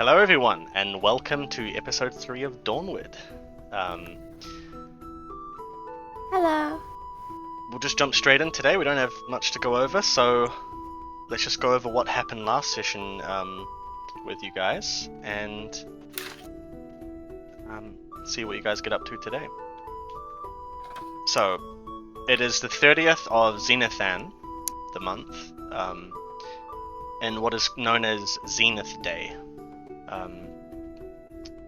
Hello everyone, and welcome to episode 3 of Dawnward. Hello. We'll just jump straight in today. We don't have much to go over, so let's just go over what happened last session with you guys, and see what you guys get up to today. So, it is the 30th of Zenith, the month, and what is known as Zenith Day.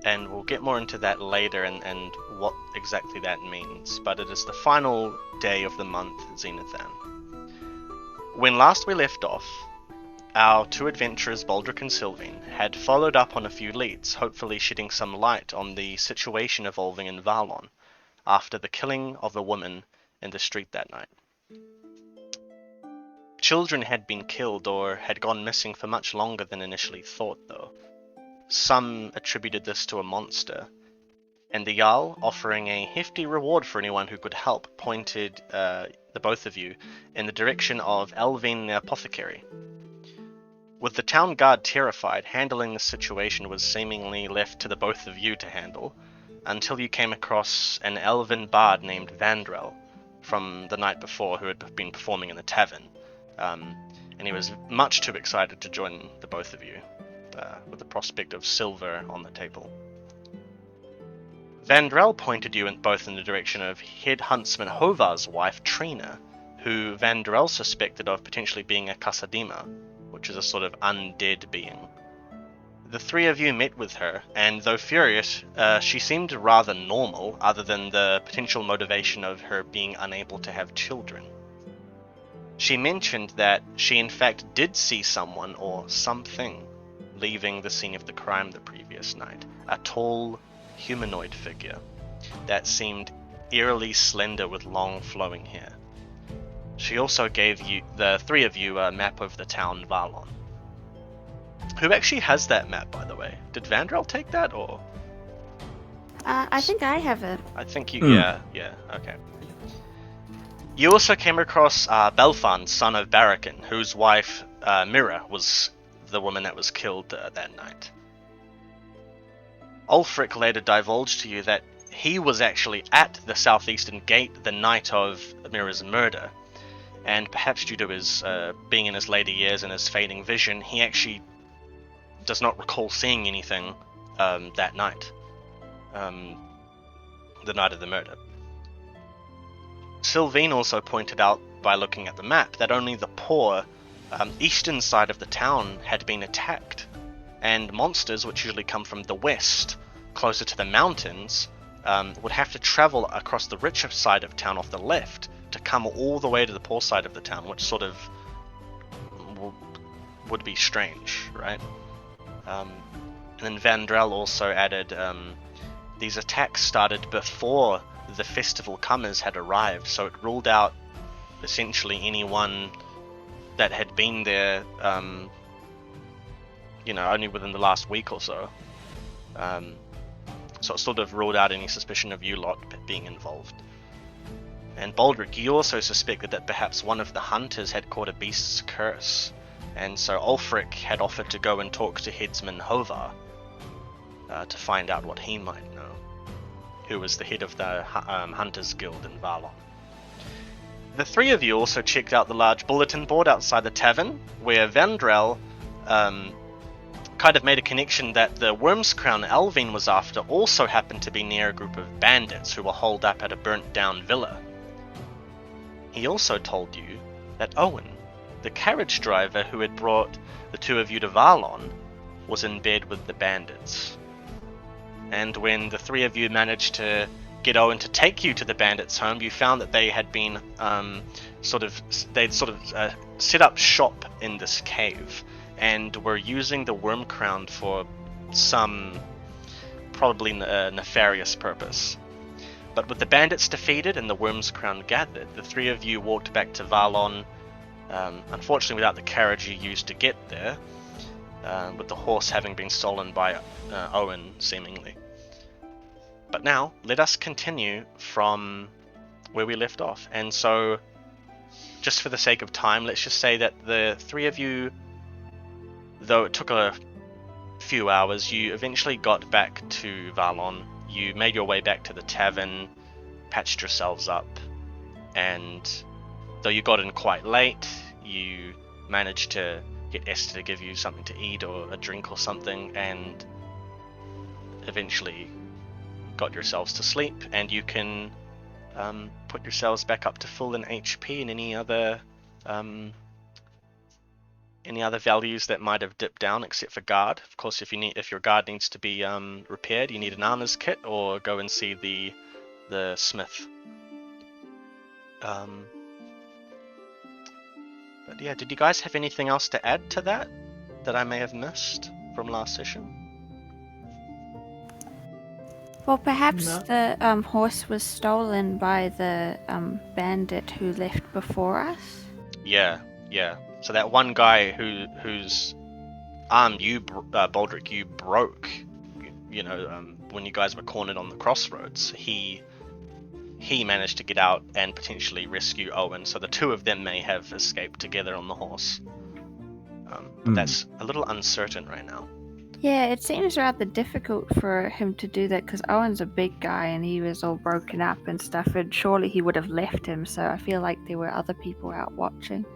And we'll get more into that later and what exactly that means, but it is the final day of the month, Zenithan. When last we left off, our two adventurers, Baldric and Sylvain, had followed up on a few leads, hopefully shedding some light on the situation evolving in Varlon, after the killing of a woman in the street that night. Children had been killed or had gone missing for much longer than initially thought, though. Some attributed this to a monster, and the Jarl, offering a hefty reward for anyone who could help, pointed the both of you in the direction of Elvin the apothecary. With the town guard terrified, handling the situation was seemingly left to the both of you to handle, until you came across an elven bard named Vandrel from the night before, who had been performing in the tavern, and he was much too excited to join the both of you. With the prospect of silver on the table. Vandrel pointed you both in the direction of head huntsman Hovar's wife, Trina, who Vandrel suspected of potentially being a Casadima, which is a sort of undead being. The three of you met with her, and though furious, she seemed rather normal, other than the potential motivation of her being unable to have children. She mentioned that she in fact did see someone or something leaving the scene of the crime the previous night, a tall, humanoid figure that seemed eerily slender with long flowing hair. She also gave you, the three of you, a map of the town Varlon. Who actually has that map, by the way? Did Vandrel take that, or? I think I have it. I think you, yeah, okay. You also came across Belfan, son of Barakin, whose wife, Mira, was the woman that was killed that night. Ulfric later divulged to you that he was actually at the southeastern gate the night of Mira's murder, and perhaps due to his being in his later years and his fading vision, he actually does not recall seeing anything that night, the night of the murder. Sylvain also pointed out, by looking at the map, that only the poor eastern side of the town had been attacked, and monsters, which usually come from the west, closer to the mountains, would have to travel across the richer side of town off the left to come all the way to the poor side of the town, which sort of would be strange, right? And then Vandrel also added, these attacks started before the festival comers had arrived, so it ruled out essentially anyone that had been there, only within the last week or so. So it sort of ruled out any suspicion of you lot being involved. And Baldric, you also suspected that perhaps one of the hunters had caught a beast's curse, and so Ulfric had offered to go and talk to headsman Hovar to find out what he might know, who was the head of the Hunters Guild in Varlon. The three of you also checked out the large bulletin board outside the tavern, where Vandrel kind of made a connection that the Worm's Crown Elvin was after also happened to be near a group of bandits who were holed up at a burnt-down villa. He also told you that Owen, the carriage driver who had brought the two of you to Varlon, was in bed with the bandits. And when the three of you managed to get Owen to take you to the bandits' home, you found that they had been set up shop in this cave and were using the Worm Crown for some probably nefarious purpose. But with the bandits defeated and the Worm's Crown gathered, the three of you walked back to Varlon, unfortunately without the carriage you used to get there, with the horse having been stolen by Owen, seemingly. But now, let us continue from where we left off. And so, just for the sake of time, let's just say that the three of you, though it took a few hours, you eventually got back to Varlon. You made your way back to the tavern, patched yourselves up, and though you got in quite late, you managed to get Esther to give you something to eat or a drink or something, and eventually got yourselves to sleep, and you can put yourselves back up to full in HP and any other values that might have dipped down, except for guard. Of course, if your guard needs to be repaired, you need an armor's kit, or go and see the smith. But yeah, did you guys have anything else to add to that I may have missed from last session? Well, perhaps No. the horse was stolen by the bandit who left before us. Yeah. So that one guy whose arm Baldric, you broke, when you guys were cornered on the crossroads, he managed to get out and potentially rescue Owen. So the two of them may have escaped together on the horse. But that's a little uncertain right now. Yeah, it seems rather difficult for him to do that because Owen's a big guy and he was all broken up and stuff, and surely he would have left him, so I feel like there were other people out watching.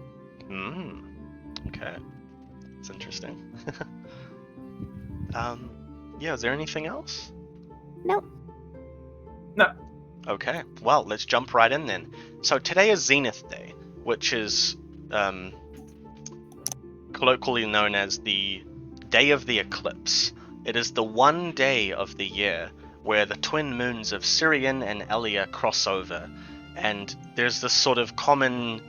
Okay. That's interesting. Yeah, is there anything else? Nope. No. Okay, well, let's jump right in then. So today is Zenith Day, which is colloquially known as the Day of the Eclipse. It is the one day of the year where the twin moons of Sirian and Elia cross over, and there's this sort of common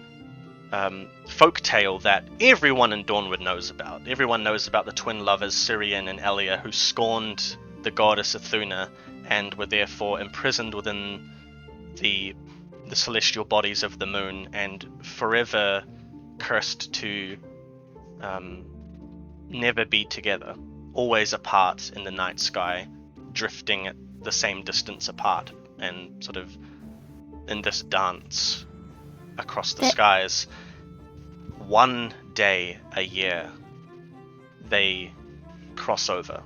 folk tale that everyone in Dawnward knows about. Everyone knows about the twin lovers Sirian and Elia, who scorned the goddess Athena and were therefore imprisoned within the celestial bodies of the moon and forever cursed to never be together, always apart in the night sky, drifting at the same distance apart, and sort of in this dance across the skies. One day a year they cross over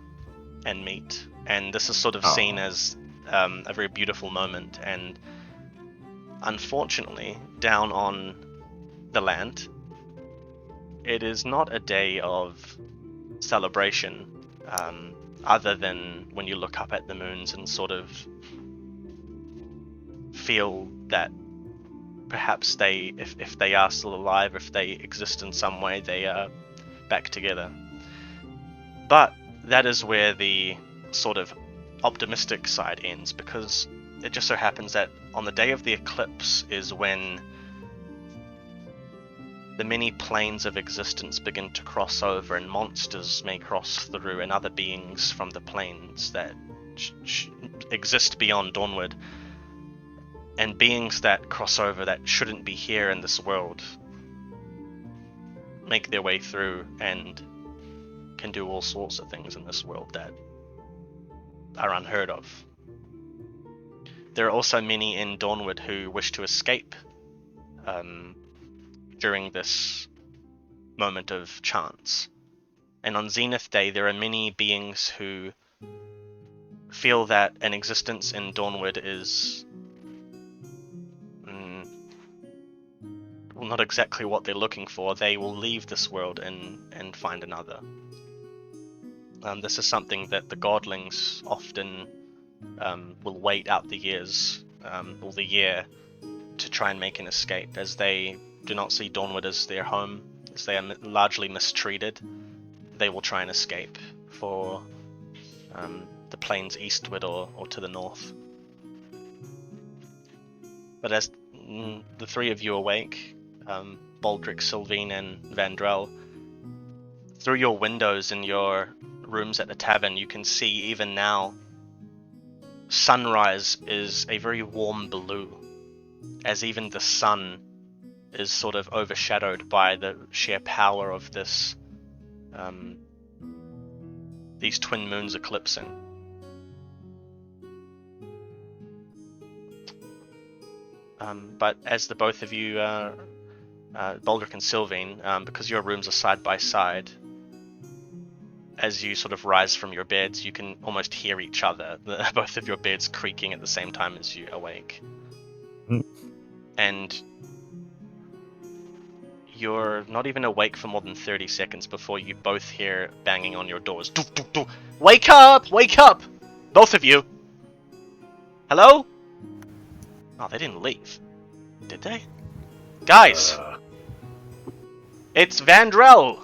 and meet, and this is sort of seen as a very beautiful moment. And unfortunately, down on the land, it is not a day of celebration, other than when you look up at the moons and sort of feel that perhaps they, if they are still alive, if they exist in some way, they are back together. But that is where the sort of optimistic side ends, because it just so happens that on the day of the eclipse is when the many planes of existence begin to cross over, and monsters may cross through, and other beings from the planes that exist beyond Dawnward, and beings that cross over that shouldn't be here in this world make their way through and can do all sorts of things in this world that are unheard of. There are also many in Dawnward who wish to escape during this moment of chance. And on Zenith Day, there are many beings who feel that an existence in Dawnward is not exactly what they're looking for. They will leave this world and find another. This is something that the godlings often will wait out the years, or the year, to try and make an escape, as they do not see Dawnward as their home, as they are largely mistreated. They will try and escape for the plains eastward or to the north. But as the three of you awake, Baldric, Sylvine, and Vandrel, through your windows in your rooms at the tavern, you can see even now sunrise is a very warm blue, as even the sun is sort of overshadowed by the sheer power of this these twin moons eclipsing. But as the both of you, Baldric and Sylvine, because your rooms are side by side, as you sort of rise from your beds, you can almost hear each other, both of your beds creaking at the same time as you awake. Mm. And you're not even awake for more than 30 seconds before you both hear banging on your doors. Duk, duk, duk. Wake up! Wake up! Both of you! Hello? Oh, they didn't leave. Did they? Guys! It's Vandrel!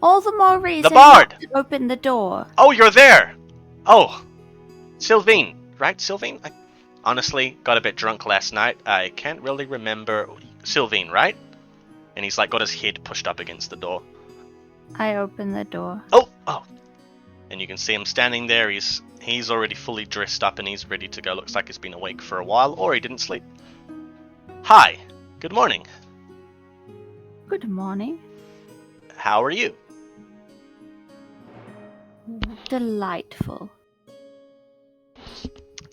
All the more reason bard! not to open the door. Oh, you're there! Oh! Sylvine, right, Sylvine? I honestly got a bit drunk last night. I can't really remember. Sylvine, right? And he's like got his head pushed up against the door. I open the door. Oh! And you can see him standing there. He's already fully dressed up and he's ready to go. Looks like he's been awake for a while, or he didn't sleep. Hi. Good morning. Good morning. How are you? Delightful.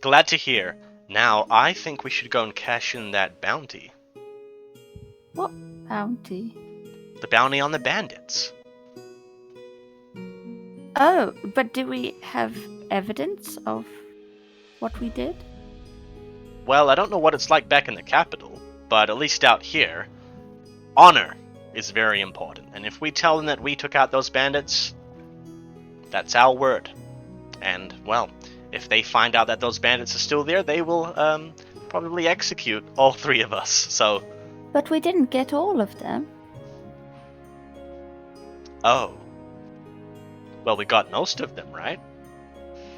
Glad to hear. Now, I think we should go and cash in that bounty. What bounty? The bounty on the bandits. Oh, but do we have evidence of what we did? Well, I don't know what it's like back in the capital, but at least out here, honor is very important. And if we tell them that we took out those bandits, that's our word. And, well, if they find out that those bandits are still there, they will probably execute all three of us, so... But we didn't get all of them. Oh. Well, we got most of them, right?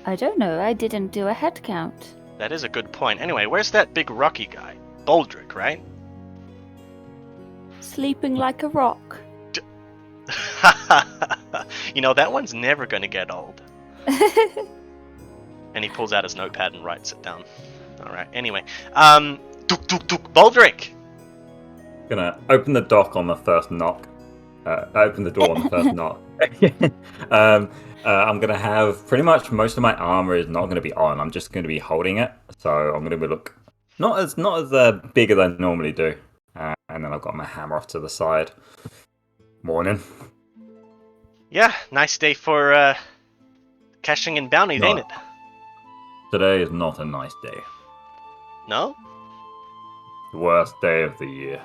I don't know, I didn't do a head count. That is a good point. Anyway, where's that big rocky guy? Baldric, right? Sleeping like a rock. You know, that one's never going to get old. And he pulls out his notepad and writes it down. Alright, anyway. Baldric! Gonna open the dock on the first knock. Open the door on the first knock. I'm gonna have pretty much most of my armor is not gonna be on. I'm just gonna be holding it, so I'm gonna look not as big as I normally do. And then I've got my hammer off to the side. Morning. Yeah, nice day for cashing in bounties, ain't it? Today is not a nice day. No? The worst day of the year.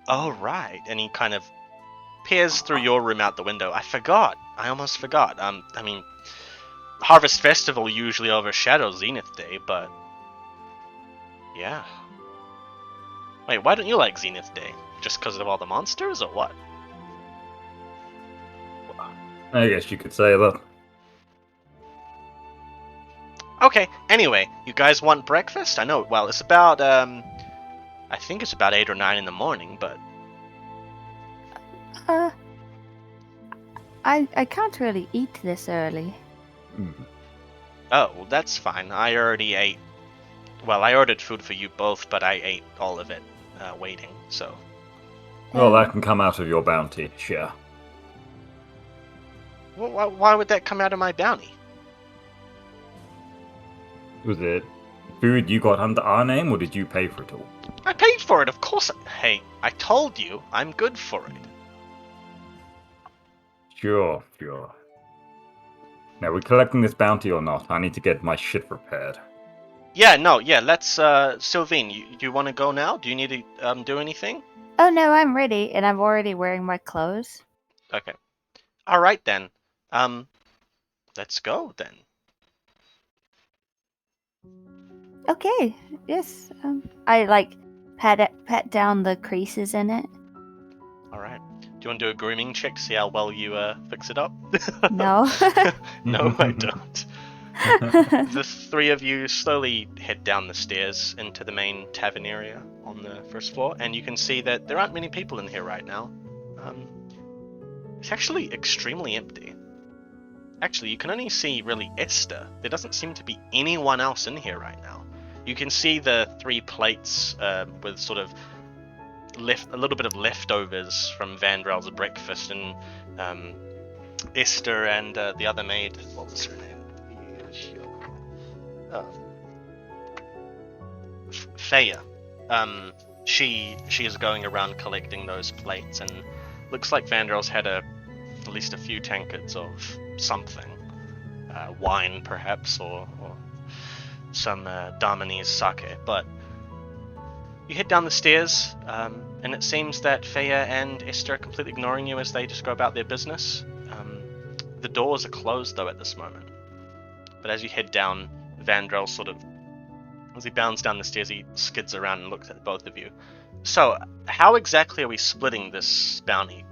Oh, right. And he kind of peers through your room out the window. I forgot. I almost forgot. I mean, Harvest Festival usually overshadows Zenith Day, but... yeah. Wait, why don't you like Zenith Day? Just because of all the monsters, or what? I guess you could say that. Okay, anyway, you guys want breakfast? I know, well, it's about, I think it's about 8 or 9 in the morning, but... I can't really eat this early. Oh, well, that's fine. I already ate... Well, I ordered food for you both, but I ate all of it waiting, so... Well, that can come out of your bounty, sure. Well, why would that come out of my bounty? Was it food you got under our name, or did you pay for it all? I paid for it, of course. Hey, I told you, I'm good for it. Sure. Now, we're collecting this bounty or not? I need to get my shit prepared. Yeah, let's, Sylvine, you want to go now? Do you need to, do anything? Oh no, I'm ready, and I'm already wearing my clothes. Okay. Alright then. Let's go then. Okay, yes. I pat down the creases in it. Alright. Do you want to do a grooming check to see how well you fix it up? No. No, I don't. The three of you slowly head down the stairs into the main tavern area on the first floor, and you can see that there aren't many people in here right now. It's actually extremely empty. Actually, you can only see really Esther. There doesn't seem to be anyone else in here right now. You can see the 3 plates with sort of a little bit of leftovers from Vandrel's breakfast, and Esther and the other maid. What was her name? Thea. She is going around collecting those plates, and looks like Vandrel's had at least a few tankards of something. Wine, perhaps, or some Damanese sake. But you head down the stairs, and it seems that Feya and Esther are completely ignoring you as they just go about their business. The doors are closed, though, at this moment. But as you head down, Vandrel as he bounds down the stairs, he skids around and looks at both of you. So, how exactly are we splitting this bounty?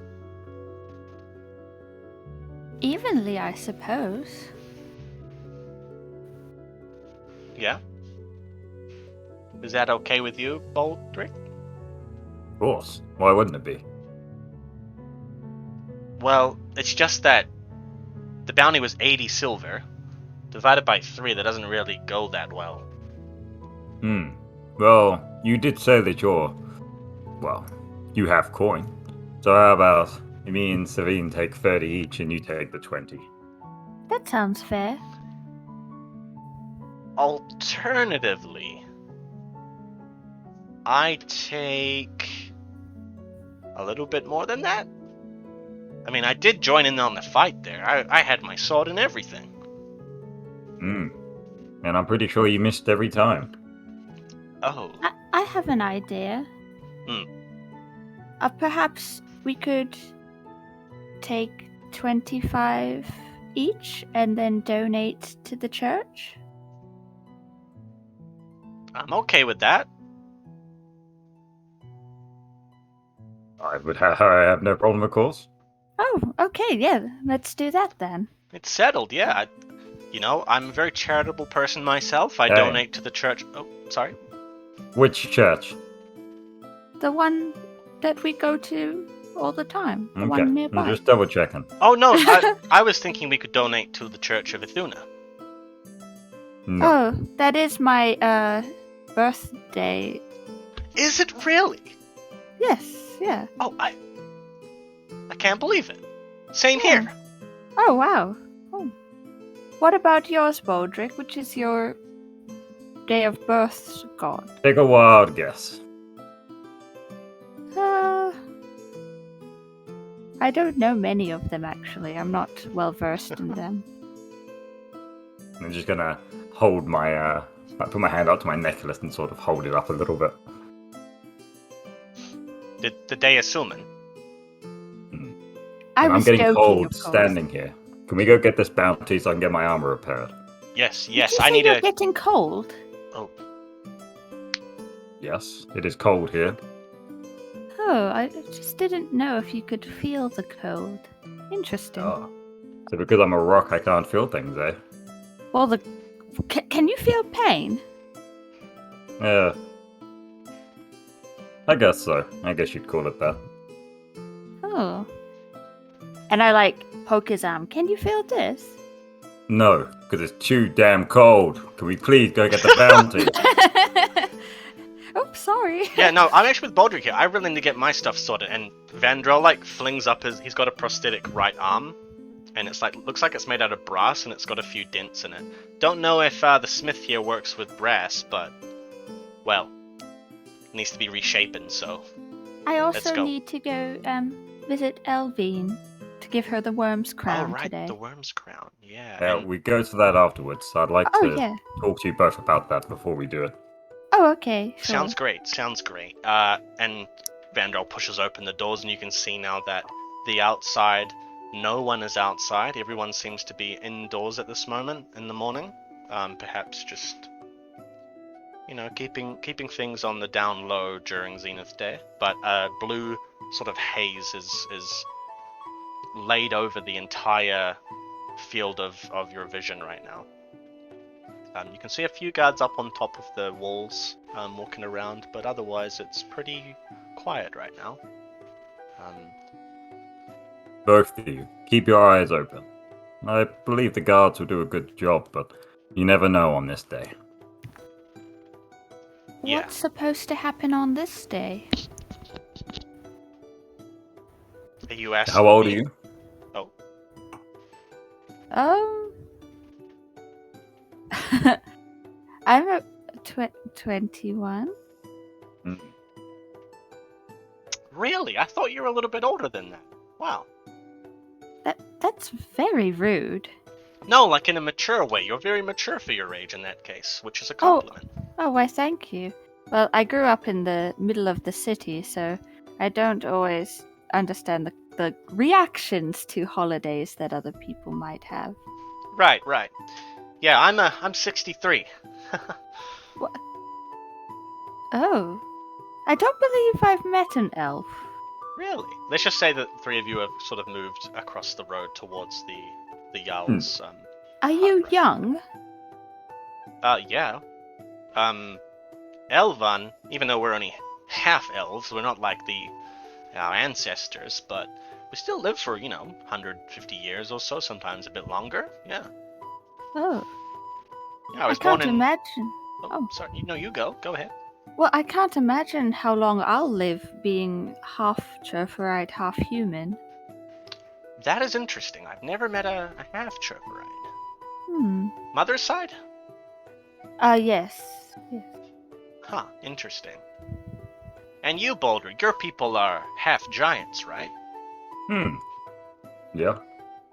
Evenly, I suppose. Yeah? Is that okay with you, Baldric? Of course. Why wouldn't it be? Well, it's just that the bounty was 80 silver. Divided by 3, that doesn't really go that well. Well, you did say that you have coin. So how about me and Savine take 30 each and you take the 20? That sounds fair. Alternatively, I take a little bit more than that. I mean, I did join in on the fight there. I had my sword and everything. And I'm pretty sure you missed every time. Oh. I have an idea. Perhaps we could take 25 each and then donate to the church? I'm okay with that. I have no problem, of course. Oh, okay, yeah, let's do that then. It's settled, yeah. I'm a very charitable person myself. I donate to the church. Oh, sorry. Which church? The one that we go to all the time. The one I'm nearby. just double checking. Oh, no, I was thinking we could donate to the Church of Ithuna. No. Oh, that is my birthday. Is it really? Yes, yeah. Oh, I can't believe it. Same here. Oh, wow. Oh. What about yours, Baldric? Which is your day of birth god? Take a wild guess. I don't know many of them, actually. I'm not well versed in them. I'm just gonna hold I put my hand up to my necklace and sort of hold it up a little bit. The day of Silman. I'm getting joking, cold of course. standing here. Can we go get this bounty so I can get my armor repaired? Yes, Did you I say need you're a... getting cold? Oh, Yes, it is cold here. Oh, I just didn't know if you could feel the cold. Interesting. Oh. So because I'm a rock, I can't feel things, eh? Well, can you feel pain? Yeah. I guess so. I guess you'd call it that. Oh. And I poke his arm. Can you feel this? No, because it's too damn cold. Can we please go get the bounty? Oops, sorry. yeah, no, I'm actually with Baldric here. I really need to get my stuff sorted. And Vandrel, flings up he's got a prosthetic right arm. And it's looks like it's made out of brass and it's got a few dents in it. Don't know if the smith here works with brass, but, well, it needs to be reshapen, so I let's also go. need to go visit Elvine to give her the worm's crown oh, right, today. the worm's crown, yeah. Yeah, and- we go to that afterwards. So I'd like to yeah. talk to you both about that before we do it. Oh, okay. Sure. Sounds great. And Vandrel pushes open the doors, and you can see now that the outside, no one is outside. Everyone seems to be indoors at this moment in the morning. Perhaps just, keeping things on the down low during Zenith Day. But blue sort of haze is laid over the entire field of your vision right now. You can see a few guards up on top of the walls walking around, but otherwise it's pretty quiet right now. Both of you, keep your eyes open. I believe the guards will do a good job, but you never know on this day. Yeah. What's supposed to happen on this day? Are you asking How old are me? you? Oh, I'm a 21. really? I thought you were a little bit older than that. Wow. That's very rude. No, like in a mature way. You're very mature for your age in that case, which is a compliment. Oh, why thank you. Well, I grew up in the middle of the city, so I don't always understand the reactions to holidays that other people might have. Right. Yeah, I'm 63. What? Oh. I don't believe I've met an elf. Really? Let's just say that the three of you have sort of moved across the road towards the Jarl's. Are you hut, young? Yeah. Elvan, even though we're only half elves, we're not like our ancestors, but we still live for 150 years or so, sometimes a bit longer. Yeah. Oh. Yeah, I was can't born in. imagine. Oh, sorry. No, you go. Go ahead. Well, I can't imagine how long I'll live being half Churferite, half human. That is interesting. I've never met a half Churferite. Mother's side? Yes. Huh, interesting. And you, Baldric, your people are half giants, right? Yeah.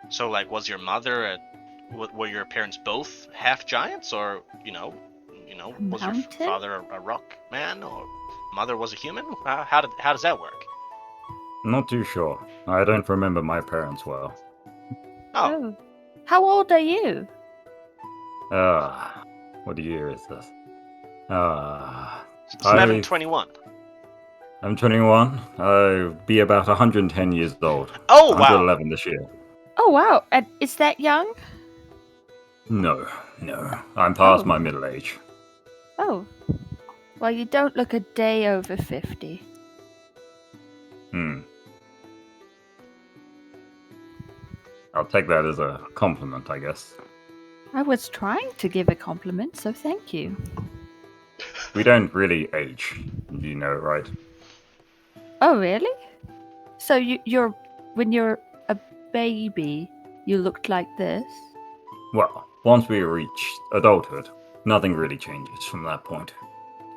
So, like, was your mother were your parents both half giants, or was your father a rock man, or mother was a human? How does that work? Not too sure. I don't remember my parents well. Oh. How old are you? What year is this? It's 1121. I'm 21. I'll be about 110 years old. Oh, wow. 111 this year. Oh, wow. And is that young? No. I'm past my middle age. Oh. Well, you don't look a day over 50. I'll take that as a compliment, I guess. I was trying to give a compliment, so thank you. We don't really age, you know, right? Oh, really? So you're when you're a baby, you looked like this? Well, once we reach adulthood, nothing really changes from that point.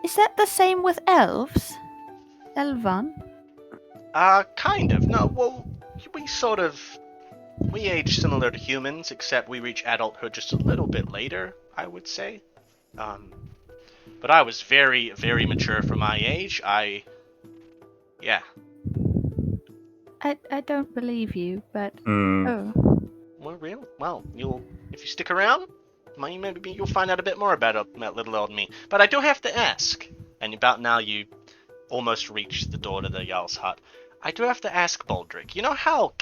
Is that the same with elves? Elvan? Kind of. No, well, we age similar to humans, except we reach adulthood just a little bit later, I would say. But I was very, very mature for my age. Yeah. I don't believe you, but oh. Well, real? Well, if you stick around, maybe you'll find out a bit more about little old me. But I do have to ask, and about now you almost reach the door to the Jarl's hut. I do have to ask, Baldric, you know how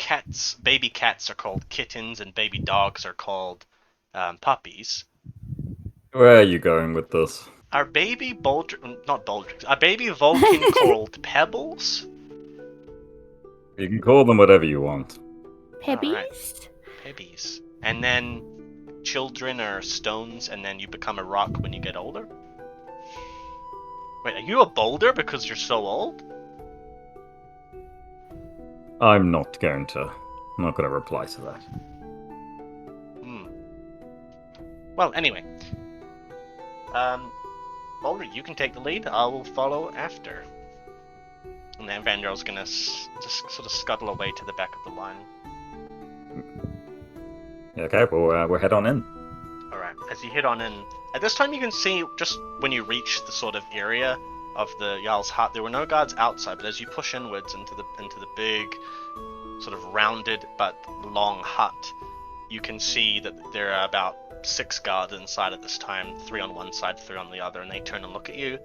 baby cats are called kittens and baby dogs are called puppies? Where are you going with this? Are baby are baby Vulcan called pebbles? You can call them whatever you want. Pebbies? Right. Pebbies. And then children are stones, and then you become a rock when you get older? Wait, are you a boulder because you're so old? I'm not going to reply to that. Well, anyway. Boulder, you can take the lead. I will follow after. And then Vandal's gonna just sort of scuttle away to the back of the line. Okay, well, we'll head on in. Alright, as you head on in, at this time you can see, just when you reach the sort of area of the Jarl's hut, there were no guards outside, but as you push inwards into the big, sort of rounded but long hut, you can see that there are about 6 guards inside at this time, 3 on one side, 3 on the other, and they turn and look at you,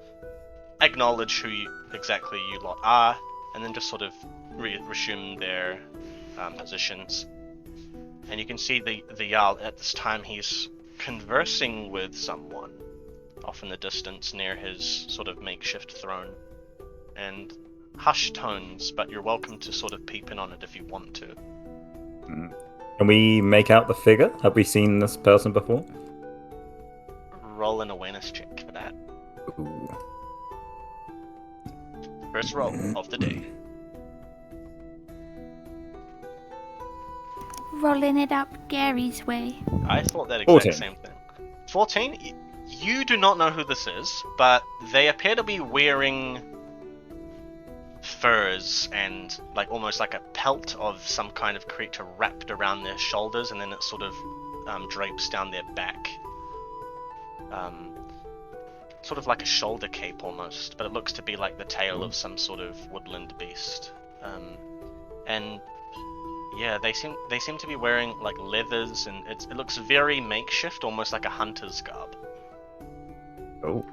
acknowledge who exactly you lot are, and then just sort of resume their positions. And you can see the Jarl at this time, he's conversing with someone off in the distance near his sort of makeshift throne. And hushed tones, but you're welcome to sort of peep in on it if you want to. Can we make out the figure? Have we seen this person before? Roll an awareness check for that. Ooh. First roll of the day. Rolling it up Gary's way. I thought that exact 14. same thing. 14? You do not know who this is, but they appear to be wearing furs and like almost like a pelt of some kind of creature wrapped around their shoulders, and then it sort of drapes down their back. Sort of like a shoulder cape almost, but it looks to be like the tail of some sort of woodland beast. And yeah, they seem to be wearing like leathers, and it looks very makeshift, almost like a hunter's garb. Oh.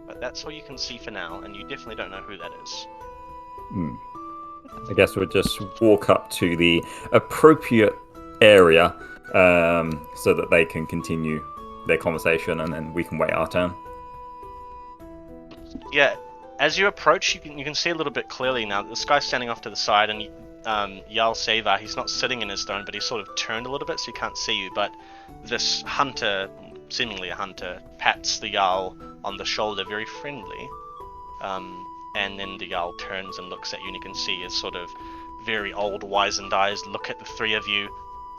But that's all you can see for now, and you definitely don't know who that is. I guess we'll just walk up to the appropriate area so that they can continue their conversation, and then we can wait our turn. Yeah, as you approach, you can see a little bit clearly now that this guy's standing off to the side, and Jarl Sevar, he's not sitting in his throne, but he's sort of turned a little bit so he can't see you. But this hunter, seemingly a hunter, pats the Jarl on the shoulder very friendly. And then the Jarl turns and looks at you, and you can see his sort of very old, wizened eyes look at the three of you,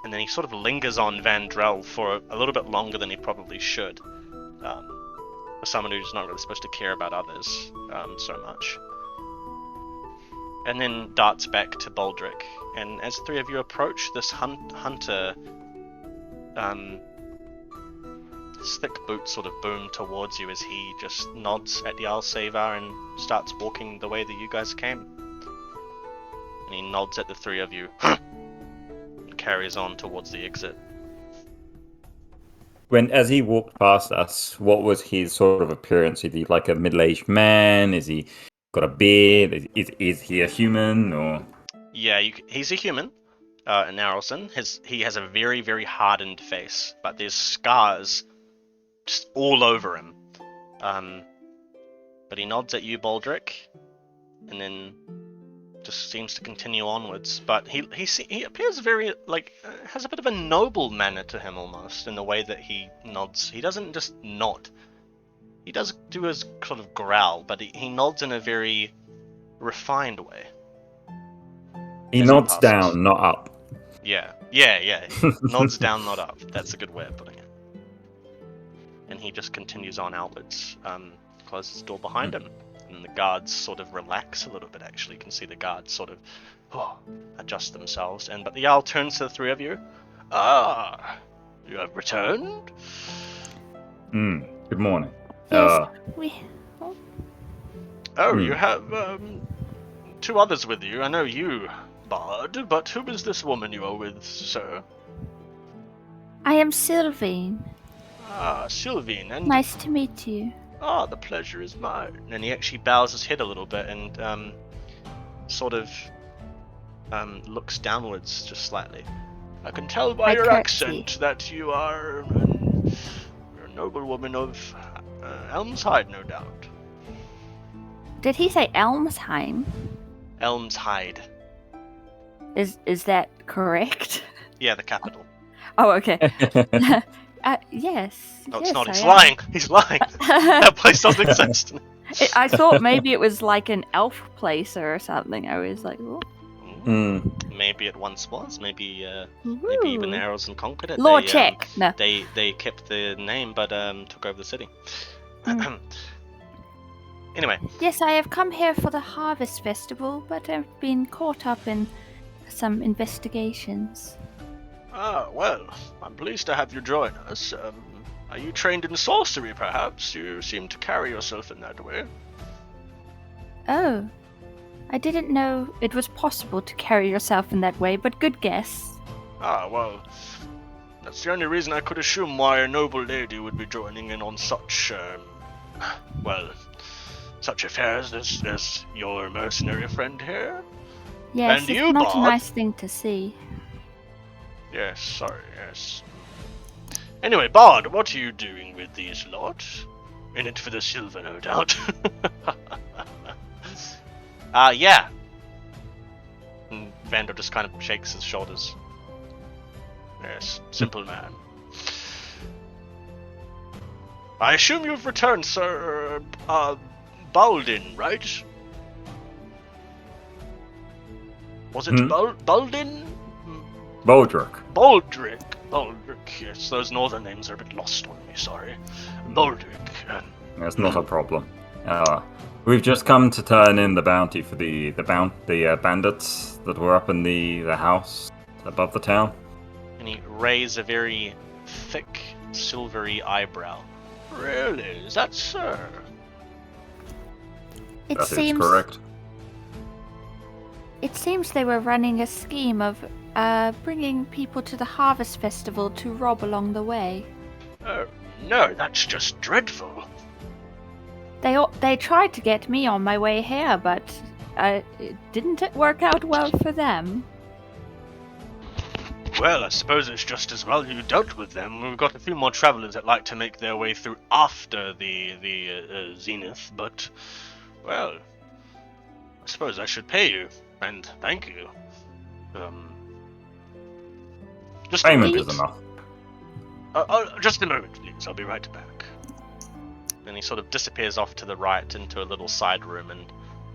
and then he sort of lingers on Vandrel for a little bit longer than he probably should. For someone who's not really supposed to care about others so much. And then darts back to Baldric, and as the three of you approach, this hunter, his thick boots sort of boom towards you as he just nods at Jarl Sevar and starts walking the way that you guys came. And he nods at the three of you and carries on towards the exit. As he walked past us, what was his sort of appearance? Is he like a middle-aged man? Is he got a beard? Is he a human? Or Yeah, he's a human. In Arelson, he has a very, very hardened face, but there's scars just all over him. But he nods at you, Baldric, and then just seems to continue onwards. But he appears very has a bit of a noble manner to him almost in the way that he nods. He doesn't just nod. He does do his sort of growl, but he nods in a very refined way. He nods down, not up. Yeah. Nods down, not up. That's a good way of putting it. And he just continues on outwards, closes the door behind him, and the guards sort of relax a little bit. Actually, you can see the guards sort of adjust themselves. But the Jarl turns to the three of you. Ah, you have returned? Good morning. Yes, You have two others with you. I know you, Bard, but who is this woman you are with, sir? I am Sylvain. Ah, Sylvain, and... Nice to meet you. Ah, the pleasure is mine. And he actually bows his head a little bit and sort of looks downwards just slightly. I can tell by your accent that you are a noblewoman of Elmshide, no doubt. Did he say Elmsheim? Elmshide. Is that correct? Yeah, the capital. Oh, okay. Yes. No, yes, it's not. He's lying. He's lying. That place doesn't exist. I thought maybe it was like an elf place or something. I was like, oh. Maybe it once was. Maybe even Arelson conquered it. Lore check. No. They kept the name, but took over the city. Anyway. Yes, I have come here for the Harvest Festival, but I've been caught up in some investigations. Ah, well, I'm pleased to have you join us. Are you trained in sorcery, perhaps? You seem to carry yourself in that way. Oh, I didn't know it was possible to carry yourself in that way, but good guess. Ah, well, that's the only reason I could assume why a noble lady would be joining in on such, such affairs as your mercenary friend here. Yes, and it's you, not Bard? a nice thing to see. Yes, sorry, yes. Anyway, Bard, what are you doing with these lot? In it for the silver, no doubt. Yeah. And Vander just kind of shakes his shoulders. Yes, simple man. I assume you've returned, Sir, Baldin, right? Was it Baldin? Baldric, yes, those northern names are a bit lost on me, sorry. Baldric. That's not a problem. We've just come to turn in the bounty for the bandits that were up in the house above the town. And he raised a very thick, silvery eyebrow. Really? Is that so? It That is seems correct. It seems they were running a scheme of bringing people to the Harvest Festival to rob along the way. Oh, no, that's just dreadful. They tried to get me on my way here, but didn't it work out well for them? Well, I suppose it's just as well you dealt with them. We've got a few more travelers that like to make their way through after the Zenith, but, well, I suppose I should pay you, and thank you. Just Payment is enough. just a moment, please. I'll be right back. And he sort of disappears off to the right into a little side room, and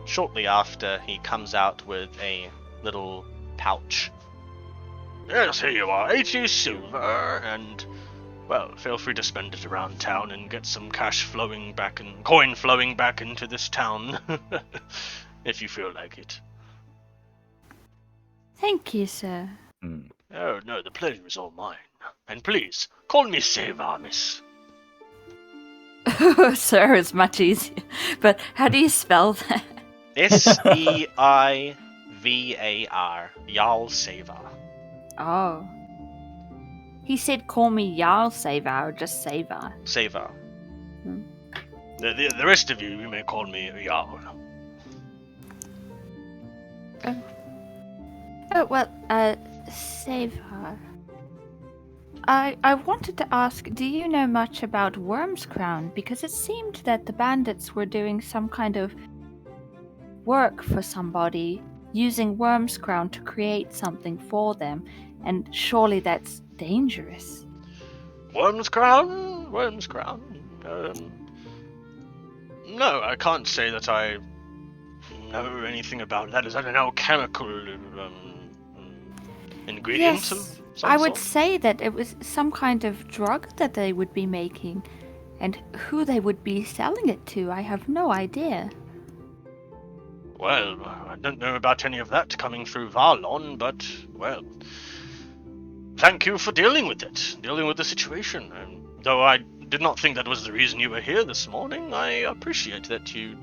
shortly after, he comes out with a little pouch. Yes, here you are, 80 silver, and, well, feel free to spend it around town and get some cash flowing back and coin flowing back into this town, if you feel like it. Thank you, sir. Oh, no, the pleasure is all mine. And please, call me Seva, miss. Sir is much easier. But how do you spell that? Seivar. Jarl Seva. Oh. He said call me Jarl Seva or just Seva. Seva. The rest of you may call me Jarl. Oh, well, Seva. I wanted to ask, do you know much about Worm's Crown? Because it seemed that the bandits were doing some kind of work for somebody, using Worm's Crown to create something for them, and surely that's dangerous. Worm's Crown? Worm's Crown? No, I can't say that I know anything about that. Is that an alchemical ingredient Yes, of some I would sort? say that it was some kind of drug that they would be making, and who they would be selling it to, I have no idea. Well, I don't know about any of that coming through Varlon, but, well, thank you for dealing with the situation. Though I did not think that was the reason you were here this morning, I appreciate that you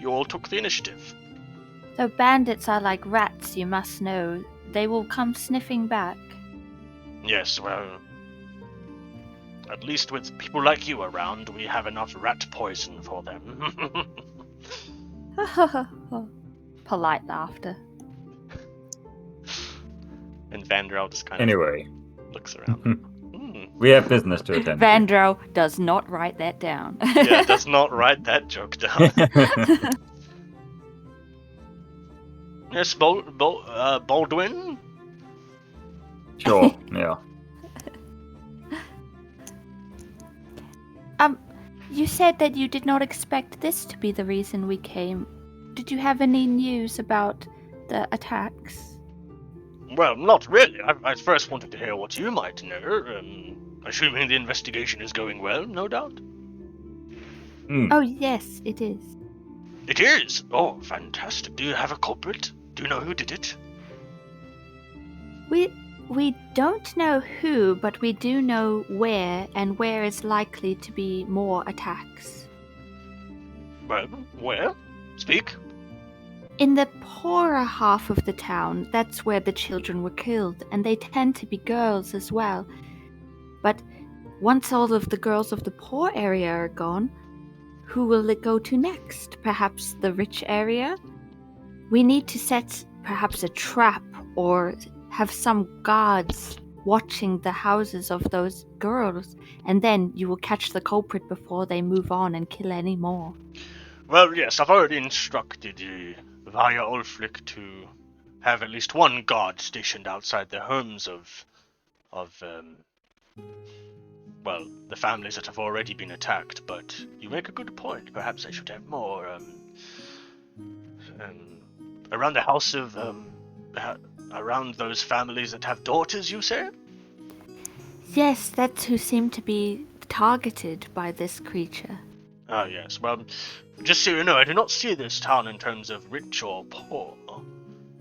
all took the initiative. Though bandits are like rats, you must know. They will come sniffing back. Yes, well, at least with people like you around, we have enough rat poison for them. Polite laughter. And Vandrel just kind of Anyway, looks around. we have business to attend to. Vandro does not write that down. Yeah, does not write that joke down. Yes, Baldwin? Sure, yeah. You said that you did not expect this to be the reason we came. Did you have any news about the attacks? Well, not really. I first wanted to hear what you might know. Assuming the investigation is going well, no doubt. Oh, yes, it is. It is? Oh, fantastic. Do you have a culprit? Do you know who did it? We don't know who, but we do know where, and where is likely to be more attacks. Well, where? Speak. In the poorer half of the town, that's where the children were killed, and they tend to be girls as well. But once all of the girls of the poor area are gone, who will it go to next? Perhaps the rich area? We need to set perhaps a trap or have some guards watching the houses of those girls, and then you will catch the culprit before they move on and kill any more. Well, yes, I've already instructed Vaya Ulfric to have at least one guard stationed outside the homes of the families that have already been attacked, but you make a good point. Perhaps I should have more, around the house of, around those families that have daughters, you say? Yes, that's who seem to be targeted by this creature. Ah, yes. Well, Just so you know, I do not see this town in terms of rich or poor.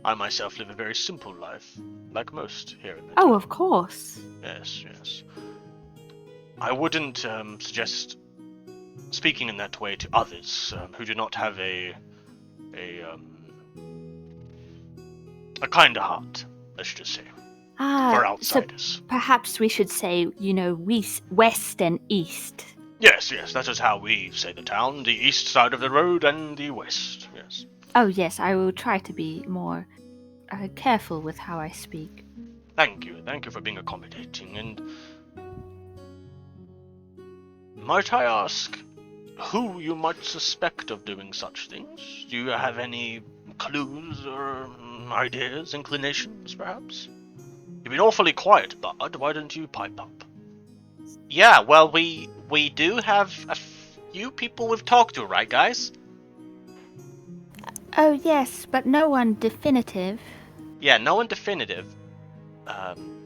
I myself live a very simple life, like most here in the town. Oh, of course. Yes, yes. I wouldn't suggest speaking in that way to others who do not have a kinder heart, let's just say, for outsiders. So perhaps we should say, west and east. Yes, that is how we say the town, the east side of the road and the west, yes. Oh, yes, I will try to be more careful with how I speak. Thank you for being accommodating, and might I ask who you might suspect of doing such things? Do you have any clues or ideas, inclinations, perhaps? You've been awfully quiet, Bard. Why don't you pipe up? Yeah, well, we do have a few people we've talked to, right, guys? Oh, yes, but no one definitive. Yeah, no one definitive.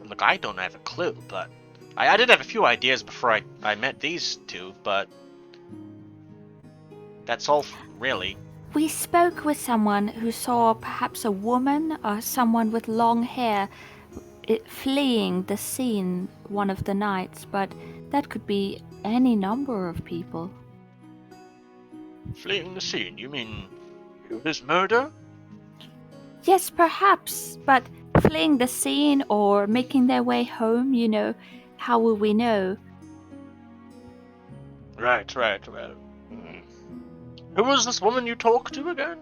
Look, I don't have a clue, but I did have a few ideas before I met these two, but that's all, really. We spoke with someone who saw perhaps a woman or someone with long hair fleeing the scene one of the nights, but that could be any number of people. Fleeing the scene? You mean his murder? Yes, perhaps, but fleeing the scene or making their way home, how will we know? Right, well. Who was this woman you talked to again?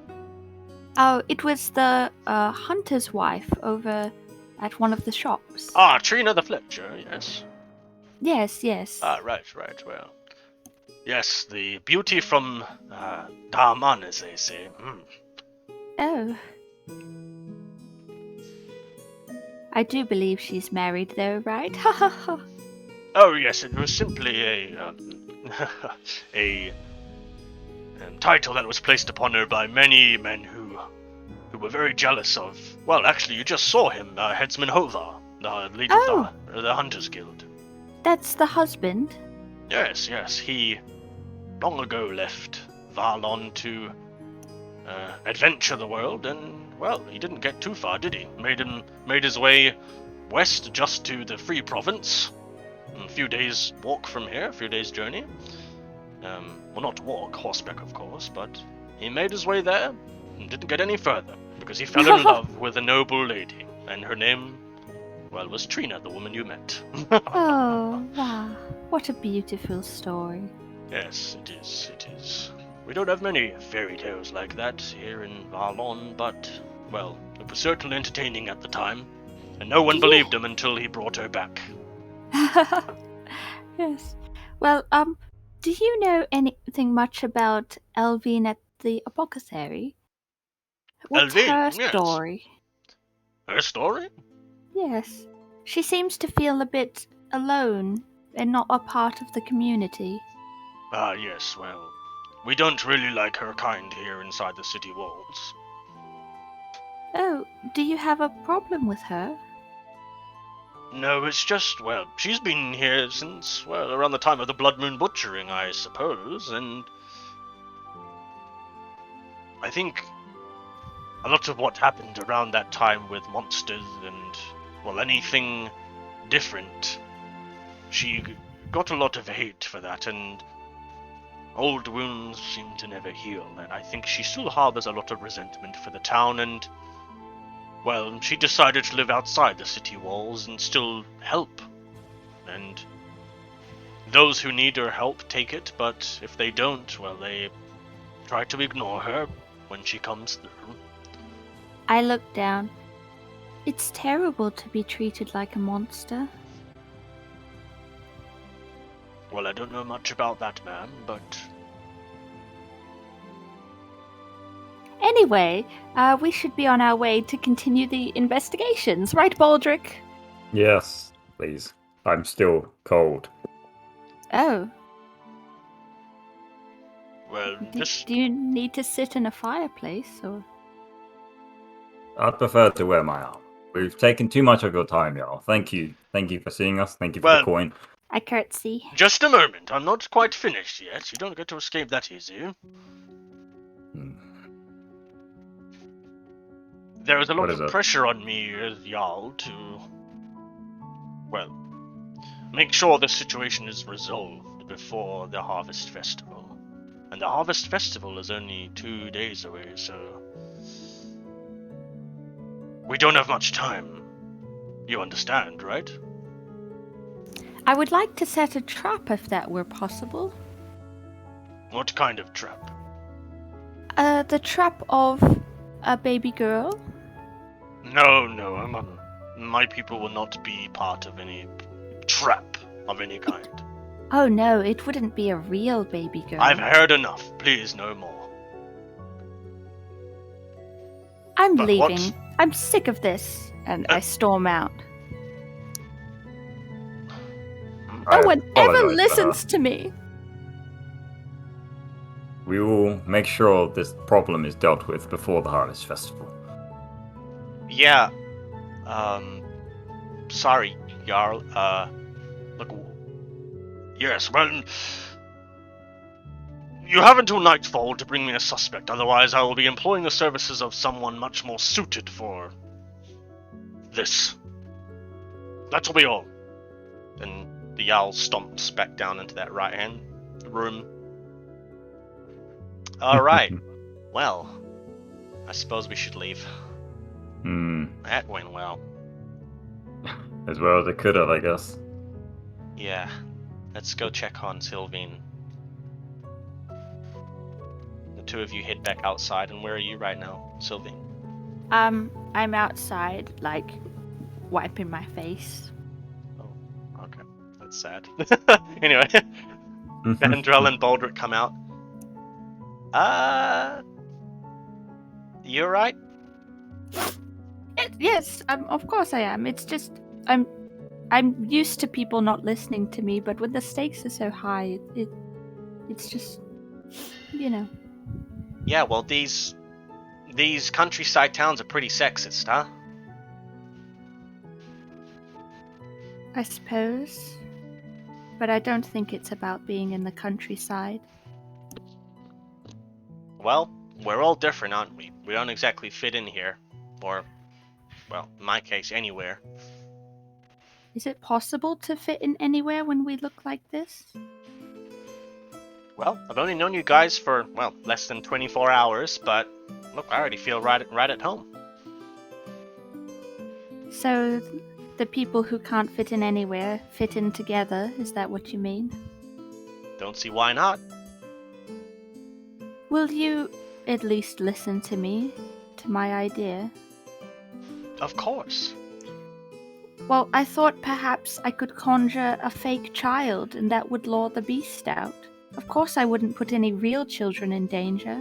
Oh, it was the hunter's wife over at one of the shops. Ah, Trina the Fletcher, yes. Yes. Ah, right, well. Yes, the beauty from Daman, as they say. Oh. I do believe she's married, though, right? Ha ha ha. Oh, yes, it was simply a title that was placed upon her by many men who were very jealous of. Well, actually, you just saw him, Headsman Hovar, the leader of the Hunters Guild. That's the husband? Yes, he long ago left Varlon to adventure the world, and, well, he didn't get too far, did he? Made his way west just to the Free Province, a few days walk from here, a few days journey. Well, not walk, horseback, of course, but he made his way there and didn't get any further, because he fell in love with a noble lady, and her name, well, was Trina, the woman you met. Oh, wow. What a beautiful story. Yes, it is. We don't have many fairy tales like that here in Varlon, but, well, it was certainly entertaining at the time, and no one believed him until he brought her back. Yes. Well, do you know anything much about Elvine at the apothecary? What's Elvine, her yes. story? Her story? Yes. She seems to feel a bit alone and not a part of the community. Ah, yes, well, we don't really like her kind here inside the city walls. Oh, do you have a problem with her? No, it's just, well, she's been here since, well, around the time of the Blood Moon butchering, I suppose, and I think a lot of what happened around that time with monsters and, well, anything different, she got a lot of hate for that, and old wounds seem to never heal, and I think she still harbors a lot of resentment for the town, and, well, she decided to live outside the city walls and still help. And those who need her help take it, but if they don't, well, they try to ignore her when she comes through. I look down. It's terrible to be treated like a monster. Well, I don't know much about that, ma'am, but Anyway, we should be on our way to continue the investigations, right, Baldric? Yes, please. I'm still cold. Oh. well, just Do you need to sit in a fireplace, or...? I'd prefer to wear my armor. We've taken too much of your time, y'all. Thank you. Thank you for seeing us. Thank you for Well- the coin. I curtsy. just a moment. I'm not quite finished yet. You don't get to escape that easy. There is a lot What is of it? pressure on me as Jarl to, well, make sure the situation is resolved before the Harvest Festival. And the Harvest Festival is only 2 days away, so we don't have much time. You understand, right? I would like to set a trap if that were possible. What kind of trap? The trap of a baby girl. No, my people will not be part of any trap of any kind. Oh no, it wouldn't be a real baby girl. I've heard enough. Please, no more. I'm But leaving. what? I'm sick of this. And I storm out. I No one apologize ever for her. listens to me. We will make sure this problem is dealt with before the Harvest Festival. Yeah. Sorry, Jarl. Look. Yes, well, you have until nightfall to bring me a suspect. Otherwise, I will be employing the services of someone much more suited for this. That will be all. And the Jarl stomps back down into that right-hand room. Alright. Well, I suppose we should leave. That went well. As well as it could have, I guess. Yeah. Let's go check on Sylvine. The two of you head back outside, and where are you right now, Sylvine? I'm outside, like, wiping my face. Oh, okay. That's sad. Anyway, Vandrel and Baldric come out. You alright? Yes, of course I am. It's just I'm used to people not listening to me, but when the stakes are so high, it's just, you know. Yeah, well, these countryside towns are pretty sexist, huh? I suppose. But I don't think it's about being in the countryside. Well, we're all different, aren't we? We don't exactly fit in here. Or, well, in my case, anywhere. Is it possible to fit in anywhere when we look like this? Well, I've only known you guys for, well, less than 24 hours, but look, I already feel right at home. So, the people who can't fit in anywhere fit in together, is that what you mean? Don't see why not. Will you at least listen to me, to my idea? Of course. Well, I thought perhaps I could conjure a fake child and that would lure the beast out. Of course I wouldn't put any real children in danger.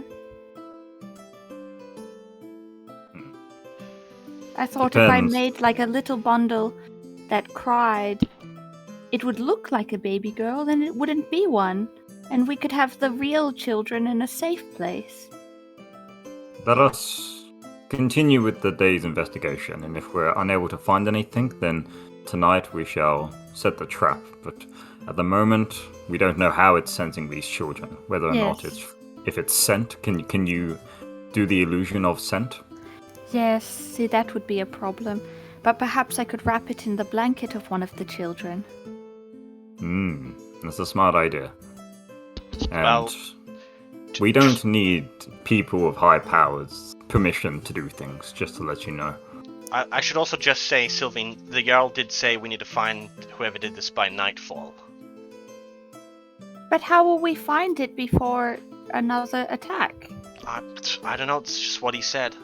I thought if I Depends. made like a little bundle that cried, it would look like a baby girl and it wouldn't be one. And we could have the real children in a safe place. Let us continue with the day's investigation, and if we're unable to find anything, then tonight we shall set the trap. But at the moment, we don't know how it's sensing these children. Whether or not if it's scent. Can you do the illusion of scent? Yes, see, that would be a problem. But perhaps I could wrap it in the blanket of one of the children. That's a smart idea. And Well, we don't need people of high powers permission to do things, just to let you know. I should also just say, Sylvine, the Jarl did say we need to find whoever did this by nightfall. But how will we find it before another attack? I don't know, it's just what he said.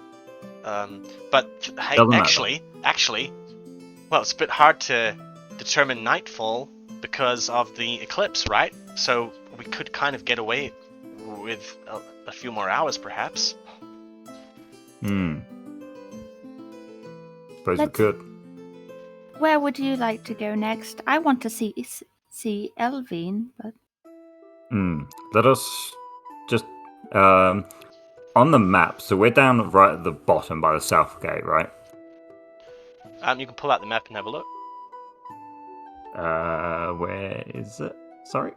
But hey, Doesn't matter. actually, well, it's a bit hard to determine nightfall because of the eclipse, right? So we could kind of get away with a few more hours, perhaps. Suppose we could. Where would you like to go next? I want to see Elvine, but... Let us just on the map. So we're down right at the bottom by the south gate, right? You can pull out the map and have a look. Where is it? Sorry.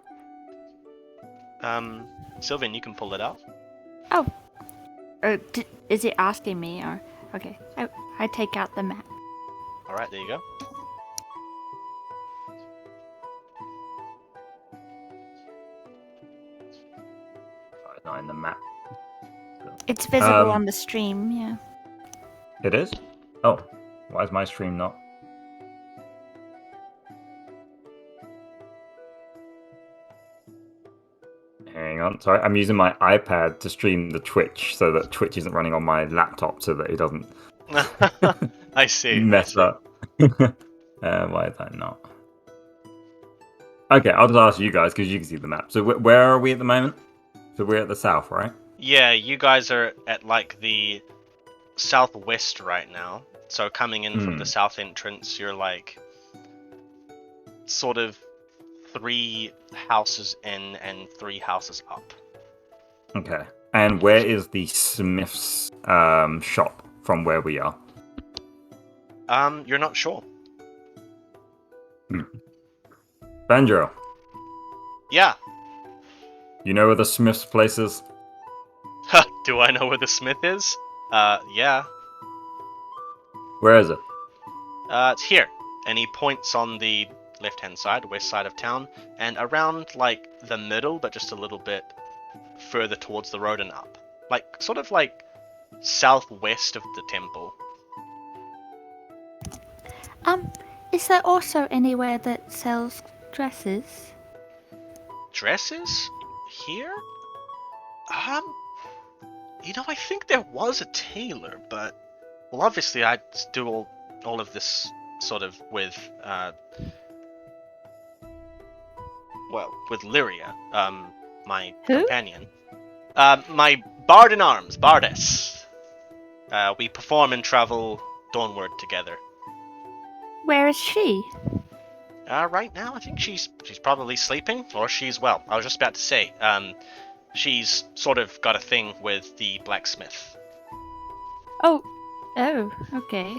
Sylvan, you can pull it out. Oh. Is it asking me, or... Okay. I take out the map. Alright, there you go. Oh, it's not in the map. It's visible on the stream, yeah. It is? Oh, why is my stream not? Hang on, sorry, I'm using my iPad to stream the Twitch so that Twitch isn't running on my laptop so that it doesn't I see. mess up. Why is that not? Okay, I'll just ask you guys because you can see the map. So where are we at the moment? So we're at the south, right? Yeah, you guys are at like the southwest right now. So coming in from the south entrance, you're like sort of 3 houses in and 3 houses up. Okay. And where is the smith's shop from where we are? You're not sure. Banjo, Yeah. you know where the smith's place is? Do I know where the smith is? Yeah. Where is it? It's here. And he points on the left-hand side, west side of town, and around, like, the middle, but just a little bit further towards the road and up. Like, sort of like southwest of the temple. Is there also anywhere that sells dresses? Dresses? Here? You know, I think there was a tailor, but... Well, obviously I do all of this sort of with, with Lyria, my companion. My bard in arms, Bardess. We perform and travel Dawnward together. Where is she? Right now, I think she's probably sleeping, or she's, well, I was just about to say, she's sort of got a thing with the blacksmith. Oh, okay.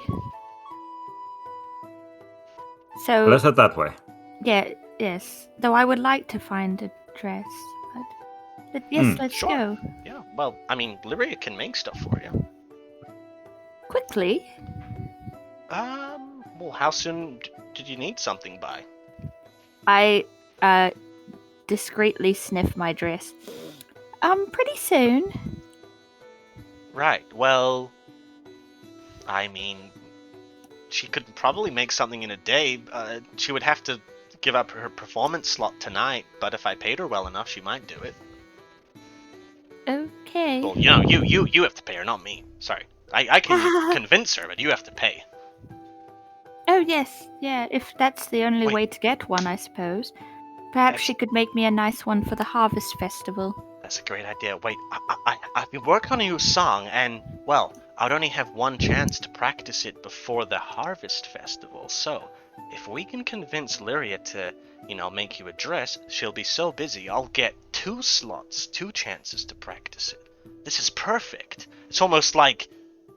So Let's head that way. yeah, yes. Though I would like to find a dress, but yes, let's sure. go. Yeah, well, I mean, Lyria can make stuff for you. Quickly. Well, how soon did you need something by? I discreetly sniff my dress. Pretty soon. Right, well, I mean, she could probably make something in a day. She would have to give up her performance slot tonight, but if I paid her well enough, she might do it. Okay. Well, you know, you have to pay her, not me. Sorry. I can convince her, but you have to pay. Oh yes, yeah, if that's the only way to get one, I suppose. Perhaps she could make me a nice one for the Harvest Festival. That's a great idea. Wait, I've been working on a new song, and, well, I'd only have one chance to practice it before the Harvest Festival, so if we can convince Lyria to, you know, make you a dress, she'll be so busy I'll get 2 slots, 2 chances to practice it. This is perfect. It's almost like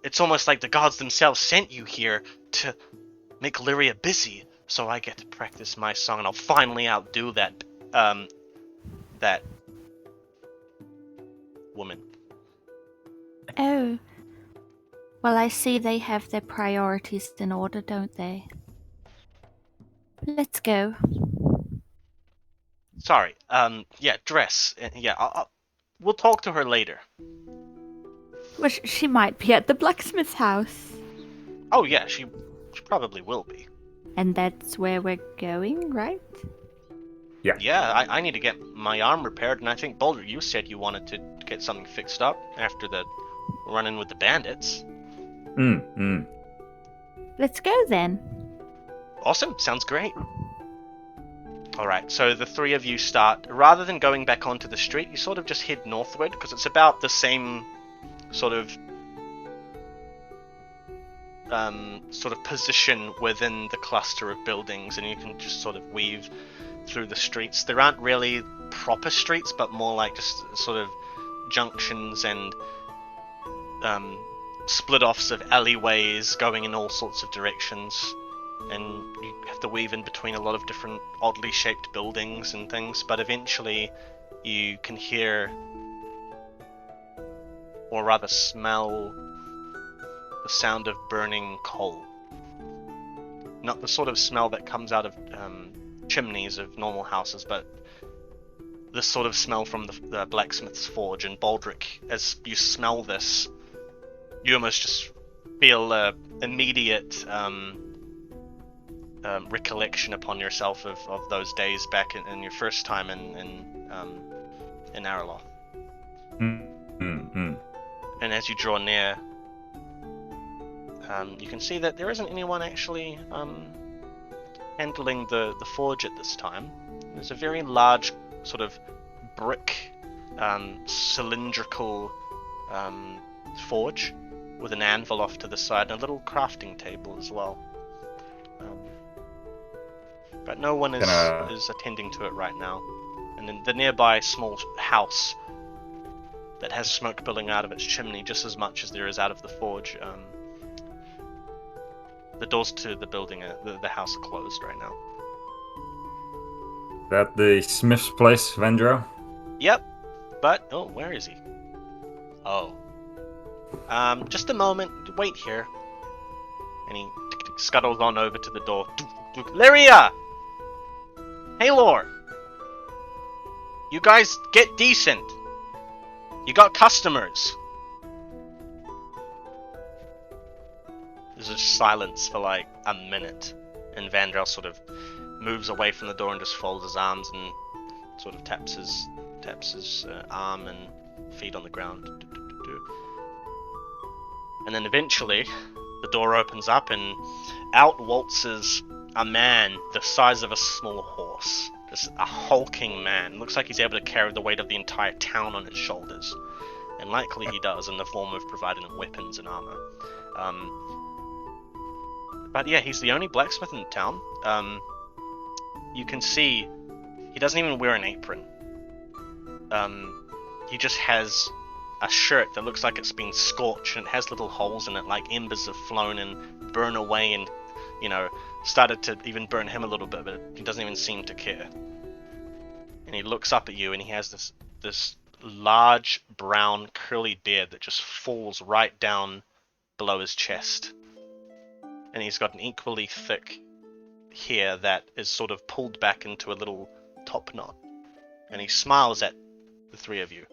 the gods themselves sent you here to make Lyria busy, so I get to practice my song, and I'll finally outdo that woman. Oh. Well, I see they have their priorities in order, don't they? Let's go. Sorry, yeah, dress. Yeah, we'll talk to her later. Well, she might be at the blacksmith's house. Oh yeah, she probably will be. And that's where we're going, right? Yeah. Yeah, I need to get my arm repaired, and I think, Boulder, you said you wanted to get something fixed up after the run-in with the bandits. Let's go then. Awesome, sounds great. Alright, so the 3 of you start, rather than going back onto the street, you sort of just head northward, because it's about the same sort of position within the cluster of buildings, and you can just sort of weave through the streets. There aren't really proper streets, but more like just sort of junctions and split-offs of alleyways going in all sorts of directions, and you have to weave in between a lot of different oddly shaped buildings and things, but eventually you can hear, or rather smell, the sound of burning coal. Not the sort of smell that comes out of chimneys of normal houses, but this sort of smell from the blacksmith's forge. And Baldric, as you smell this, you almost just feel immediate recollection upon yourself of those days back in your first time in Araloth. Mm-hmm. And as you draw near, you can see that there isn't anyone actually handling the forge at this time. There's a very large sort of brick, cylindrical forge with an anvil off to the side and a little crafting table as well. But no one is attending to it right now. And then the nearby small house that has smoke billowing out of its chimney just as much as there is out of the forge. The doors to the building, the house are closed right now. That the smith's place, Vendro? Yep, but where is he? Oh, just a moment. Wait here. And he scuttles on over to the door. Lyria! Hey, Lore! You guys get decent. You got customers. There's just silence for like a minute, and Vandrel sort of moves away from the door and just folds his arms and sort of taps his arm and feet on the ground. And then eventually, the door opens up and out waltzes a man the size of a small horse. Just a hulking man. Looks like he's able to carry the weight of the entire town on his shoulders. And likely he does, in the form of providing him weapons and armor. But yeah, he's the only blacksmith in the town. You can see he doesn't even wear an apron. He just has a shirt that looks like it's been scorched and it has little holes in it, like embers have flown and burn away and, started to even burn him a little bit, but he doesn't even seem to care. And he looks up at you and he has this large brown curly beard that just falls right down below his chest. And he's got an equally thick hair that is sort of pulled back into a little top knot. And he smiles at the three of you.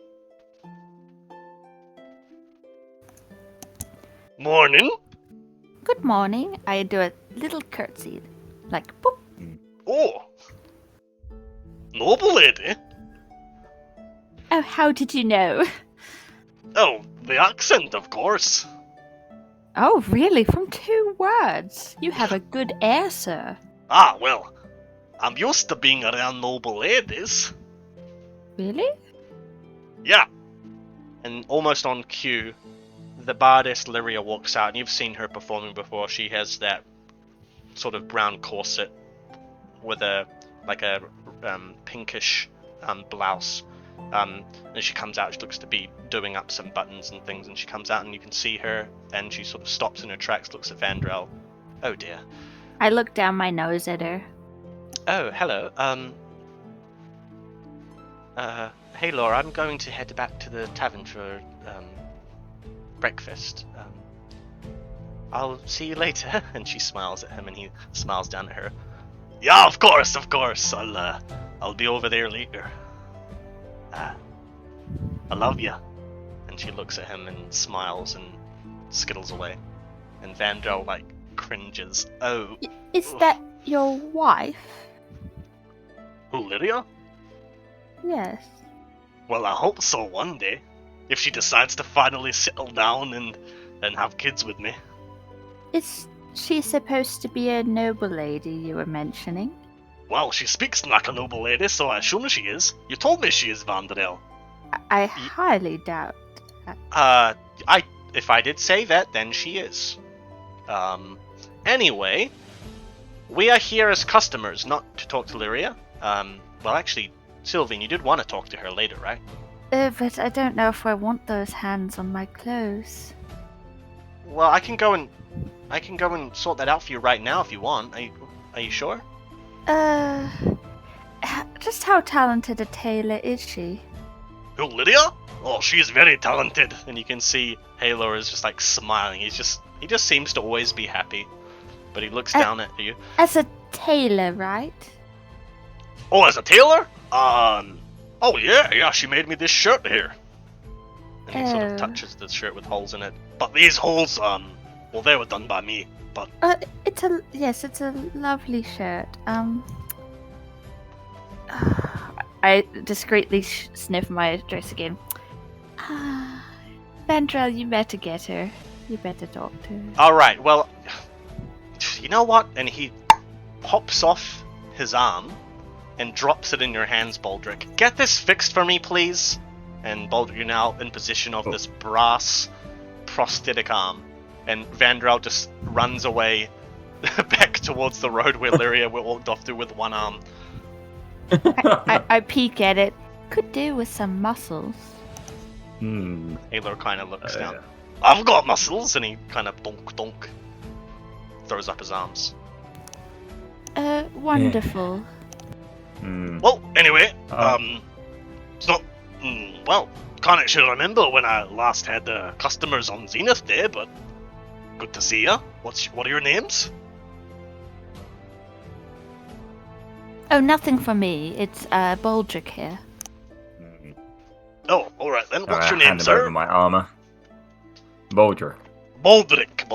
Morning! Good morning. I do a little curtsy. Like, boop. Oh! Noble lady! Oh, how did you know? Oh, the accent, of course. Oh, really? From 2 words? You have a good air, sir. Ah, well, I'm used to being around noble ladies. Really? Yeah. And almost on cue, the bardess Lyria walks out, and you've seen her performing before. She has that sort of brown corset with a pinkish blouse. And she comes out, she looks to be doing up some buttons and things, and she comes out and you can see her, and she sort of stops in her tracks, looks at Vandrel. Oh dear. I look down my nose at her. Oh, hello. Hey Laura, I'm going to head back to the tavern for breakfast. I'll see you later. And she smiles at him, and he smiles down at her. Yeah, of course. I'll be over there later. I love ya. And she looks at him and smiles and skittles away. And Vandrel cringes. Oh. Is that your wife? Who, Lydia? Yes. Well, I hope so one day. If she decides to finally settle down and have kids with me. Is she supposed to be a noble lady you were mentioning? Well, she speaks like a noble lady, so I assume she is. You told me she is Vandrel. I highly doubt that. If I did say that, then she is. Anyway, we are here as customers, not to talk to Lyria. Well, actually, Sylvian, you did want to talk to her later, right? But I don't know if I want those hands on my clothes. Well, I can go and sort that out for you right now if you want. Are you sure? Just how talented a tailor is she? Who, Lydia? Oh, she's very talented. And you can see Halo is just smiling. He's just He just seems to always be happy. But he looks down at you. As a tailor, right? Oh, as a tailor? Oh yeah, she made me this shirt here. And he sort of touches the shirt with holes in it. But these holes, well, they were done by me. But it's a lovely shirt. I discreetly sniff my dress again. Vandrel, you better get her. You better talk to her. Alright, well, you know what? And he pops off his arm and drops it in your hands, Baldric. Get this fixed for me, please. And Baldric, you're now in position of this brass prosthetic arm. And Vandrel just runs away back towards the road where Lyria walked off to with one arm. I peek at it. Could do with some muscles. Aelor kind of looks down. I've got muscles, and he kind of donk, throws up his arms. Wonderful. Well, anyway, it's not. Well, can't actually remember when I last had customers on Zenith Day, but good to see ya. What are your names? Oh, nothing for me. It's Baldric here. Oh, all right then. What's your hand name, him sir? over my armor. Baldric. Baldric.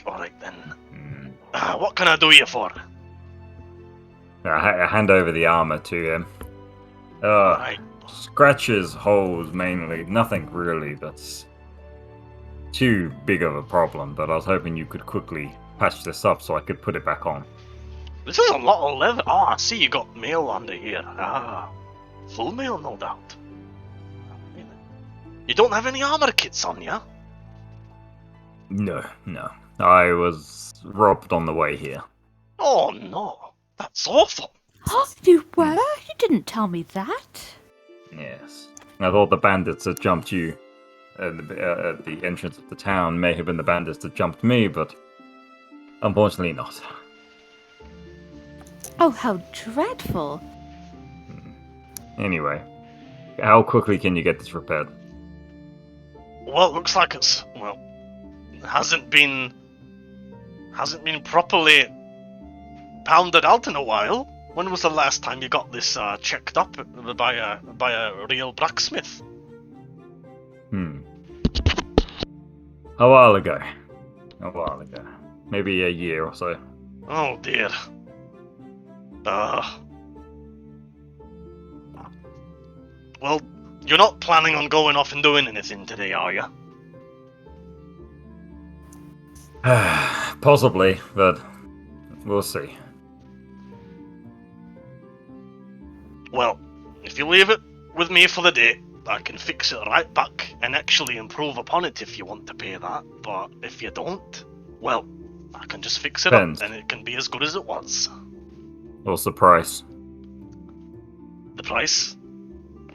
All right then. What can I do you for? I hand over the armor to him. Right. Scratches, holes mainly. Nothing really that's too big of a problem, but I was hoping you could quickly patch this up so I could put it back on. This is a lot of leather. Oh, I see you got mail under here. Full mail, no doubt. You don't have any armor kits on you? No. I was robbed on the way here. Oh no, that's awful. You were? You didn't tell me that. Yes. I thought the bandits that jumped you at the entrance of the town may have been the bandits that jumped me, but unfortunately not. Oh, how dreadful. Anyway, how quickly can you get this repaired? Well, it looks like hasn't been properly pounded out in a while. When was the last time you got this checked up by a real blacksmith? A while ago. Maybe a year or so. Oh dear. Well, you're not planning on going off and doing anything today, are you? Possibly, but we'll see. Well, if you leave it with me for the day, I can fix it right back and actually improve upon it if you want to pay that. But if you don't, well, I can just fix it up and it can be as good as it was. What's the price? The price?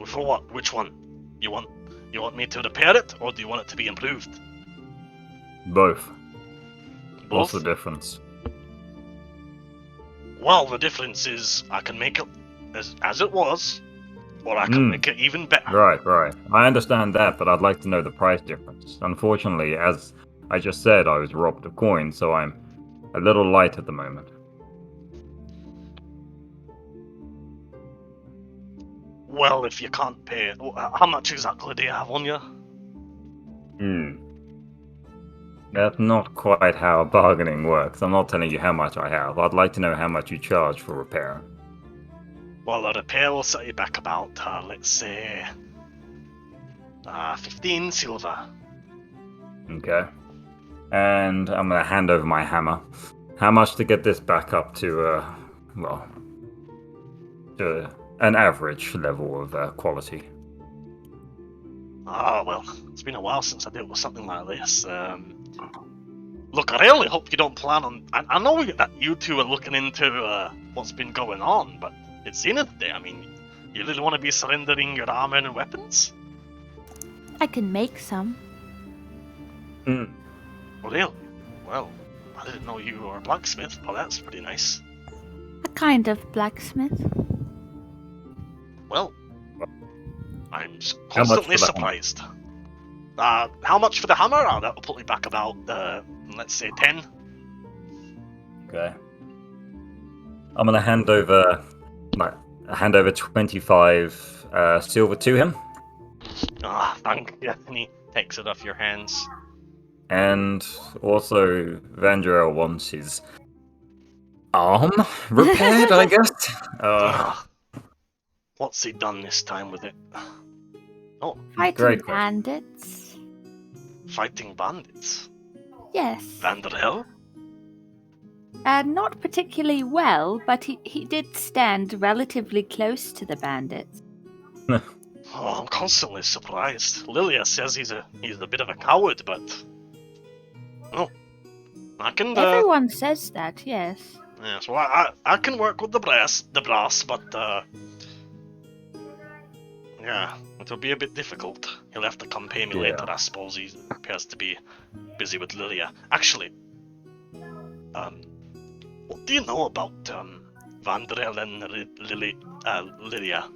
For what? Which one? You want me to repair it, or do you want it to be improved? Both. Both? What's the difference? Well, the difference is I can make it as it was, or I can make it even better. Right. I understand that, but I'd like to know the price difference. Unfortunately, as I just said, I was robbed of coins, so I'm a little light at the moment. Well, if you can't pay it, how much exactly do you have on you? That's not quite how bargaining works. I'm not telling you how much I have. I'd like to know how much you charge for repair. Well, a repair will set you back about, let's say, 15 silver. Okay. And I'm going to hand over my hammer. How much to get this back up to, to an average level of quality? Well, it's been a while since I dealt with something like this. Look, I really hope you don't plan on... I know that you two are looking into what's been going on, but it's Zenith Day. I mean, you really want to be surrendering your armor and weapons? I can make some. Really? Well, I didn't know you were a blacksmith, but that's pretty nice. A kind of blacksmith. Well, I'm constantly surprised. How much for the hammer? That'll put me back about, let's say 10. Okay. I'm gonna hand over 25 silver to him, Thank you. And he takes it off your hands. and also Vandrel wants his arm repaired, I guess. What's he done this time with it? Oh, Fighting Great question. bandits. fighting bandits. Yes. Vandrel? Not particularly well, but he did stand relatively close to the bandits. Oh, I'm constantly surprised. Lilia says he's a bit of a coward, but I can. Everyone says that, yes. Yes, well, I can work with the brass, but yeah, it'll be a bit difficult. He'll have to come pay me later, I suppose. He appears to be busy with Lilia. Actually, what do you know about Vandrel and Lilia?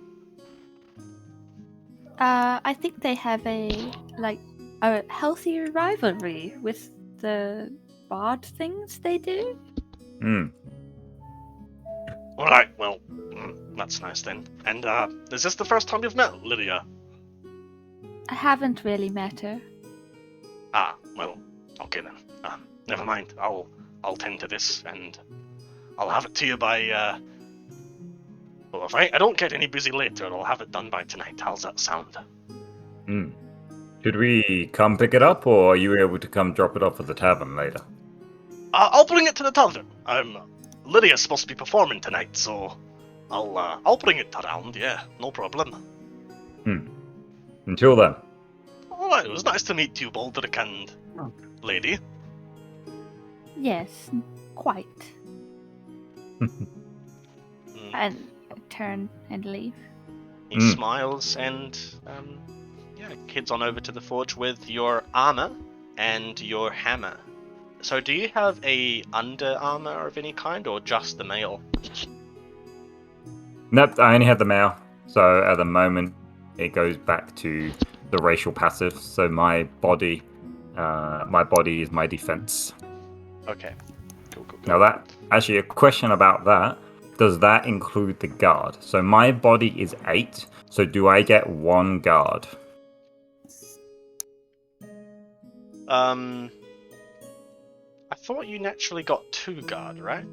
I think they have a healthy rivalry with the bard things they do. Alright, well, that's nice then. And is this the first time you've met Lilia? I haven't really met her. Well, okay then. Never mind. I'll tend to this, and I'll have it to you by, well, if I don't get any busy later, I'll have it done by tonight. How's that sound? Should we come pick it up, or are you able to come drop it off at the tavern later? I'll bring it to the tavern. Lydia's supposed to be performing tonight, so I'll bring it around, yeah, no problem. Until then. Alright, it was nice to meet you, Baldric and lady. Yes, quite. And turn and leave. He smiles and, kids on over to the forge with your armor and your hammer. So do you have a under armor of any kind, or just the mail? Nope, I only had the mail. So at the moment, it goes back to the racial passive. So my body is my defense. Okay. Cool. Now that, actually a question about that, does that include the guard? So my body is 8, so do I get 1 guard? I thought you naturally got 2 guard, right?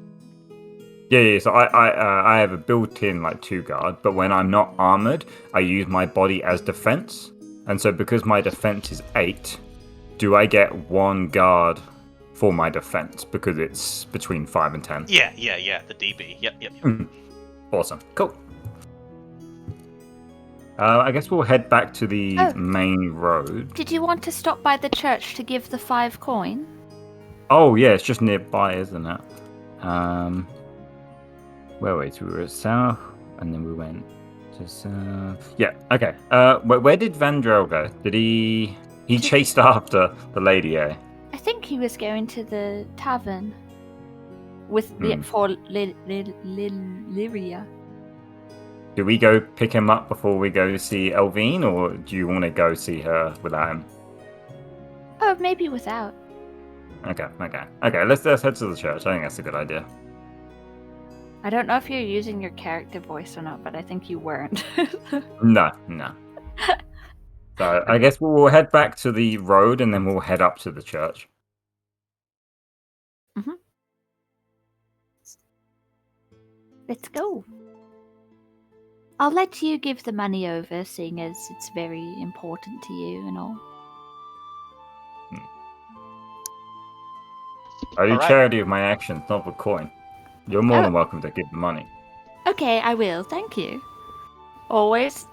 Yeah. So I have a built-in 2 guard, but when I'm not armored, I use my body as defense. And so because my defense is 8, do I get 1 guard for my defense because it's between 5 and 10? Yeah, the DB. Yep. Awesome. Cool. I guess we'll head back to the main road. Did you want to stop by the church to give the 5 coin? Oh, yeah, it's just nearby, isn't it? We were south, and then we went to south. Yeah, okay. Where did Vandrel go? Did he chased after the lady, eh? I think he was going to the tavern with for Lyria. Do we go pick him up before we go see Elvine, or do you want to go see her without him? Oh, maybe without. Okay. Let's head to the church. I think that's a good idea. I don't know if you're using your character voice or not, but I think you weren't. No. So I guess we'll head back to the road and then we'll head up to the church. Mm-hmm. Let's go. I'll let you give the money over, seeing as it's very important to you and all. I do All right. charity of my actions, not for coin. You're more than welcome to give the money. Okay, I will. Thank you. Always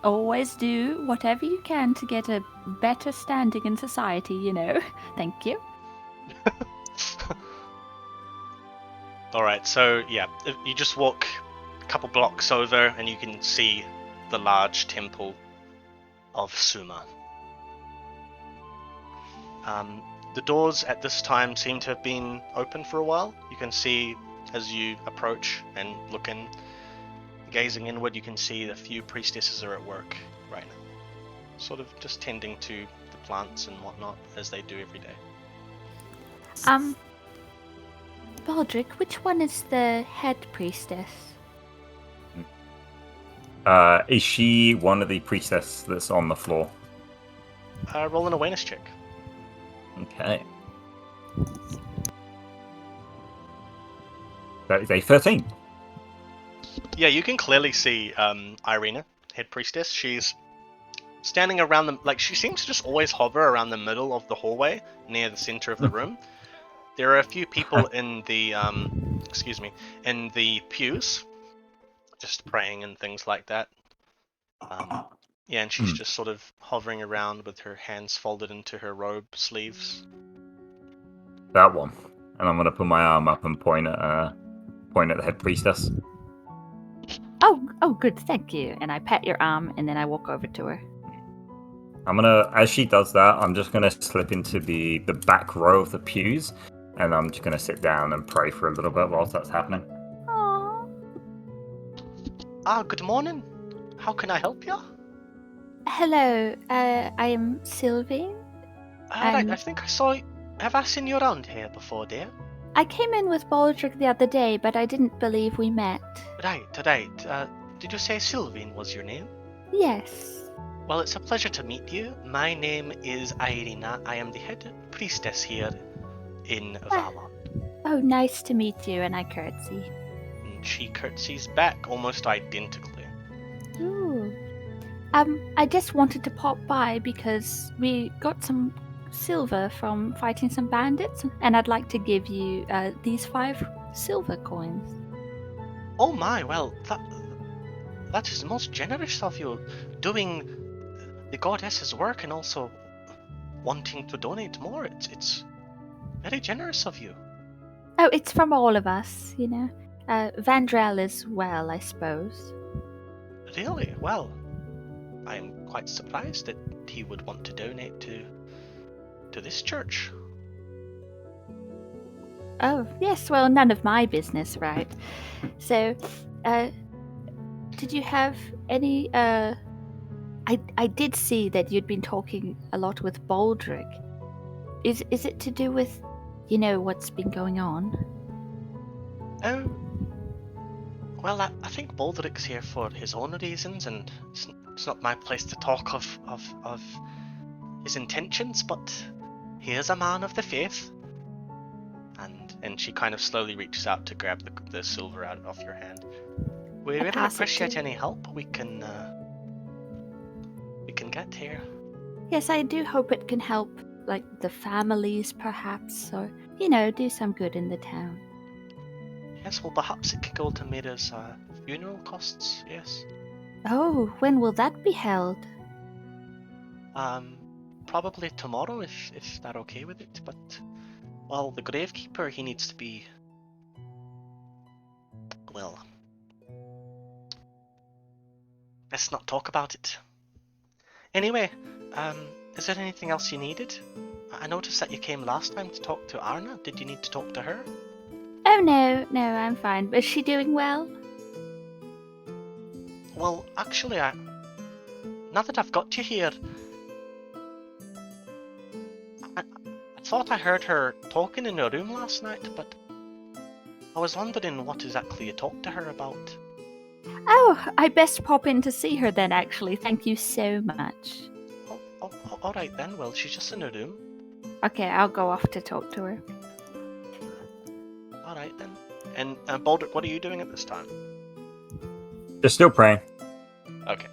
do whatever you can to get a better standing in society, you know. Thank you. Alright, so yeah, you just walk a couple blocks over and you can see the large temple of Suma. The doors at this time seem to have been open for a while. You can see as you approach and look in, gazing inward, you can see a few priestesses are at work right now. Sort of just tending to the plants and whatnot, as they do every day. Baldric, which one is the head priestess? Is she one of the priestess that's on the floor? Roll an awareness check. Okay. That is a 13. Yeah, you can clearly see Irina, head priestess. She's standing around the, like, she seems to just always hover around the middle of the hallway near the center of the room. There are a few people in the in the pews, just praying and things like that. Yeah, and she's just sort of hovering around with her hands folded into her robe sleeves. That one. And I'm going to put my arm up and point at the head priestess. Oh, good, thank you. And I pat your arm, and then I walk over to her. I'm going to, as she does that, I'm just going to slip into the back row of the pews, and I'm just going to sit down and pray for a little bit whilst that's happening. Aww. Good morning. How can I help you? Hello, I am Sylvie. Right, I think I saw you. Have I seen you around here before, dear? I came in with Baldric the other day, but I didn't believe we met. Right. Did you say Sylvine was your name? Yes. Well, it's a pleasure to meet you. My name is Irina. I am the head priestess here in Varlon. Oh, nice to meet you, and I curtsy. And she curtsies back almost identically. Ooh. I just wanted to pop by because we got some silver from fighting some bandits, and I'd like to give you these 5 silver coins. Oh my, well, that is most generous of you, doing the goddess's work and also wanting to donate more. It's very generous of you. Oh, it's from all of us, you know. Vandrel as well, I suppose. Really? Well, I am quite surprised that he would want to donate to this church. Oh, yes, well, none of my business, right? So, did you have any, I did see that you'd been talking a lot with Baldric. Is it to do with, you know, what's been going on? Oh, well, I think Baldric's here for his own reasons, and it's not my place to talk of his intentions, but he is a man of the faith. And she kind of slowly reaches out to grab the silver out of your hand. We really appreciate any help we can get here. Yes, I do hope it can help, like, the families, perhaps, or, you know, do some good in the town. Yes, well, perhaps it could go to Mira's funeral costs, yes. Oh, when will that be held? Probably tomorrow, if they're okay with it, but, well, the gravekeeper, he needs to be, well, let's not talk about it. Anyway, is there anything else you needed? I noticed that you came last time to talk to Arna. Did you need to talk to her? Oh, no, I'm fine. Is she doing well? Well, actually, now that I've got you here, I thought I heard her talking in her room last night, but I was wondering what exactly you talked to her about. Oh, I best pop in to see her then, actually. Thank you so much. Oh, alright then. Well, she's just in her room. Okay, I'll go off to talk to her. Alright then. And Baldric, what are you doing at this time? Just still praying. Okay.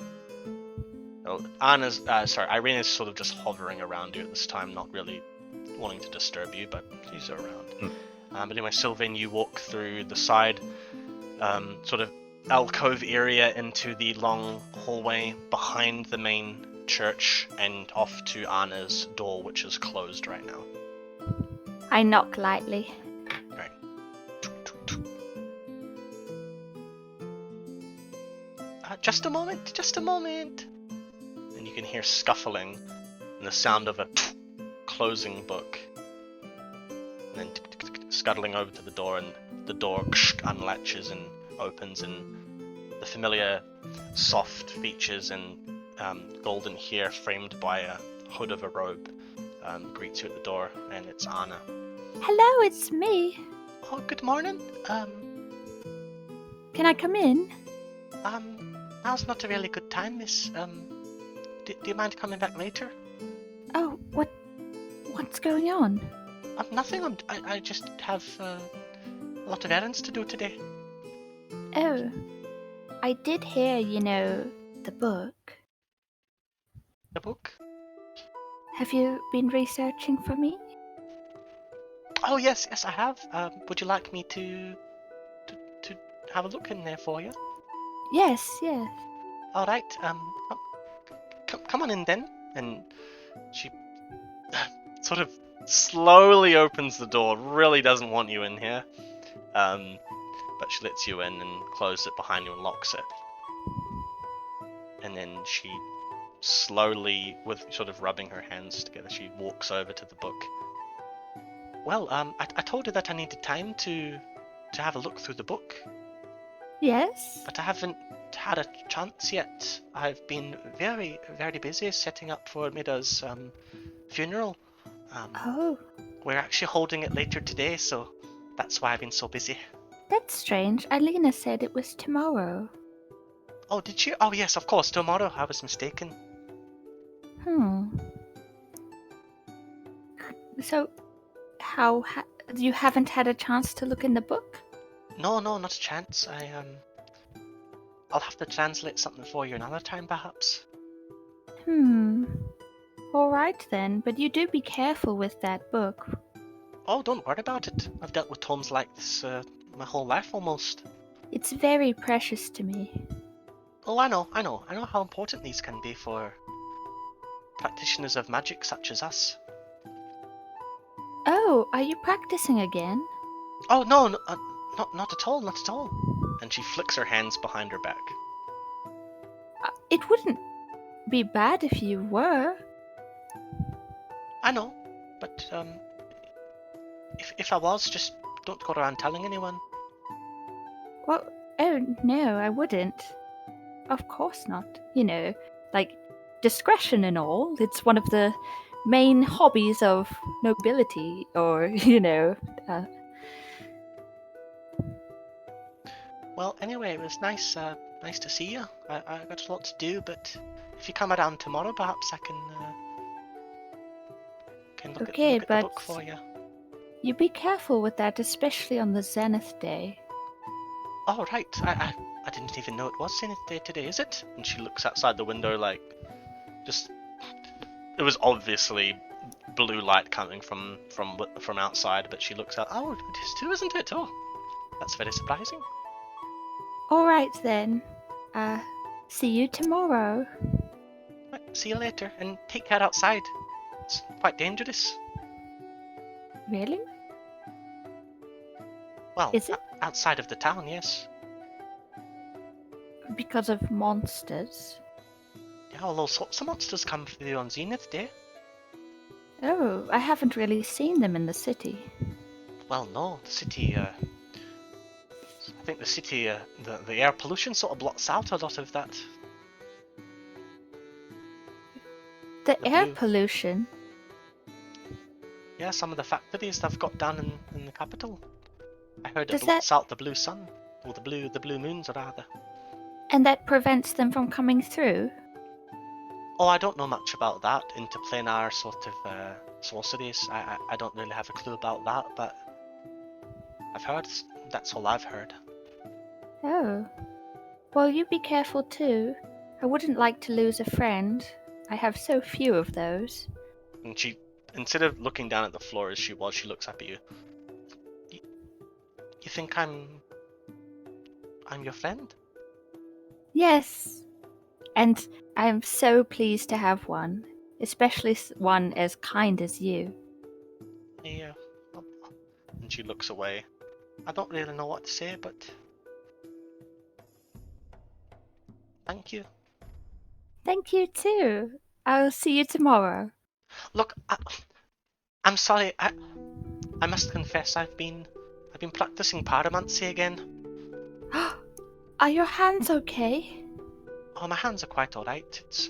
Oh, Irina's sort of just hovering around you at this time, not really wanting to disturb you, but she's around. But anyway, Sylvain, you walk through the side, sort of alcove area into the long hallway behind the main church and off to Anna's door, which is closed right now. I knock lightly. Right. Just a moment. And you can hear scuffling and the sound of a closing book. And then scuttling over to the door, and the door unlatches and opens, and the familiar soft features and golden hair framed by a hood of a robe greets you at the door, and it's Anna. Hello, it's me. Oh, good morning. Can I come in? Now's not a really good time, miss. Do you mind coming back later? Oh, what's going on? Nothing. I just have a lot of errands to do today. Oh, I did hear, the book. The book? Have you been researching for me? Oh, yes, I have. Would you like me to have a look in there for you? Yes. All right. Come on in then. And she sort of slowly opens the door. Really doesn't want you in here. But she lets you in and closes it behind you and locks it. And then she slowly, with sort of rubbing her hands together, she walks over to the book. Well, I told her that I needed time to have a look through the book. Yes? But I haven't had a chance yet. I've been very, very busy setting up for Mida's funeral. Oh, We're actually holding it later today, so that's why I've been so busy. that's strange. Alina said it was tomorrow. Oh, did she? Oh, yes, of course, tomorrow. I was mistaken. So, you haven't had a chance to look in the book? No, not a chance. I'll have to translate something for you another time, perhaps. Alright then, but you do be careful with that book. Oh, don't worry about it. I've dealt with tomes like this my whole life almost. It's very precious to me. Oh, I know how important these can be for practitioners of magic such as us. Oh, are you practicing again? Oh, no, not at all, not at all. And she flicks her hands behind her back. It wouldn't be bad if you were. I know, but if I was, just don't go around telling anyone. Well, oh no, I wouldn't. Of course not. Like discretion and all. It's one of the main hobbies of nobility, or Well, anyway, it was nice to see you. I got a lot to do, but if you come around tomorrow, perhaps I can look at the book for you. You be careful with that, especially on the Zenith day. Oh, right. I didn't even know it was Zenith Day today, is it? And she looks outside the window like, just... It was obviously blue light coming from outside, but she looks out, oh, it is too, isn't it? Oh, that's very surprising. Alright then. See you tomorrow. Right, see you later, and take care outside. It's quite dangerous. Really? Well, Is it? Outside of the town, yes. Because of monsters? Yeah, all sorts of monsters come through on Zenith Day. Oh, I haven't really seen them in the city. Well, no, the city, I think the city, the air pollution sort of blots out a lot of that. The air blue. pollution? Yeah, some of the factories they've got down in the capital. I heard Does it blots out the blue sun, or the blue moons rather. And that prevents them from coming through? Oh, I don't know much about that, interplanar sort of sorceries. I don't really have a clue about that, but I've heard, that's all I've heard. Oh. Well, you be careful too. I wouldn't like to lose a friend. I have so few of those. And she, instead of looking down at the floor as she looks up at you. You think I'm your friend? Yes. And I am so pleased to have one. Especially one as kind as you. Yeah. And she looks away. I don't really know what to say, but... Thank you. Thank you too. I'll see you tomorrow. Look, I'm sorry. I must confess, I've been practicing pyromancy again. Are your hands okay? Oh, my hands are quite alright. It's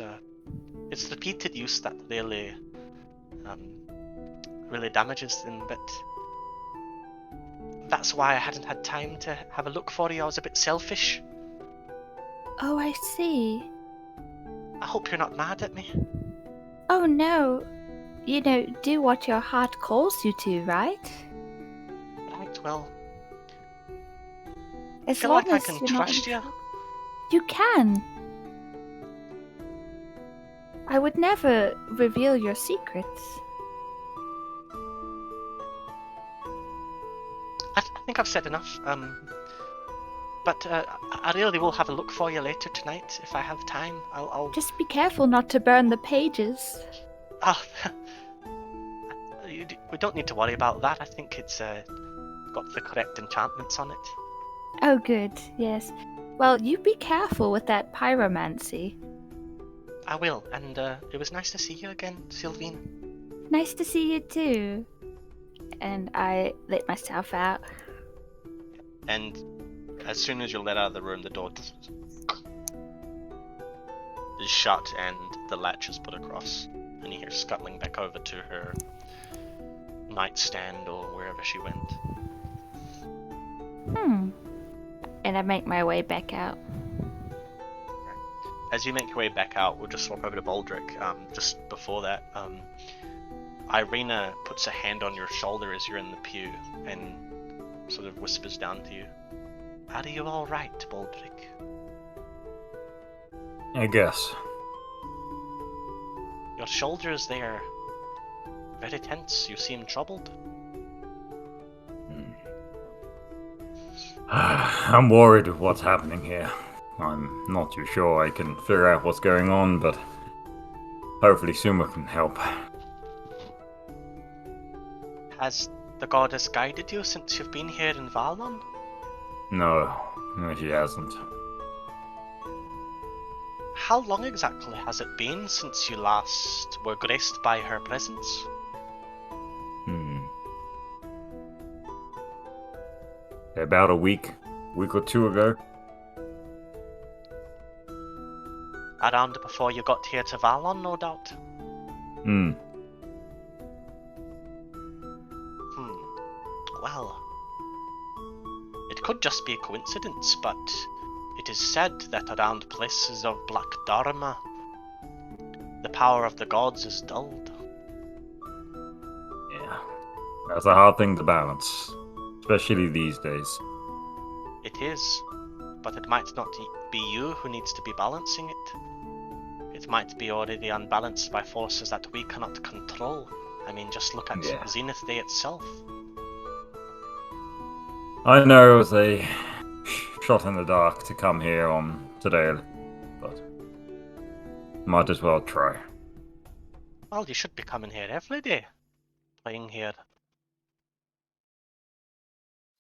It's repeated use that really damages them, but that's why I hadn't had time to have a look for you. I was a bit selfish. Oh, I see. I hope you're not mad at me. Oh, no. You know, do what your heart calls you to, right? Right, well, As feel long like I as can you're not in trust you. trouble. You can. I would never reveal your secrets. I think I've said enough. But I really will have a look for you later tonight if I have time. I'll. Just be careful not to burn the pages. Ah, we don't need to worry about that. I think it's got the correct enchantments on it. Oh, good, yes. Well, you be careful with that pyromancy. I will, and it was nice to see you again, Sylvine. Nice to see you too. And I let myself out. And as soon as you're let out of the room, the door is shut and the latch is put across. And you hear scuttling back over to her nightstand or wherever she went. And I make my way back out. As you make your way back out, we'll just swap over to Baldric. Just before that, Irina puts a hand on your shoulder as you're in the pew and sort of whispers down to you. Are you alright, Baldric? I guess. Your shoulders there, very tense. You seem troubled. I'm worried of what's happening here. I'm not too sure I can figure out what's going on, but hopefully Suma can help. Has the goddess guided you since you've been here in Varlon? No, she hasn't. How long exactly has it been since you last were graced by her presence? About a week or two ago. Around before you got here to Varlon, no doubt? Well, it could just be a coincidence, but it is said that around places of black dharma, the power of the gods is dulled. Yeah, that's a hard thing to balance, especially these days. It is, but it might not be you who needs to be balancing it. It might be already unbalanced by forces that we cannot control. I mean, just look at Zenith Day itself. I know it was a shot in the dark to come here on today, but might as well try. Well, you should be coming here every day, playing here.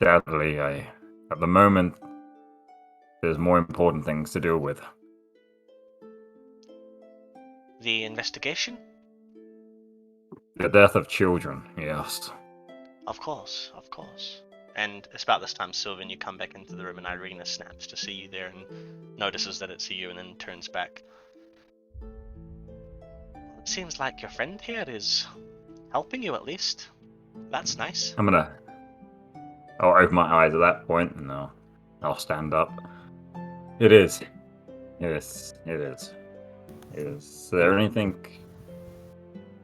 Sadly, at the moment, there's more important things to deal with. The investigation? The death of children, yes. Of course, of course. And it's about this time, Sylvan, you come back into the room and Irina snaps to see you there and notices that it's you and then turns back. It seems like your friend here is helping you at least. That's nice. I'll open my eyes at that point and I'll stand up. It is. Yes, it is. Is there anything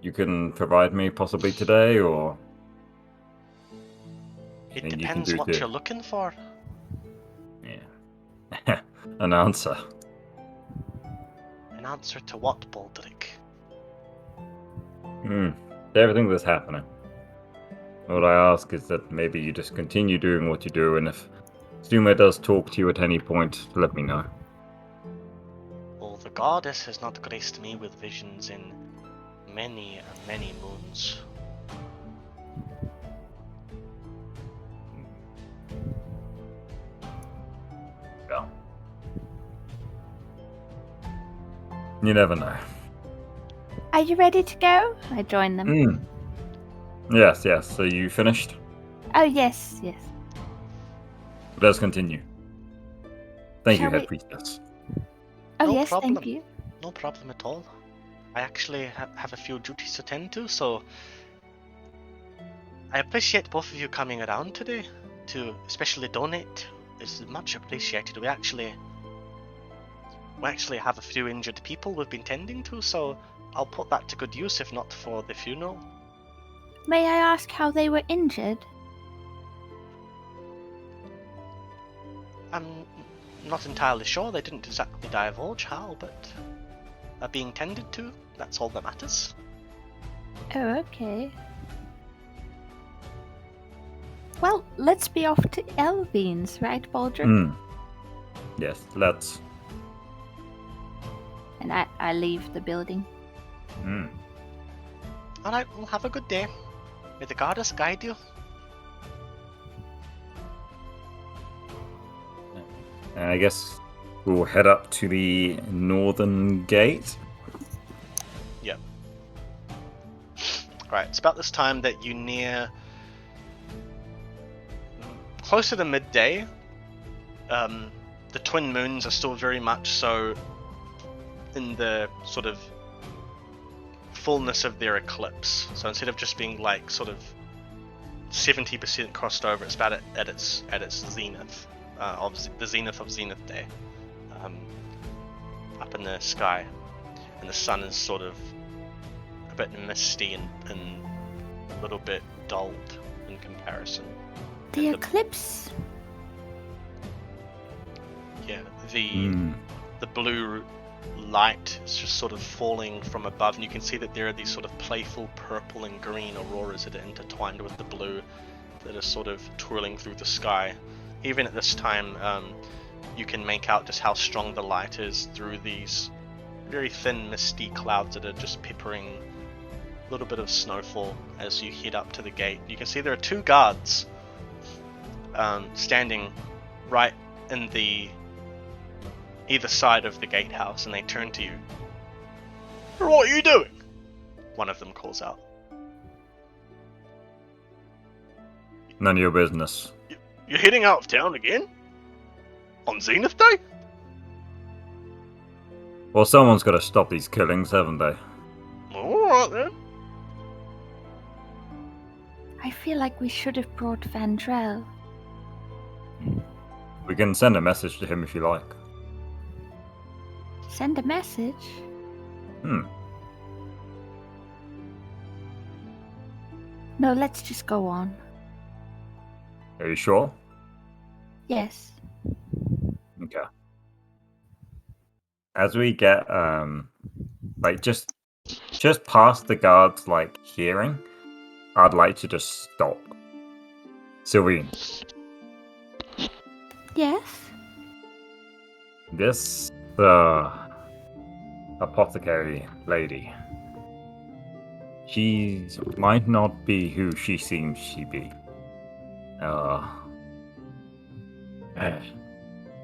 you can provide me possibly today, or? It depends what you're looking for. Yeah. An answer. An answer to what, Baldric? To everything that's happening. What I ask is that maybe you just continue doing what you do, and if Suma does talk to you at any point, let me know. Well, the goddess has not graced me with visions in many, many moons. Well, you never know. Are you ready to go? I join them. Yes. So you finished? Oh, yes. Let's continue. Thank you, Shall Head we- Priestess. Oh, No yes, problem. thank you. No problem at all. I actually have a few duties to tend to, so I appreciate both of you coming around today to especially donate. It's much appreciated. We actually have a few injured people we've been tending to, so I'll put that to good use if not for the funeral. May I ask how they were injured? I'm not entirely sure. They didn't exactly divulge how, but are being tended to. That's all that matters. Oh, okay. Well, let's be off to Elvine's, right, Baldric? Yes, let's. And I leave the building. Alright, well, have a good day. May the goddess guide you. And I guess we'll head up to the northern gate. Yep. Right, it's about this time that you near closer to midday. The twin moons are still very much so in the sort of fullness of their eclipse. So instead of just being like sort of 70% crossed over, it's about at its zenith, of the zenith of Zenith Day, up in the sky, and the sun is sort of a bit misty and a little bit dulled in comparison. The eclipse? Yeah, the blue light is just sort of falling from above, and you can see that there are these sort of playful purple and green auroras that are intertwined with the blue that are sort of twirling through the sky. Even at this time, you can make out just how strong the light is through these very thin misty clouds that are just peppering a little bit of snowfall as you head up to the gate. You can see there are two guards standing right in the either side of the gatehouse, and they turn to you. What are you doing? One of them calls out. None of your business. You're heading out of town again? On Zenith Day? Well, someone's got to stop these killings, haven't they? Alright then. I feel like we should have brought Vandrel. We can send a message to him if you like. Send a message? No, let's just go on. Are you sure? Yes. Okay. As we get like just past the guards like hearing, I'd like to just stop. Sylvine. Yes? This apothecary lady. She might not be who she seems to be.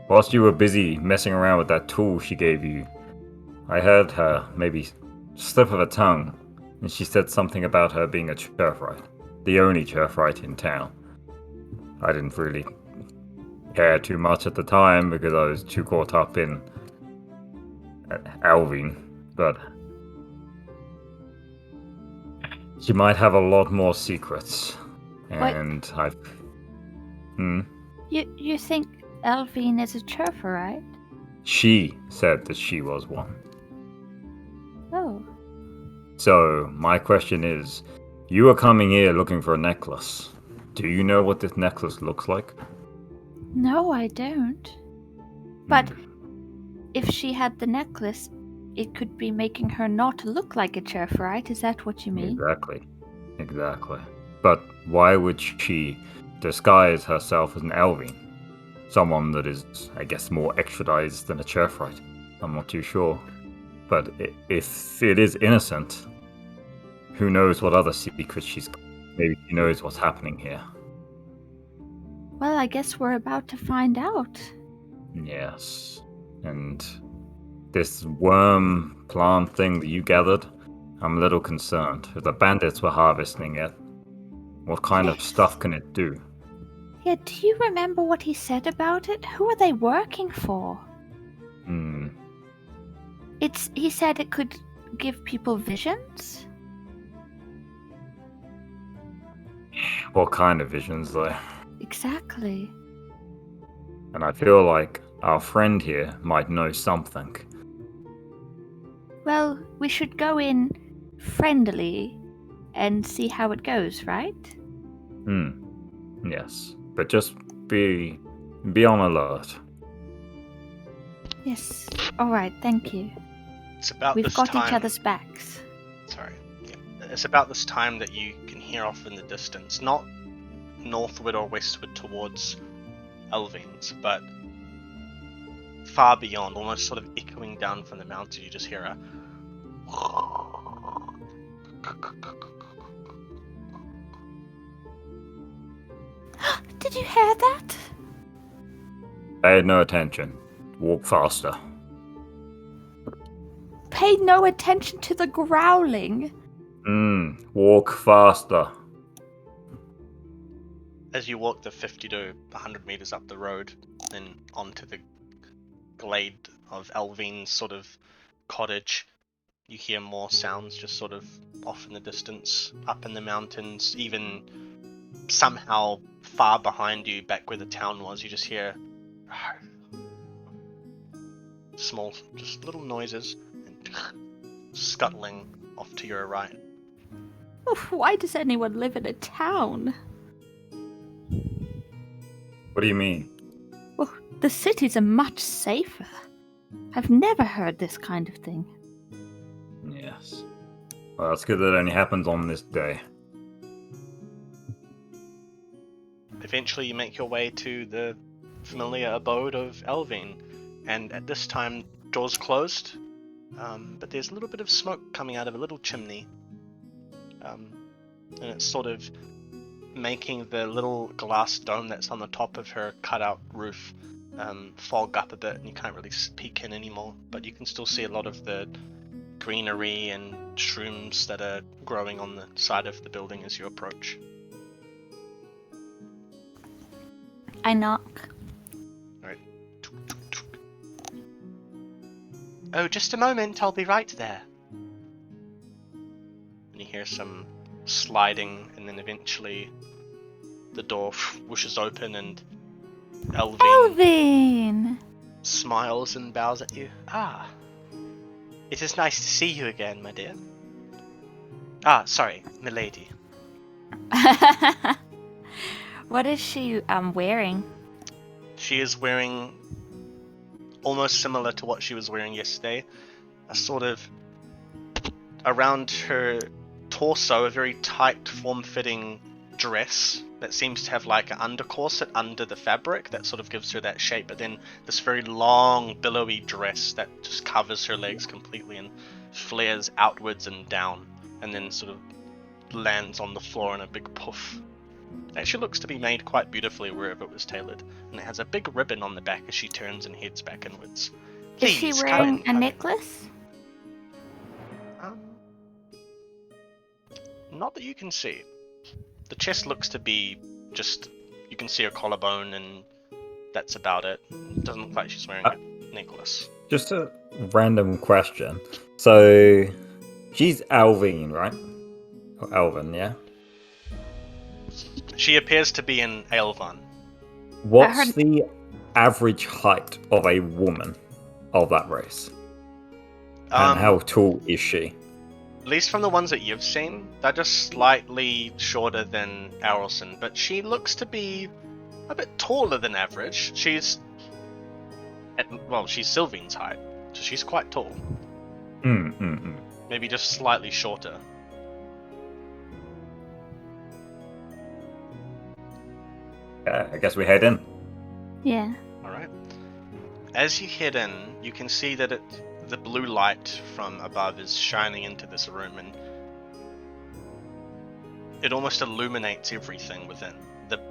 Whilst you were busy messing around with that tool she gave you, I heard her maybe slip of a tongue, and she said something about her being a Churfrite, the only Churfrite in town. I didn't really care too much at the time because I was too caught up in Alvin, but she might have a lot more secrets, and what? You think Elvine is a Churfrite? She said that she was one. Oh. So, my question is, you are coming here looking for a necklace. Do you know what this necklace looks like? No, I don't. But if she had the necklace, it could be making her not look like a Churfrite. Is that what you mean? Exactly. But why would she disguise herself as an Elvine? Someone that is, I guess, more extradized than a Churfrite. I'm not too sure. But if it is innocent, who knows what other secrets she's got. Maybe she knows what's happening here. Well, I guess we're about to find out. Yes. And this worm plant thing that you gathered, I'm a little concerned. If the bandits were harvesting it, what kind of stuff can it do? Yeah, do you remember what he said about it? Who are they working for? He said it could give people visions? What kind of visions, though? Exactly. And I feel like our friend here might know something. Well, we should go in friendly and see how it goes, right? Yes. But just be on alert. Yes. All right, thank you. It's about We've this got time. each other's backs. Sorry. Yeah. It's about this time that you can hear off in the distance, not northward or westward towards Elvines, but far beyond, almost sort of echoing down from the mountain. You just hear a Did you hear that? Pay no attention. Walk faster. Pay no attention to the growling. Walk faster. as you walk the 50 to 100 meters up the road, then onto the glade of Elvine's sort of cottage, you hear more sounds just sort of off in the distance, up in the mountains, even somehow far behind you, back where the town was, you just hear small, just little noises, and scuttling off to your right. Oof, why does anyone live in a town? What do you mean? Well, the cities are much safer. I've never heard this kind of thing. Yes. Well, it's good that it only happens on this day. Eventually you make your way to the familiar abode of Elvine, and at this time, doors closed, but there's a little bit of smoke coming out of a little chimney, and it's sort of making the little glass dome that's on the top of her cutout roof fog up a bit, and you can't really peek in anymore, but you can still see a lot of the greenery and shrooms that are growing on the side of the building as you approach. I knock. Alright. Oh, just a moment, I'll be right there. And you hear some sliding, and then eventually the door whooshes open and Elvine! smiles and bows at you. Ah, it is nice to see you again, my dear. Ah, sorry, milady. What is she wearing? She is wearing almost similar to what she was wearing yesterday. A sort of, around her torso, a very tight, form-fitting dress that seems to have like an under corset under the fabric that sort of gives her that shape, but then this very long, billowy dress that just covers her legs completely and flares outwards and down, and then sort of lands on the floor in a big puff. It actually looks to be made quite beautifully wherever it was tailored, and it has a big ribbon on the back as she turns and heads back inwards. Is she Please, come wearing in, a come in. necklace? Not that you can see. The chest looks to be just, you can see a collarbone and that's about it. Doesn't look like she's wearing a necklace. Just a random question. So, she's Elvine, right? Or Elvin, yeah? She appears to be an Elvan. What's the average height of a woman of that race? And how tall is she? At least from the ones that you've seen, they're just slightly shorter than Arelson, but she looks to be a bit taller than average. She's Sylvine's height, so she's quite tall. Maybe just slightly shorter. I guess we head in. Yeah. Alright. As you head in, you can see that the blue light from above is shining into this room, and it almost illuminates everything within. The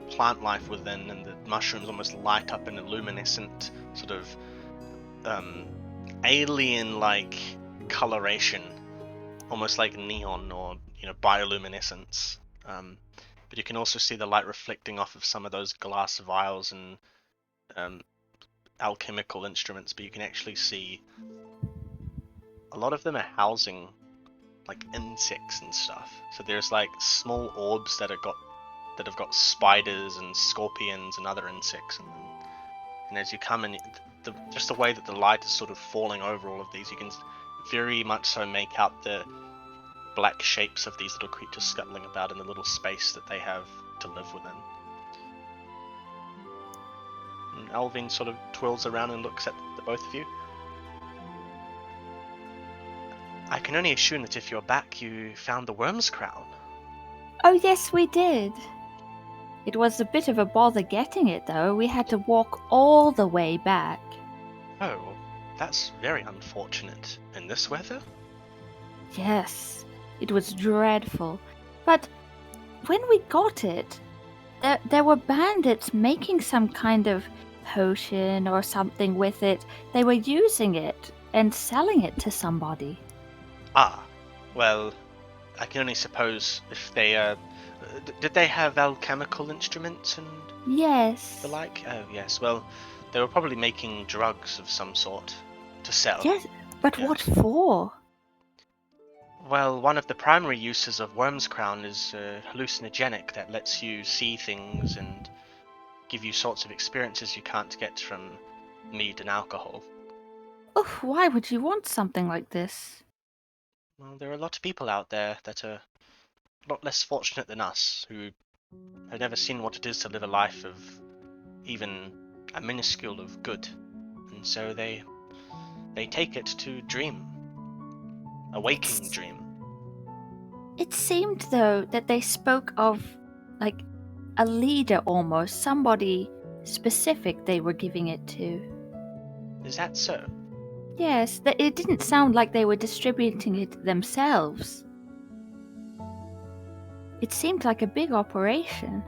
plant life within and the mushrooms almost light up in a luminescent sort of alien-like coloration, almost like neon or bioluminescence. But you can also see the light reflecting off of some of those glass vials and alchemical instruments, but you can actually see a lot of them are housing like insects and stuff. So there's like small orbs that have got spiders and scorpions and other insects in them. And as you come in, just the way that the light is sort of falling over all of these, you can very much so make out the black shapes of these little creatures scuttling about in the little space that they have to live within. And Alvin sort of twirls around and looks at the both of you. I can only assume that if you're back, you found the worm's crown. Oh, yes, we did. It was a bit of a bother getting it, though. We had to walk all the way back. Oh, that's very unfortunate. In this weather? Yes, it was dreadful. But when we got it, there were bandits making some kind of potion or something with it. They were using it and selling it to somebody. Ah, well, I can only suppose if they, did they have alchemical instruments and Yes. the like? Oh, yes, well, they were probably making drugs of some sort to sell. Yes, but Yes. what for? Well, one of the primary uses of Worm's Crown is hallucinogenic that lets you see things and give you sorts of experiences you can't get from mead and alcohol. Oh, why would you want something like this? Well, there are a lot of people out there that are a lot less fortunate than us, who have never seen what it is to live a life of even a minuscule of good, and so they take it to dream, a waking dream. It seemed, though, that they spoke of, like, a leader almost, somebody specific they were giving it to. Is that so? Yes, it didn't sound like they were distributing it themselves. It seemed like a big operation.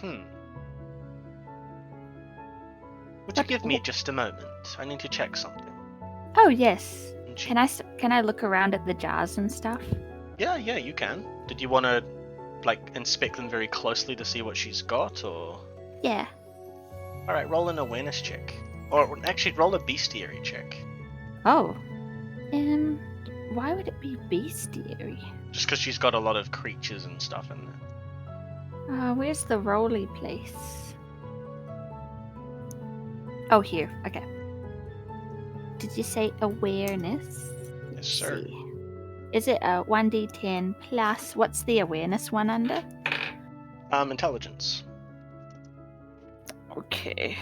Would you But give me just a moment? I need to check something. Oh, yes. And she- Can I look around at the jars and stuff? Yeah, you can. Did you want to, like, inspect them very closely to see what she's got, or? Yeah. Alright, roll an awareness check. Or actually, roll a bestiary check. Oh. Why would it be bestiary? Just because she's got a lot of creatures and stuff in there. Where's the roly place? Oh, here. Okay. Did you say awareness? Yes, sir. See. Is it a 1d10 plus? What's the awareness one under? Intelligence. Okay.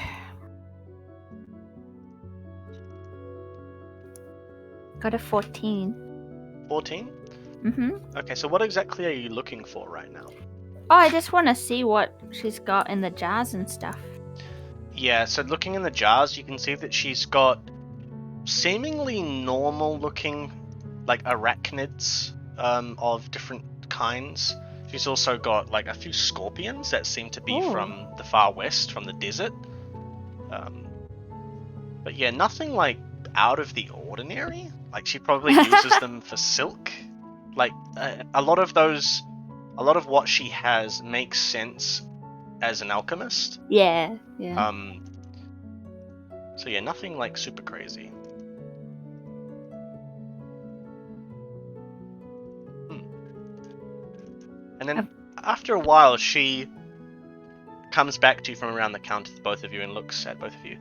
Got a 14. 14? Mm-hmm. Okay, so what exactly are you looking for right now? Oh, I just want to see what she's got in the jars and stuff. Yeah, so looking in the jars, you can see that she's got seemingly normal looking, like, arachnids of different kinds. She's also got, like, a few scorpions that seem to be Oh. from the far west, from the desert. But yeah, nothing, like, out of the ordinary. Like, she probably uses them for silk. Like, a lot of what she has makes sense as an alchemist. Yeah. So yeah, nothing, like, super crazy. And then after a while, she comes back to you from around the counter to both of you and looks at both of you.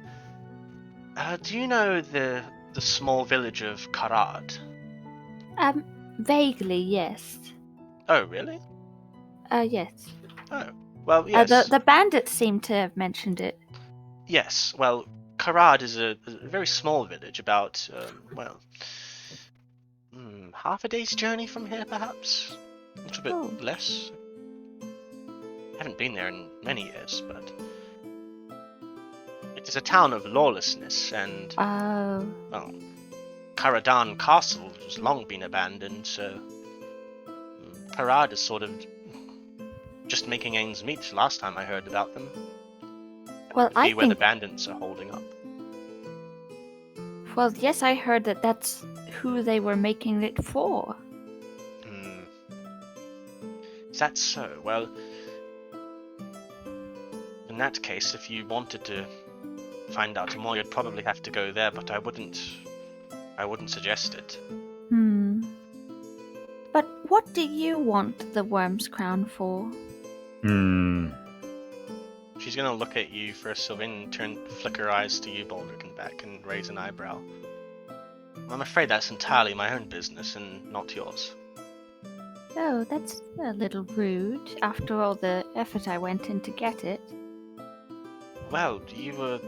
Do you know the small village of Karad? Vaguely, yes. Oh, really? Yes. Oh, well, yes. The bandits seem to have mentioned it. Yes, well, Karad is a very small village, about, half a day's journey from here, perhaps? A little bit Oh. less. I haven't been there in many years, but it is a town of lawlessness, and, Oh. well, Karadan Castle has long been abandoned, so Karad is sort of just making ends meet last time I heard about them. Well, Could be I where the think. bandits are holding up. Well, yes, I heard that that's who they were making it for. Is that so? Well, in that case, if you wanted to find out more, you'd probably have to go there, but I wouldn't I wouldn't suggest it. But what do you want the worm's crown for? She's gonna look at you for a second, flicker eyes to you, Baldric, and back, and raise an eyebrow. I'm afraid that's entirely my own business and not yours. Oh, that's a little rude, after all the effort I went in to get it. Well, you were...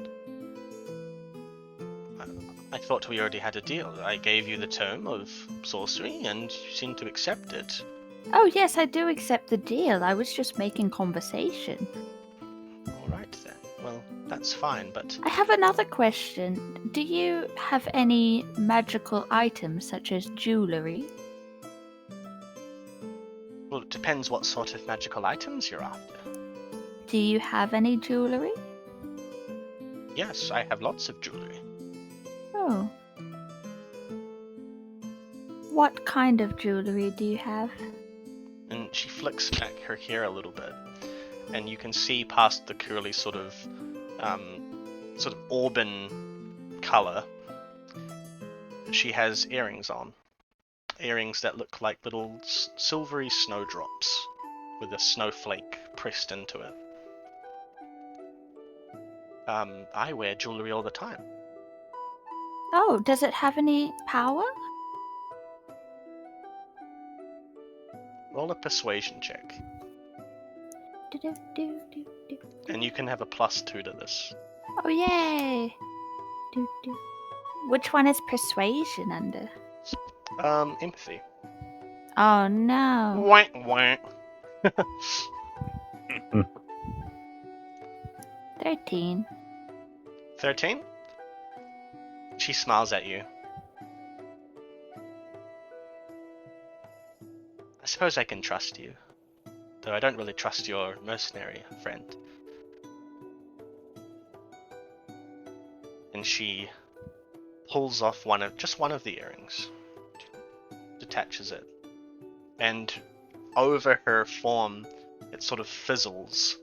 I thought we already had a deal. I gave you the tome of sorcery, and you seemed to accept it. Oh yes, I do accept the deal. I was just making conversation. Alright then. Well, that's fine, but... I have another question. Do you have any magical items, such as jewellery? Well, it depends what sort of magical items you're after. Do you have any jewellery? Yes, I have lots of jewellery. Oh. What kind of jewellery do you have? And she flicks back her hair a little bit, and you can see past the curly sort of auburn colour. She has earrings on. Earrings that look like little silvery snowdrops with a snowflake pressed into it. I wear jewellery all the time. Oh, does it have any power? Roll a persuasion check. Do-do-do-do-do. And you can have a +2 to this. Oh, yay! Do-do. Which one is persuasion under? Empathy. Oh, no. Wah, wah. 13. 13? She smiles at you. I suppose I can trust you. Though I don't really trust your mercenary friend. And she pulls off one of the earrings. Detaches it. And over her form, it sort of fizzles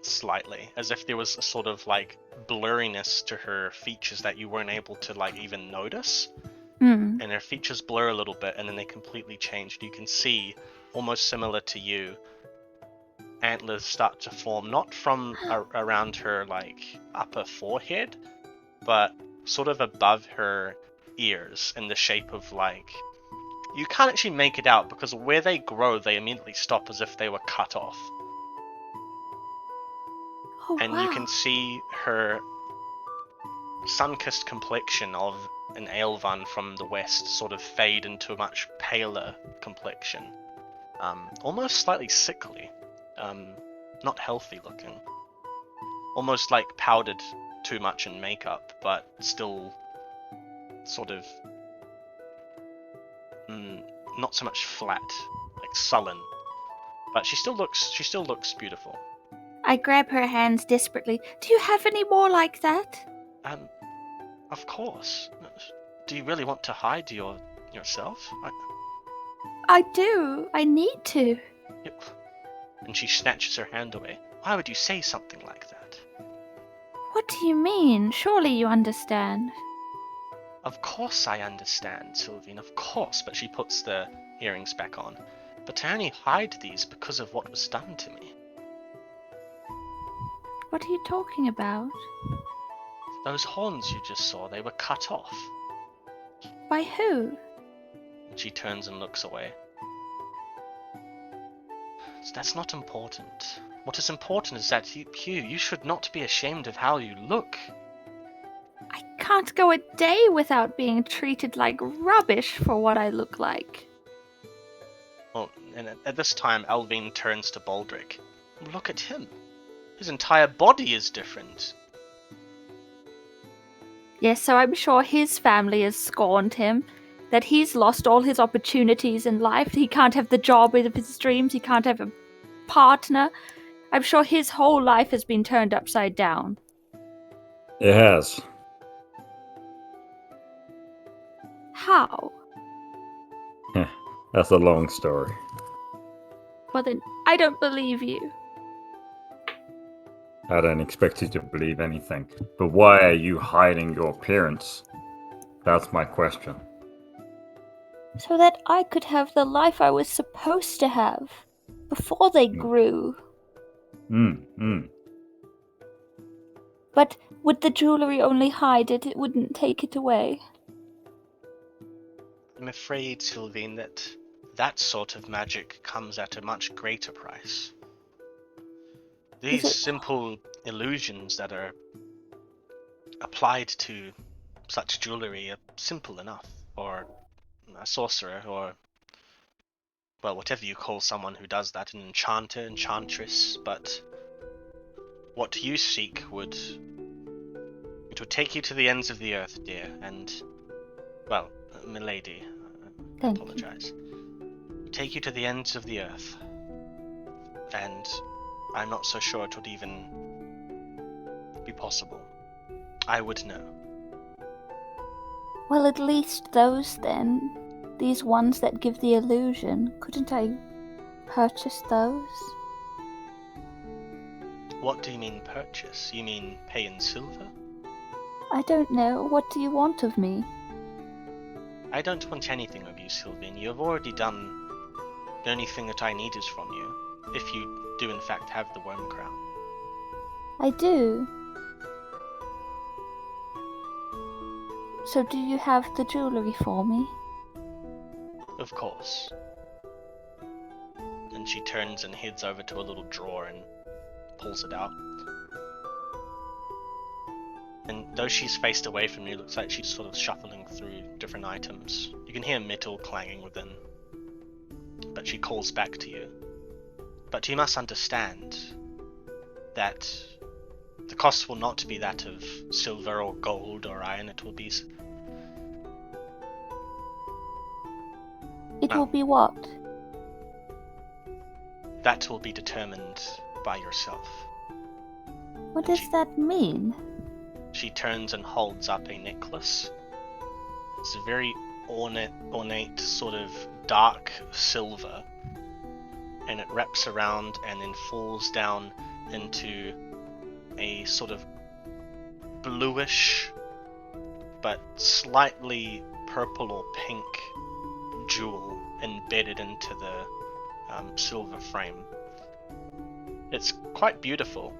slightly, as if there was a sort of like blurriness to her features that you weren't able to like even notice. And her features blur a little bit, and then they completely changed. You can see, almost similar to you, antlers start to form, not from around her like upper forehead, but sort of above her ears in the shape of like, you can't actually make it out because where they grow, they immediately stop as if they were cut off. Oh, And wow. you can see her sun-kissed complexion of an Aelvan from the west sort of fade into a much paler complexion. Almost slightly sickly. Not healthy looking. Almost like powdered too much in makeup, but still sort of not so much flat, like sullen. But she still looks beautiful. I grab her hands desperately. Do you have any more like that? Of course. Do you really want to hide yourself? I do. I need to. And she snatches her hand away. Why would you say something like that? What do you mean? Surely you understand. Of course I understand, Sylvian, of course, but she puts the earrings back on. But I only hide these because of what was done to me. What are you talking about? Those horns you just saw, they were cut off. By who? And she turns and looks away. So that's not important. What is important is that you should not be ashamed of how you look. I can't go a day without being treated like rubbish for what I look like. Well, and at this time, Alvine turns to Baldric. Look at him. His entire body is different. Yes, so I'm sure his family has scorned him, that he's lost all his opportunities in life. He can't have the job of his dreams, he can't have a partner. I'm sure his whole life has been turned upside down. It has. How? That's a long story. Well then, I don't believe you. I don't expect you to believe anything. But why are you hiding your appearance? That's my question. So that I could have the life I was supposed to have before they grew. But would the jewelry only hide it? It wouldn't take it away. I'm afraid, Sylvain, that sort of magic comes at a much greater price. These simple illusions that are applied to such jewelry are simple enough, or a sorcerer, or, well, whatever you call someone who does that, an enchanter, enchantress, but what you seek it would take you to the ends of the earth, dear, and, well, milady, I apologize. Take you to the ends of the earth, and I'm not so sure it would even be possible. I would know. Well, at least those then. These ones that give the illusion. Couldn't I purchase those? What do you mean purchase? You mean pay in silver? I don't know. What do you want of me? I don't want anything of you, Sylvain. You have already done the only thing that I need is from you, if you do in fact have the worm crown. I do. So do you have the jewellery for me? Of course. And she turns and heads over to a little drawer and pulls it out. And though she's faced away from you, it looks like she's sort of shuffling through different items. You can hear metal clanging within. But she calls back to you. But you must understand that the cost will not be that of silver or gold or iron, it will be... It will be what? That will be determined by yourself. What does that mean? She turns and holds up a necklace. It's a very ornate sort of dark silver, and it wraps around and then falls down into a sort of bluish but slightly purple or pink jewel embedded into the silver frame. It's quite beautiful,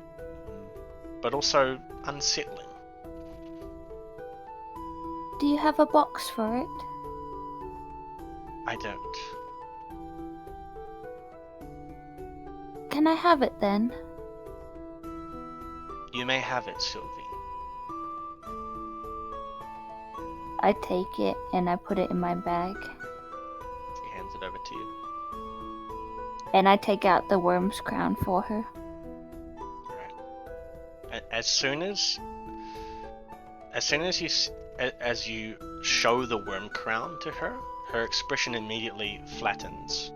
but also unsettling. Do you have a box for it? I don't. Can I have it then? You may have it, Sylvie. I take it and I put it in my bag. She hands it over to you. And I take out the worm's crown for her. Right. As soon as you show the worm crown to her, her expression immediately flattens,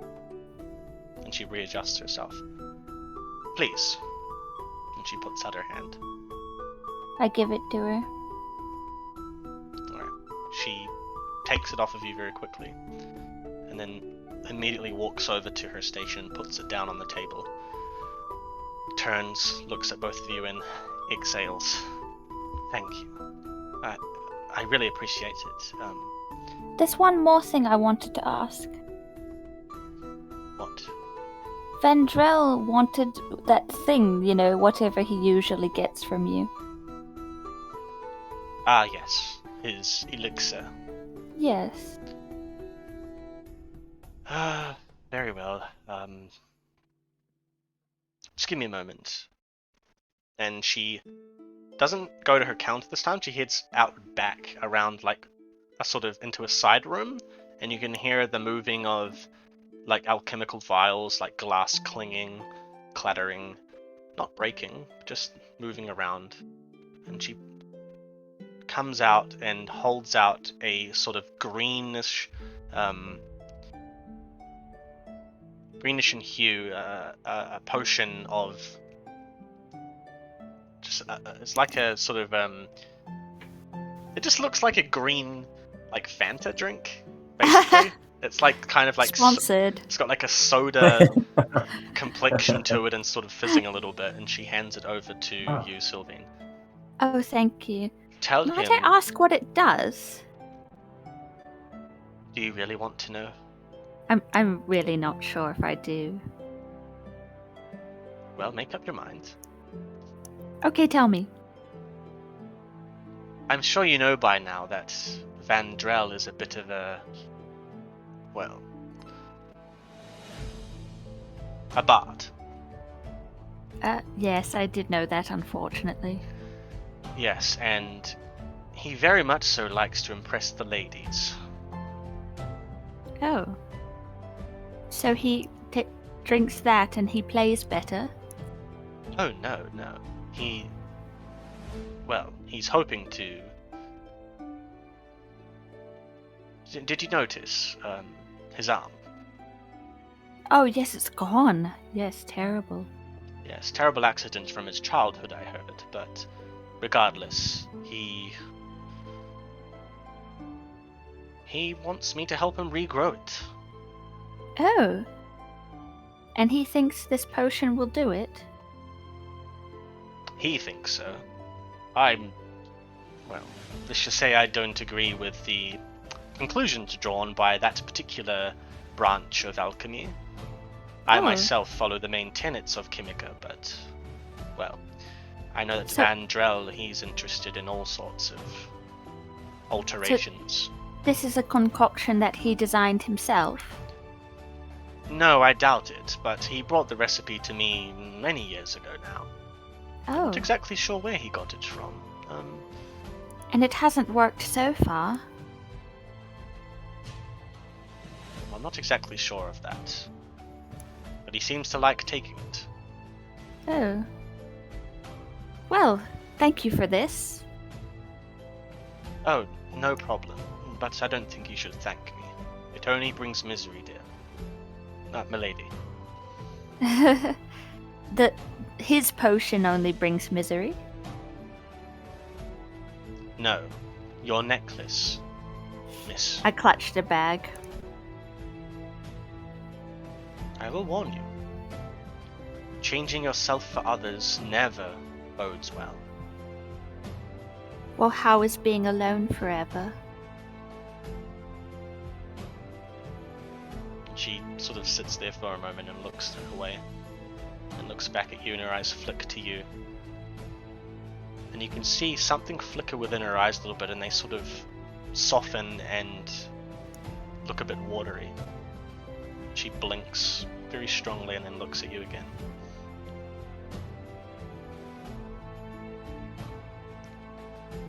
and she readjusts herself. Please. And she puts out her hand. I give it to her. Alright. She takes it off of you very quickly, and then immediately walks over to her station, puts it down on the table, turns, looks at both of you, and exhales. Thank you. I really appreciate it. There's one more thing I wanted to ask. What? Vendrell wanted that thing, whatever he usually gets from you. Ah, yes. His elixir. Yes. Very well. Just give me a moment. And she doesn't go to her counter this time. She heads out back around like a sort of into a side room, and you can hear the moving of like alchemical vials, like glass clinging, clattering, not breaking, just moving around. And she comes out and holds out a sort of greenish in hue, a potion of just it's like a sort of it just looks like a green like Fanta drink basically. It's like kind of like sponsored. It's got like a soda complexion to it and sort of fizzing a little bit, and she hands it over to you, Sylvain. Oh, thank you. Tell Might him. I ask what it does? Do you really want to know? I'm really not sure if I do. Well, make up your mind. Okay, tell me. I'm sure you know by now that Vandrel is a bit of a... well... a bard. Yes, I did know that, unfortunately. Yes, and he very much so likes to impress the ladies. Oh. So he drinks that and he plays better? Oh, no. Well, he's hoping to... Did you notice, his arm? Oh, yes, it's gone. Yes, terrible. Yes, terrible accident from his childhood, I heard, but regardless, he wants me to help him regrow it. Oh. And he thinks this potion will do it? He thinks so. Well, let's just say I don't agree with the conclusions drawn by that particular branch of alchemy. I myself follow the main tenets of Chimica, but, well, I know that Vandrel, he's interested in all sorts of alterations. So this is a concoction that he designed himself? No, I doubt it, but he brought the recipe to me many years ago now. I'm Oh. not exactly sure where he got it from. And it hasn't worked so far? I'm not exactly sure of that. But he seems to like taking it. Oh. Well, thank you for this. Oh, no problem. But I don't think you should thank me. It only brings misery, dear. Not milady. His potion only brings misery? No. Your necklace, miss. I clutched a bag. I will warn you. Changing yourself for others never bodes well. Well, how is being alone forever? She sort of sits there for a moment and looks away. And looks back at you and her eyes flick to you. And you can see something flicker within her eyes a little bit and they sort of soften and look a bit watery. She blinks very strongly and then looks at you again.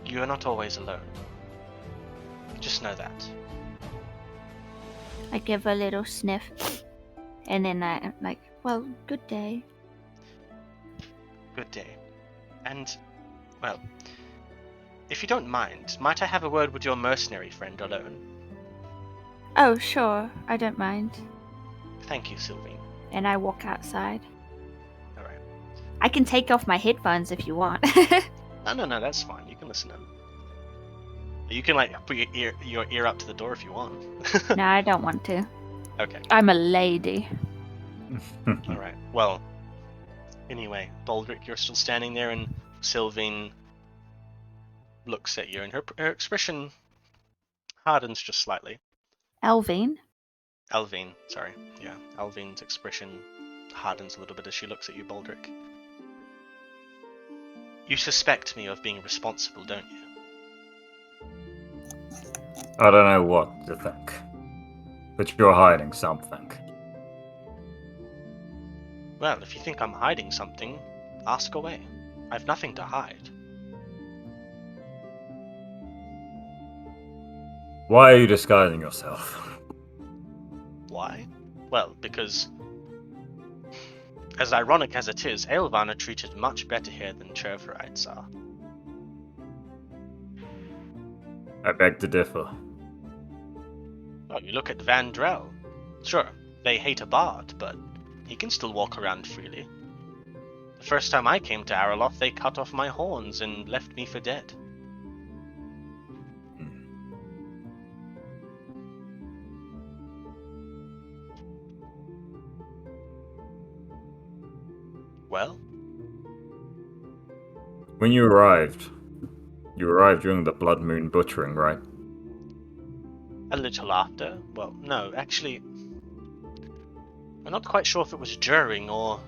You are not always alone. Just know that. I give a little sniff. And then I'm like, well, good day. Good day. And, well, if you don't mind, might I have a word with your mercenary friend alone? Oh, sure. I don't mind. Thank you, Sylvine. And I walk outside. Alright. I can take off my headphones if you want. No, that's fine. You can listen in. You can, like, put your ear up to the door if you want. No, I don't want to. Okay. I'm a lady. Alright. Well, anyway, Baldric, you're still standing there, and Sylvine looks at you, and her expression hardens just slightly. Elvine? Alvine, sorry. Yeah, Alvine's expression hardens a little bit as she looks at you, Baldric. You suspect me of being responsible, don't you? I don't know what to think. But you're hiding something. Well, if you think I'm hiding something, ask away. I've nothing to hide. Why are you disguising yourself? Why? Well, because, as ironic as it is, Aelvan are treated much better here than Cherverites are. I beg to differ. Well, you look at Vandrel. Sure, they hate a bard, but he can still walk around freely. The first time I came to Araloth, they cut off my horns and left me for dead. Well? When you arrived during the Blood Moon butchering, right? A little after. after. Well, no, actually, I'm not quite sure if it was during or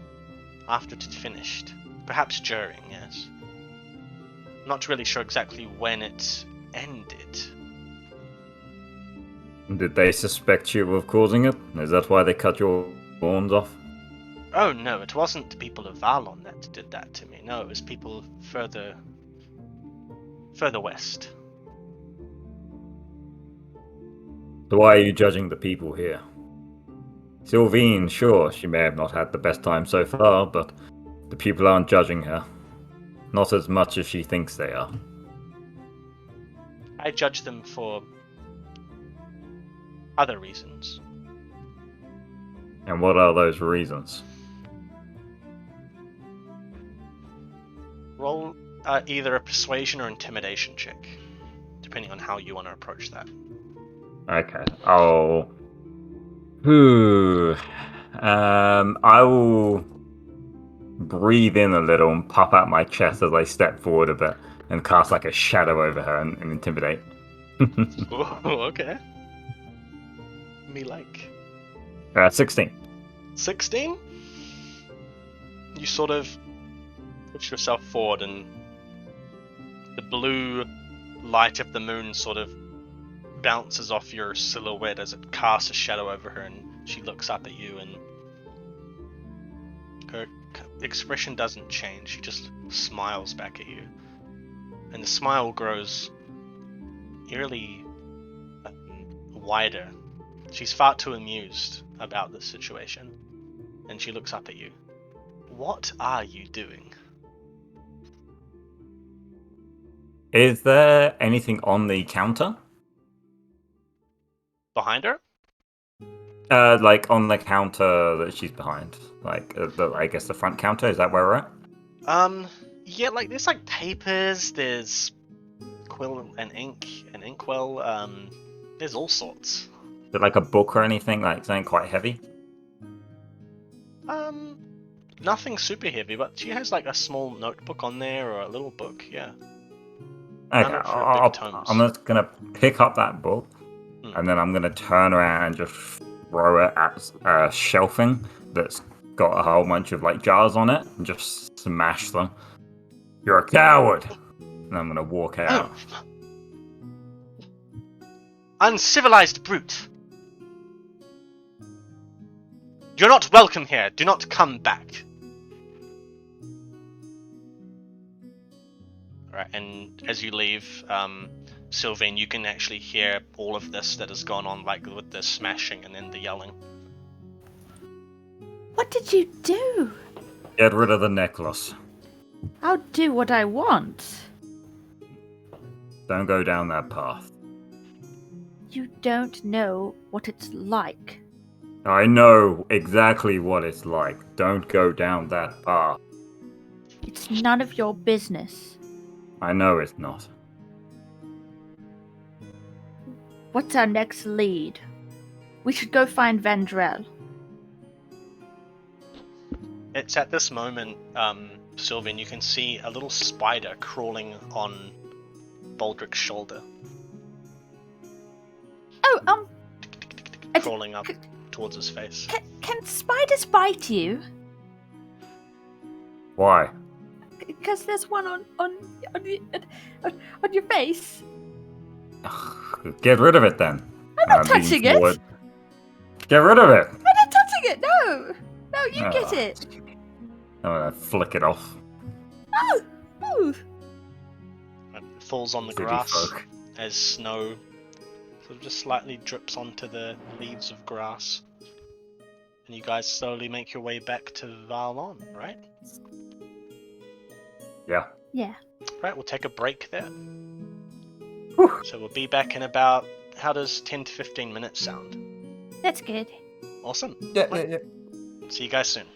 after it had finished. Perhaps during, yes. Not really sure exactly when it ended. Did they suspect you of causing it? Is that why they cut your horns off? Oh no, it wasn't the people of Varlon that did that to me. No, it was people further west. So why are you judging the people here? Sylvine, sure, she may have not had the best time so far, but the people aren't judging her. Not as much as she thinks they are. I judge them for other reasons. And what are those reasons? Roll either a persuasion or intimidation check, depending on how you want to approach that. Okay. Oh. I will breathe in a little and pop out my chest as I step forward a bit and cast like a shadow over her and intimidate. Oh, okay. Me like 16. 16? You sort of push yourself forward and the blue light of the moon sort of bounces off your silhouette as it casts a shadow over her, and she looks up at you, and her expression doesn't change. She just smiles back at you, and the smile grows eerily wider. She's far too amused about this situation, and she looks up at you. What are you doing? Is there anything on the counter? Behind her? Like on the counter that she's behind. Like, I guess the front counter, is that where we're at? Yeah, like there's like papers, there's quill and ink, and inkwell, there's all sorts. Is it like a book or anything, like something quite heavy? Nothing super heavy, but she has like a small notebook on there or a little book, yeah. Okay, None of her big tomes. I'm just gonna pick up that book, and then I'm gonna turn around and just throw it at shelving that's got a whole bunch of like jars on it, and just smash them. You're a coward! And I'm gonna walk out. Oh. Uncivilized brute! You're not welcome here. Do not come back. Alright, and as you leave, Sylvain, you can actually hear all of this that has gone on, like with the smashing and then the yelling. What did you do? Get rid of the necklace. I'll do what I want. Don't go down that path. You don't know what it's like. I know exactly what it's like. Don't go down that path. It's none of your business. I know it's not. What's our next lead? We should go find Vandrel. It's at this moment, Sylvain, you can see a little spider crawling on Baldric's shoulder. Oh, Crawling up towards his face. Can spiders bite you? Why? Because there's one on your face. Get rid of it then. I'm not touching it. Forward. Get rid of it. I'm not touching it. No, you get it. I'm gonna flick it off. Oh. It falls on the City grass folk. as snow sort of just slightly drips onto the leaves of grass. And you guys slowly make your way back to Varlon, right? Yeah. Yeah. Right, we'll take a break there. Whew. So we'll be back in about, how does 10 to 15 minutes sound? That's good. Awesome. Yeah. See you guys soon.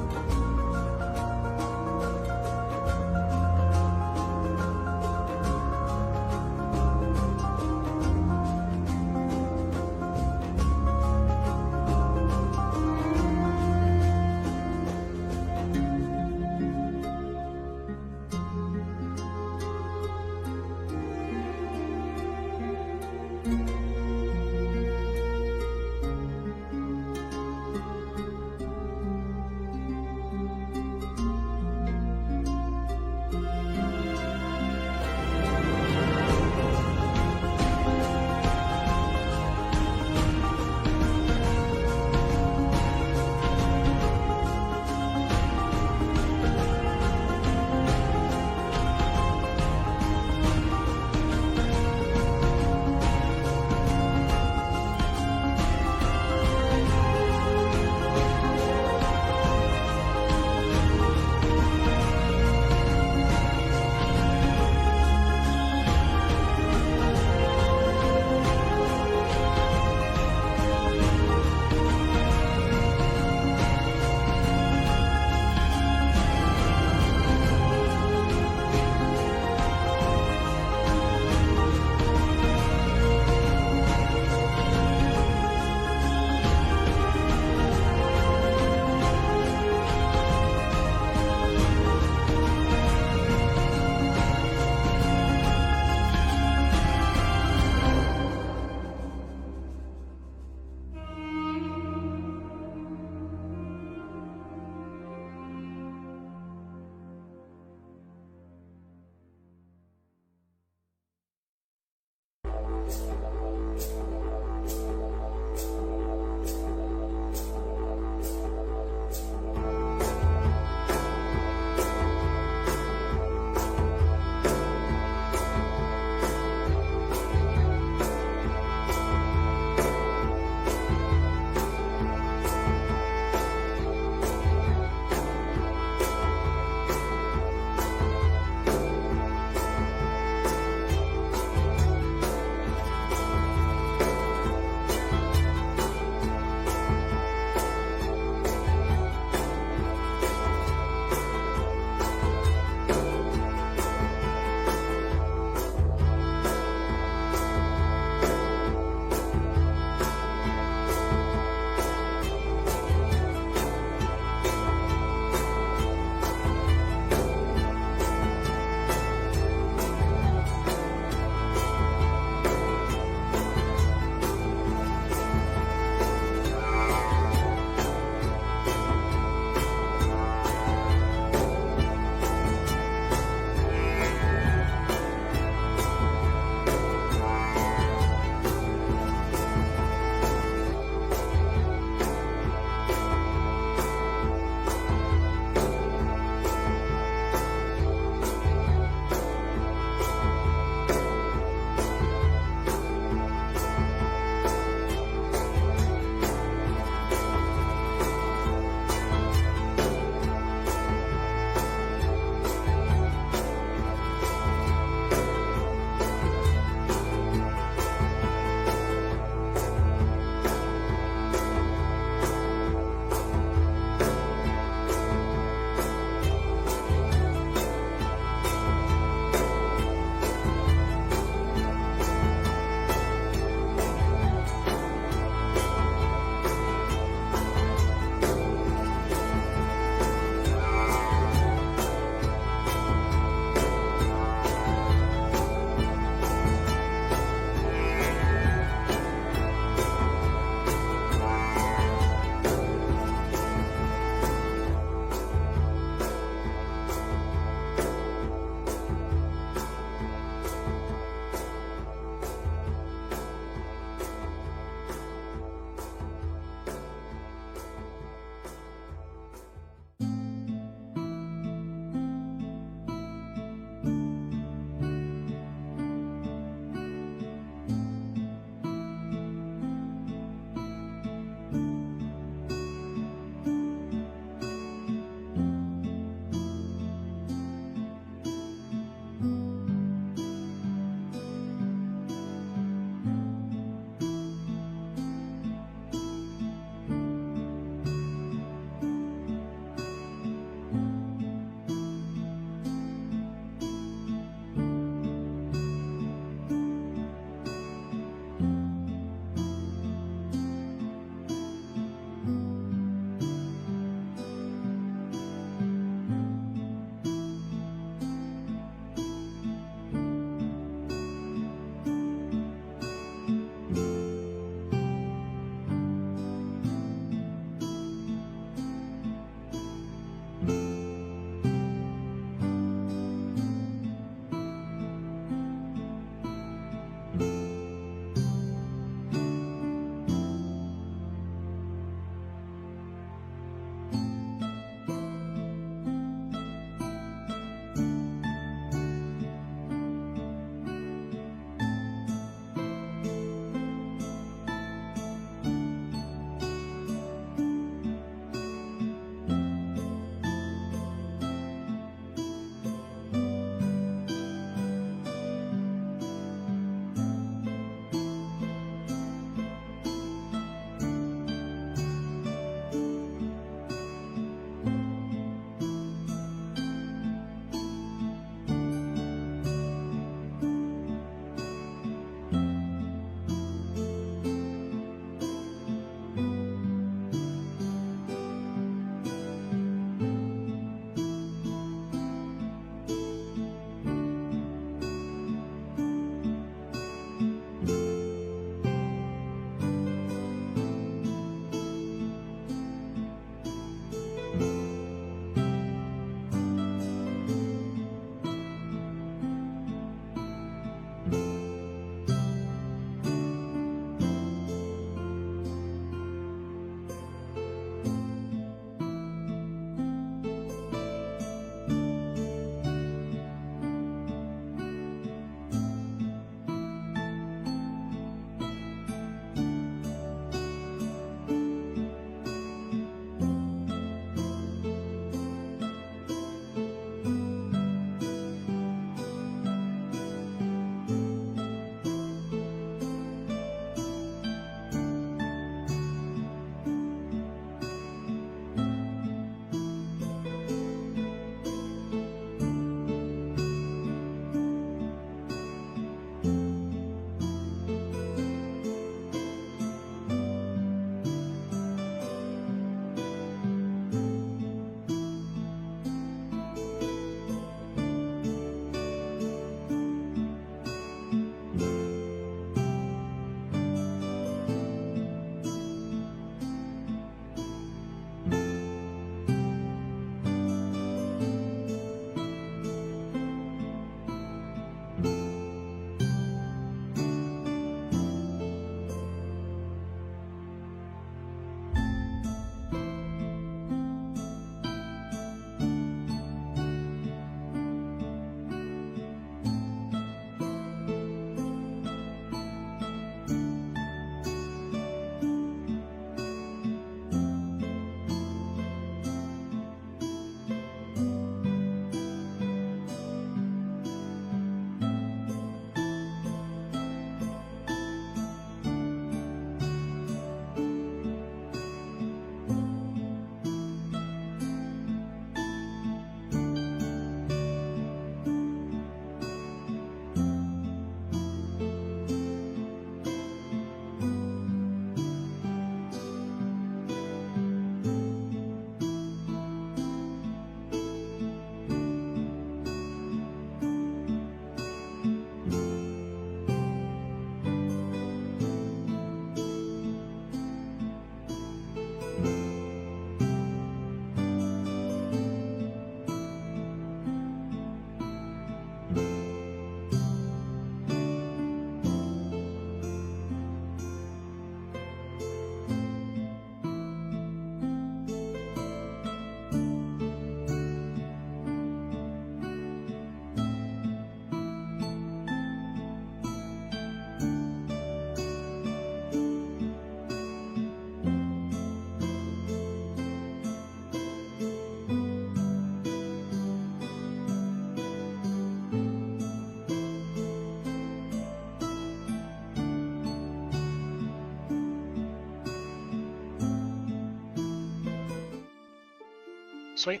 Sweet.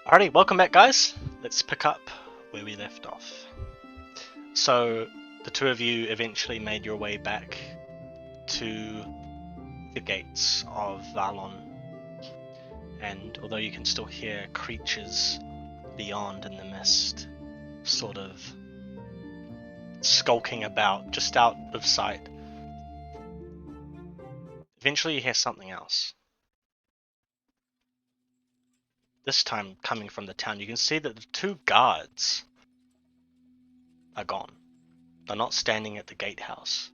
Alrighty, welcome back, guys. Let's pick up where we left off. So, the two of you eventually made your way back to the gates of Varlon. And although you can still hear creatures beyond in the mist, sort of skulking about, just out of sight, eventually you hear something else. This time coming from the town, you can see that the two guards are gone. They're not standing at the gatehouse.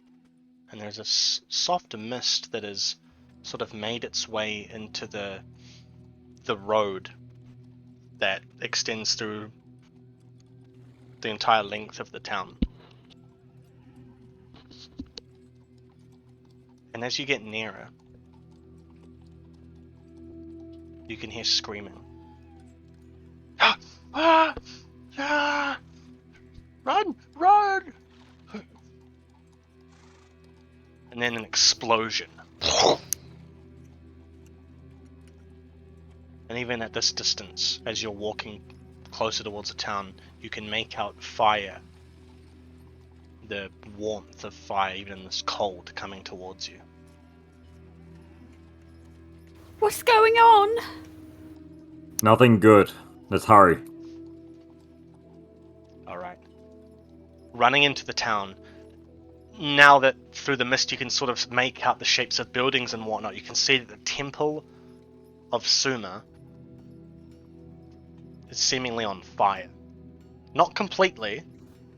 And there's a soft mist that has sort of made its way into the road that extends through the entire length of the town. And as you get nearer, you can hear screaming. Ah! Ah! Ah! Run! Run! And then an explosion. And even at this distance, as you're walking closer towards the town, you can make out fire. The warmth of fire, even in this cold, coming towards you. What's going on? Nothing good. Let's hurry. Alright. Running into the town. Now that through the mist you can sort of make out the shapes of buildings and whatnot, you can see that the Temple of Suma is seemingly on fire. Not completely,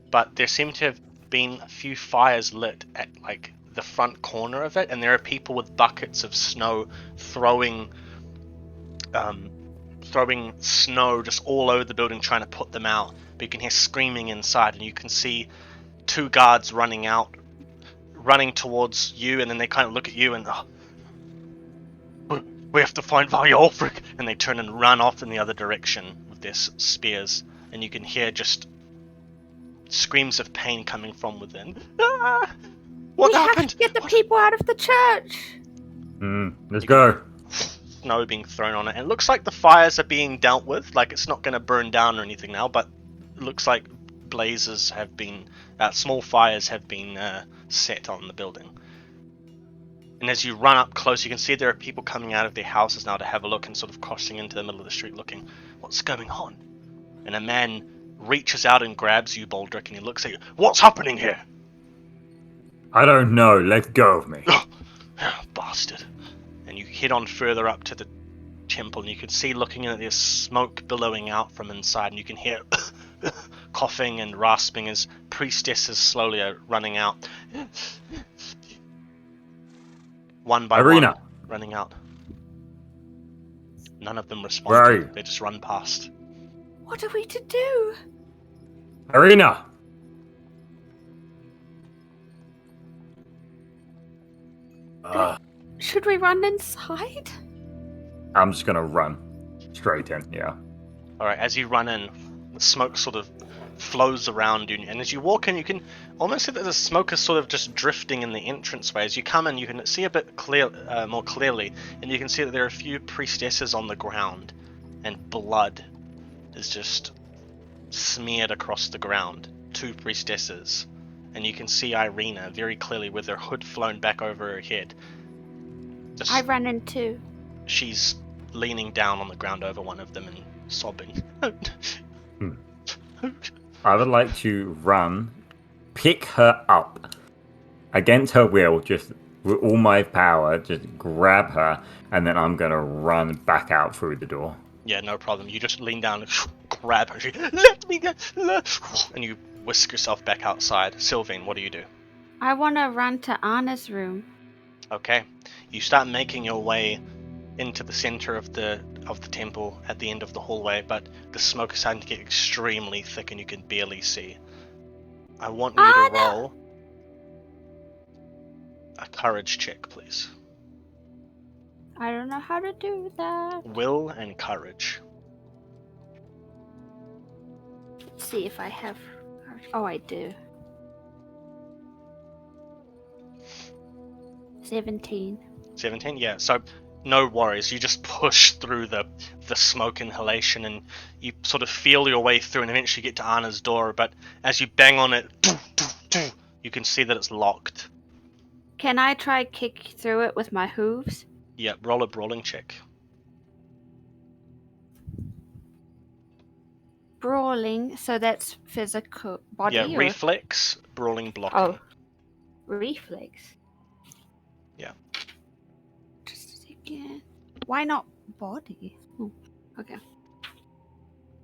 but there seem to have been a few fires lit at like the front corner of it, and there are people with buckets of snow throwing snow just all over the building trying to put them out. But you can hear screaming inside, and you can see two guards running towards you, and then they kind of look at you and we have to find Varlon, and they turn and run off in the other direction with their spears, and you can hear just screams of pain coming from within. Ah! What happened? We have to get the people out of the church. Let's go. Snow being thrown on it, and it looks like the fires are being dealt with. Like it's not going to burn down or anything now, but it looks like blazes have been, small fires have been set on the building. And as you run up close, you can see there are people coming out of their houses now to have a look, and sort of crossing into the middle of the street looking, what's going on? And a man reaches out and grabs you, Baldric, and he looks at you. What's happening here? I don't know. Let go of me. Bastard. And you head on further up to the temple, and you can see looking in, there's smoke billowing out from inside, and you can hear coughing and rasping as priestesses slowly are running out. One by Irina. one, running out. None of them respond. Where are you? They just run past. What are we to do? Irina! Should we run inside? I'm just gonna run straight in, yeah. Alright, as you run in, the smoke sort of flows around you, and as you walk in, you can almost see that the smoke is sort of just drifting in the entranceway. As you come in, you can see a bit more clearly, and you can see that there are a few priestesses on the ground, and blood is just smeared across the ground. Two priestesses, and you can see Irina very clearly with her hood flown back over her head. I ran in too. She's leaning down on the ground over one of them and sobbing. I would like to run, pick her up against her will, just with all my power, just grab her, and then I'm gonna run back out through the door. Yeah, no problem. You just lean down and grab her. She, let me go, and you whisk yourself back outside. Sylvain, what do you do? I want to run to Anna's room. Okay, you start making your way into the center of the temple at the end of the hallway, but the smoke is starting to get extremely thick and you can barely see. I want you to roll a courage check, please. I don't know how to do that. Will and courage. Let's see if I have... Oh, I do. 17. 17, yeah. So No worries. You just push through the smoke inhalation, and you sort of feel your way through, and eventually get to Anna's door. But as you bang on it, you can see that it's locked. Can I try kick through it with my hooves? Yeah, roll a brawling check. Brawling, so that's physical body. Yeah, or... reflex, brawling, blocking. Oh, reflex. Yeah. Just a second. Why not body? Oh, okay.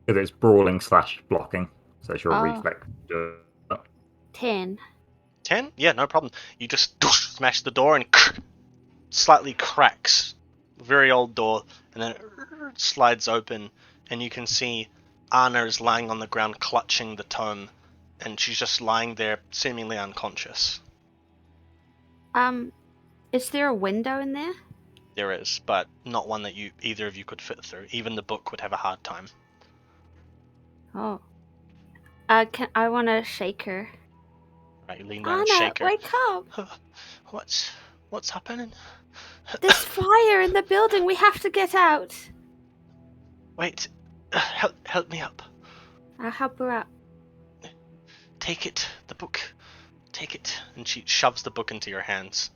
Because it's brawling / blocking, so it's your Oh. reflex. 10. 10? Yeah, no problem. You just smash the door and slightly cracks. Very old door, and then it slides open, and you can see Anna is lying on the ground clutching the tome, and she's just lying there seemingly unconscious. Is there a window in there? There is, but not one that either of you could fit through. Even the book would have a hard time. Oh. I want to shake her. Right, you lean down and Anna, shake her. wake up! What's happening? There's fire in the building. We have to get out. Wait, help me up. I'll help her up. Take it, the book. Take it. And she shoves the book into your hands.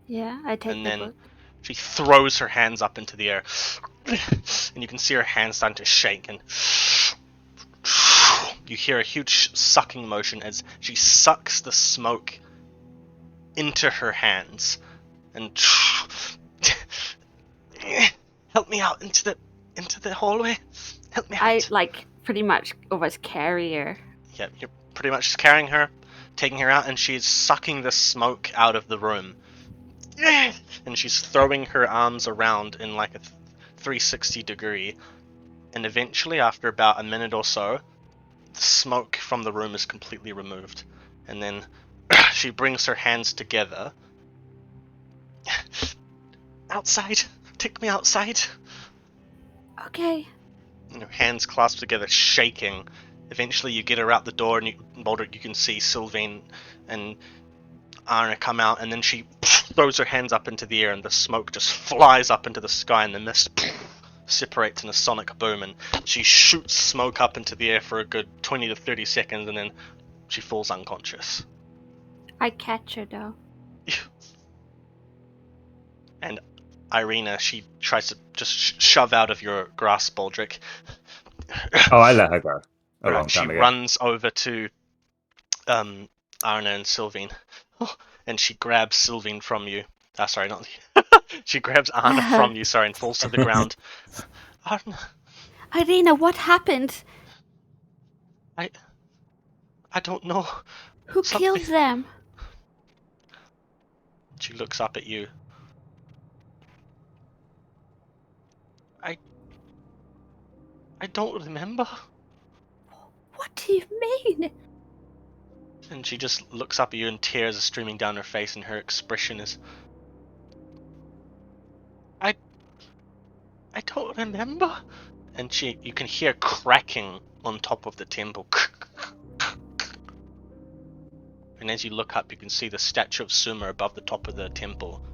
Yeah, I take And the then book. she throws her hands up into the air. And you can see her hands starting to shake, and you hear a huge sucking motion as she sucks the smoke into her hands. And help me out into the hallway. Help me out. I pretty much almost carry her. Yeah, you're pretty much just carrying her, taking her out, and she's sucking the smoke out of the room. And she's throwing her arms around in like a 360 degree. And eventually, after about a minute or so, the smoke from the room is completely removed. And then she brings her hands together. Outside! Take me outside! Okay. And her hands clasped together, shaking. Eventually you get her out the door, and Baldric, you can see Sylvain and Arna come out, and then she throws her hands up into the air, and the smoke just flies up into the sky, and the mist separates in a sonic boom, and she shoots smoke up into the air for a good 20 to 30 seconds, and then she falls unconscious. I catch her though. And Irina, she tries to just shove out of your grasp, Baldric. Oh, I let her go. A long She time ago. runs over to Arna and Sylvain. And she grabs Sylvain from you. Sorry, not she grabs Arna from you, sorry, and falls to the ground. Arna, Irina, what happened? I don't know. Who killed them? She looks up at you. I don't remember. What do you mean? And she just looks up at you, and tears are streaming down her face, and her expression is, I don't remember. And you can hear cracking on top of the temple. And as you look up, you can see the statue of Suma above the top of the temple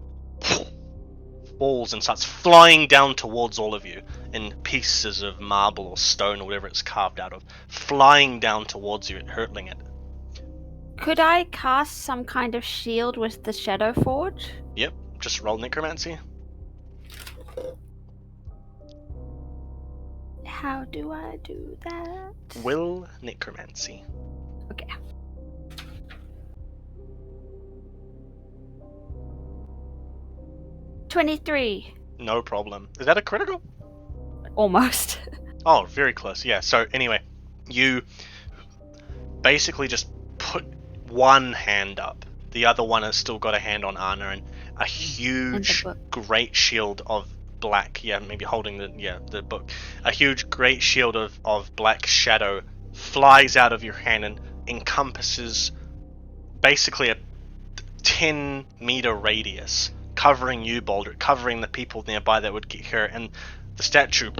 falls and starts flying down towards all of you in pieces of marble or stone or whatever it's carved out of, flying down towards you and hurtling it. Could I cast some kind of shield with the Shadow Forge? Yep, just roll necromancy. How do I do that? Will necromancy. Okay. $23. No problem. Is that a critical? Almost. Oh, very close. Yeah, so anyway, you basically just put one hand up. The other one has still got a hand on Anna, and a huge great shield of black, maybe holding the book. A huge great shield of black shadow flies out of your hand and encompasses basically a 10-meter radius, covering you, Boulder, covering the people nearby that would get hurt, and the statue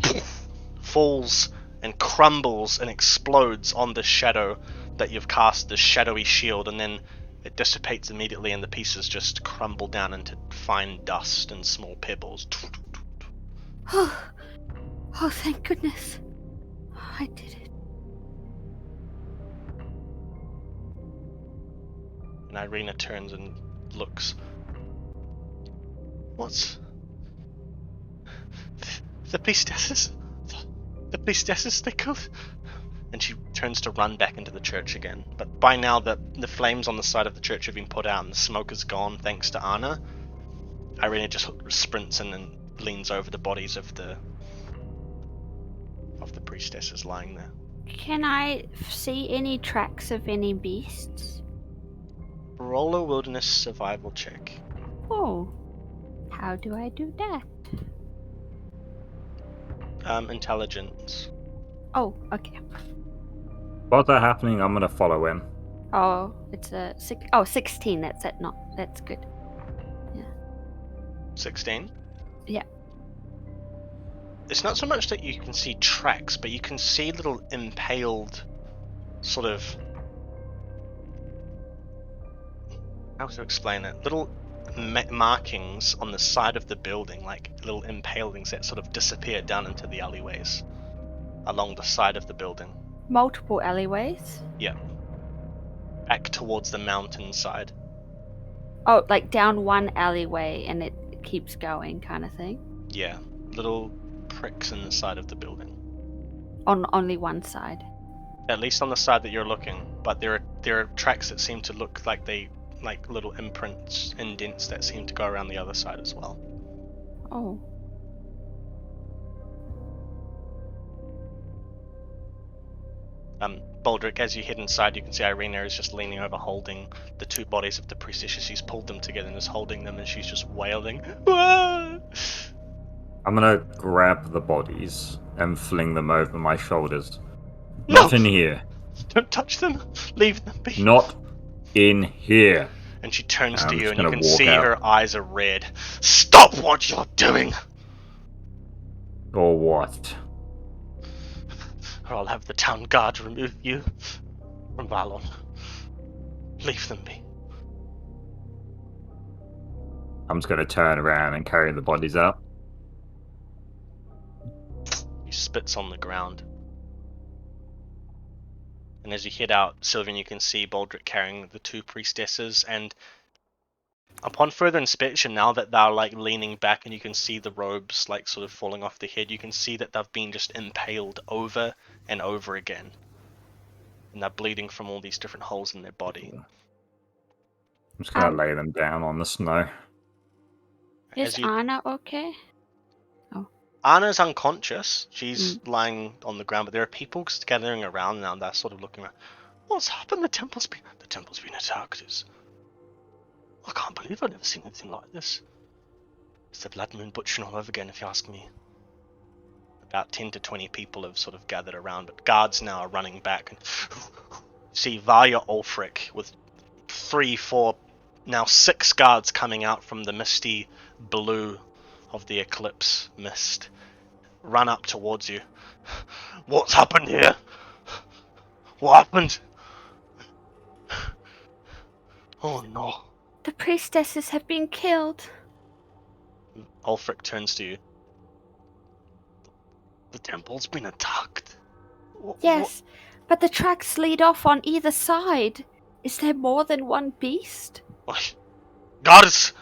falls and crumbles and explodes on the shadow that you've cast, this shadowy shield, and then It dissipates immediately and the pieces just crumble down into fine dust and small pebbles. Oh, thank goodness. I did it. And Irina turns and looks. What's... The priestesses? The priestesses, they killed... And she turns to run back into the church again. But by now the flames on the side of the church have been put out and the smoke is gone thanks to Anna. Irina just sprints in and leans over the bodies of the priestesses lying there. Can I see any tracks of any beasts? Roll a wilderness survival check. Oh, how do I do that? Intelligence. Oh, okay. While they're happening, I'm gonna follow in. Oh, it's a 16. That's it. Not that's good. 16? Yeah. It's not so much that you can see tracks, but you can see little impaled sort of... How to explain it? Little markings on the side of the building, like little impalings that sort of disappear down into the alleyways along the side of the building. Multiple alleyways. Yeah. Back towards the mountainside. Oh, like down one alleyway and it keeps going, kind of thing. Yeah. Little pricks in the side of the building. On only one side. At least on the side that you're looking, but there are tracks that seem to look like like little imprints, indents that seem to go around the other side as well. Oh. Baldric, as you head inside, you can see Irina is just leaning over, holding the two bodies of the priestesses. She's pulled them together and is holding them, and she's just wailing. "Ah!" I'm gonna grab the bodies and fling them over my shoulders. No! Not in here. Don't touch them. Leave them be. Not in here. And she turns I'm to you, just and you gonna can walk see out. her eyes are red. Stop what you're doing, Or what? or I'll have the town guard remove you from Varlon. Leave them be. I'm just gonna turn around and carry the bodies out. He spits on the ground. And as you head out, Sylvian, you can see Baldric carrying the two priestesses, and upon further inspection, now that they're like leaning back and you can see the robes like sort of falling off the head, you can see that they've been just impaled over and over again. And they're bleeding from all these different holes in their body. I'm just gonna lay them down on the snow. Is Anna okay? Anna's unconscious. She's lying on the ground, but there are people gathering around now. They're sort of looking around. What's happened? The temple's been attacked. I can't believe I've never seen anything like this. It's the Blood Moon butchering all over again, if you ask me. About 10 to 20 people have sort of gathered around, but guards now are running back. And see Varya Ulfric with 3, 4, now 6 guards coming out from the misty blue of the eclipse mist. Run up towards you. What's happened here? What happened? Oh no. The priestesses have been killed. Ulfric turns to you. The temple's been attacked. Yes, but the tracks lead off on either side. Is there more than one beast? What? Guards!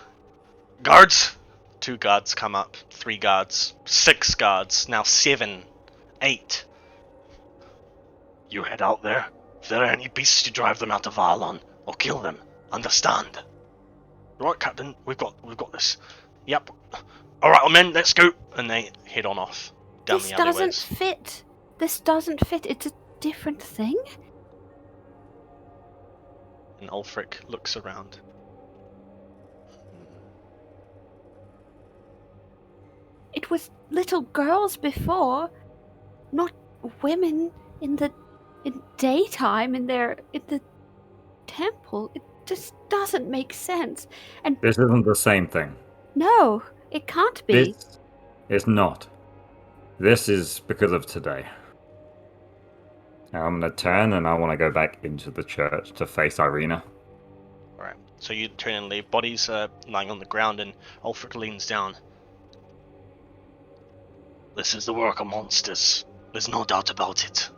Guards! 2 guards come up. 3 guards. 6 guards. Now 7. 8. You head out there. If there are any beasts, you drive them out of Varlon. Or kill them. Understand? Right, Captain. We've got this. Yep. Alright, men, let's go. And they head on off. Down This the alleyways. doesn't fit. This doesn't fit. It's a different thing. And Ulfric looks around. It was little girls before, not women in daytime in the temple. It just doesn't make sense. And This isn't the same thing. no, it can't be. This is not. This is because of today. Now I'm gonna turn and I want to go back into the church to face Irina. So you turn and leave. Bodies are lying on the ground, and Ulfric leans down. This is the work of monsters. There's no doubt about it.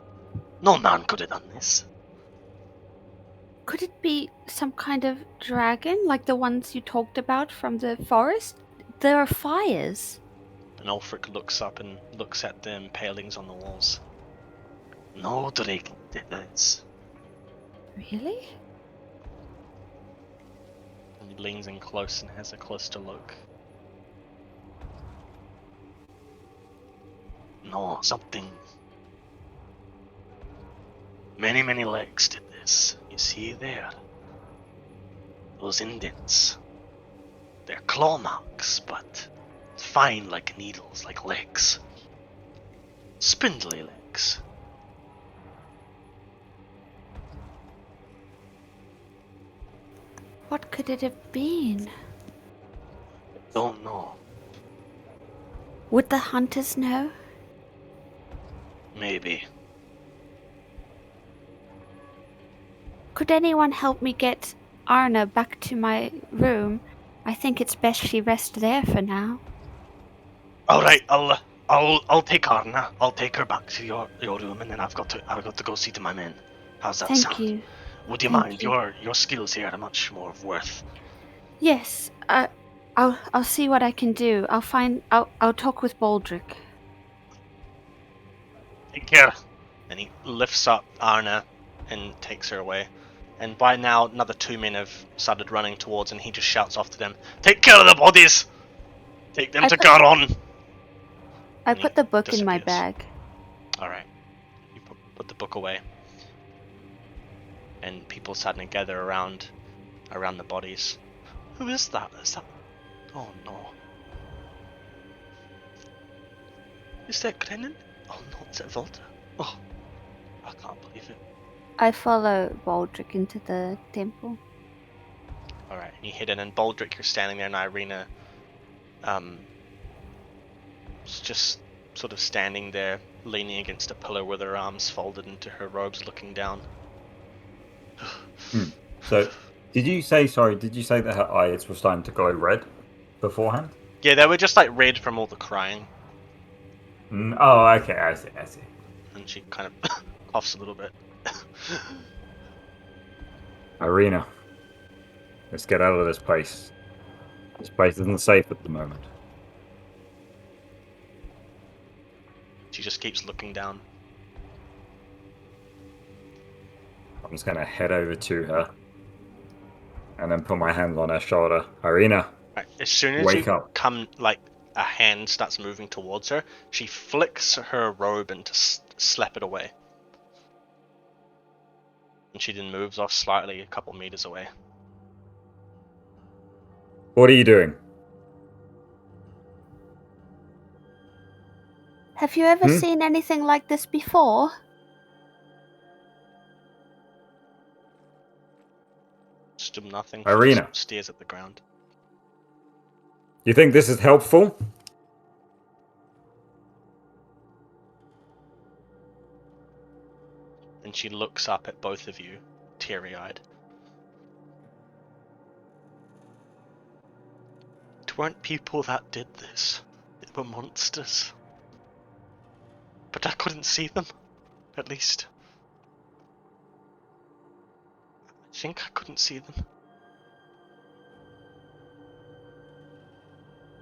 No man could have done this. Could it be some kind of dragon, like the ones you talked about from the forest? There are fires. And Ulfric looks up and looks at the impalings on the walls. No dragon did this. Really? And he leans in close and has a closer look. No, something. Many, many legs did this. You see there? Those indents. They're claw marks, but fine like needles, like legs. Spindly legs. What could it have been? Don't know. Would the hunters know? Maybe. Could anyone help me get Arna back to my room? I think it's best she rests there for now. Alright, I'll take Arna. I'll take her back to your room, and then I've got to go see to my men. How's that sound? Thank you. Would you Thank mind? you. Your skills here are much more worth. Yes, I'll see what I can do. I'll talk with Baldric. Take care. And he lifts up Arna and takes her away. And by now, another 2 men have started running towards, and he just shouts after them, "Take care of the bodies! Take them to Garon!" I And he put the book in my disappears. bag. Alright. You put the book away. And people starting to gather around the bodies. Who is that? Is that... Oh no. Is that Grennan? Oh no, it's that Volta. Oh, I can't believe it. I follow Baldric into the temple. Alright, and you hit it, and Baldric, you're standing there, and Irina, is just sort of standing there, leaning against a pillar with her arms folded into her robes, looking down. So, did you say that her eyes were starting to glow red beforehand? Yeah, they were just like red from all the crying, Oh, okay, I see. and she kind of coughs a little bit. Irina, let's get out of this place. This place isn't safe at the moment. She just keeps looking down. I'm just gonna head over to her and then put my hands on her shoulder. Irina, Right, as soon as wake you up. come, like a hand starts moving towards her, she flicks her robe and to slap it away. And she then moves off slightly a couple meters away. What are you doing? Have you ever seen anything like this before? Still nothing. Irina. She just stares at the ground. You think this is helpful? And she looks up at both of you, teary-eyed. It weren't people that did this. It were monsters. But I couldn't see them, at least. I think I couldn't see them.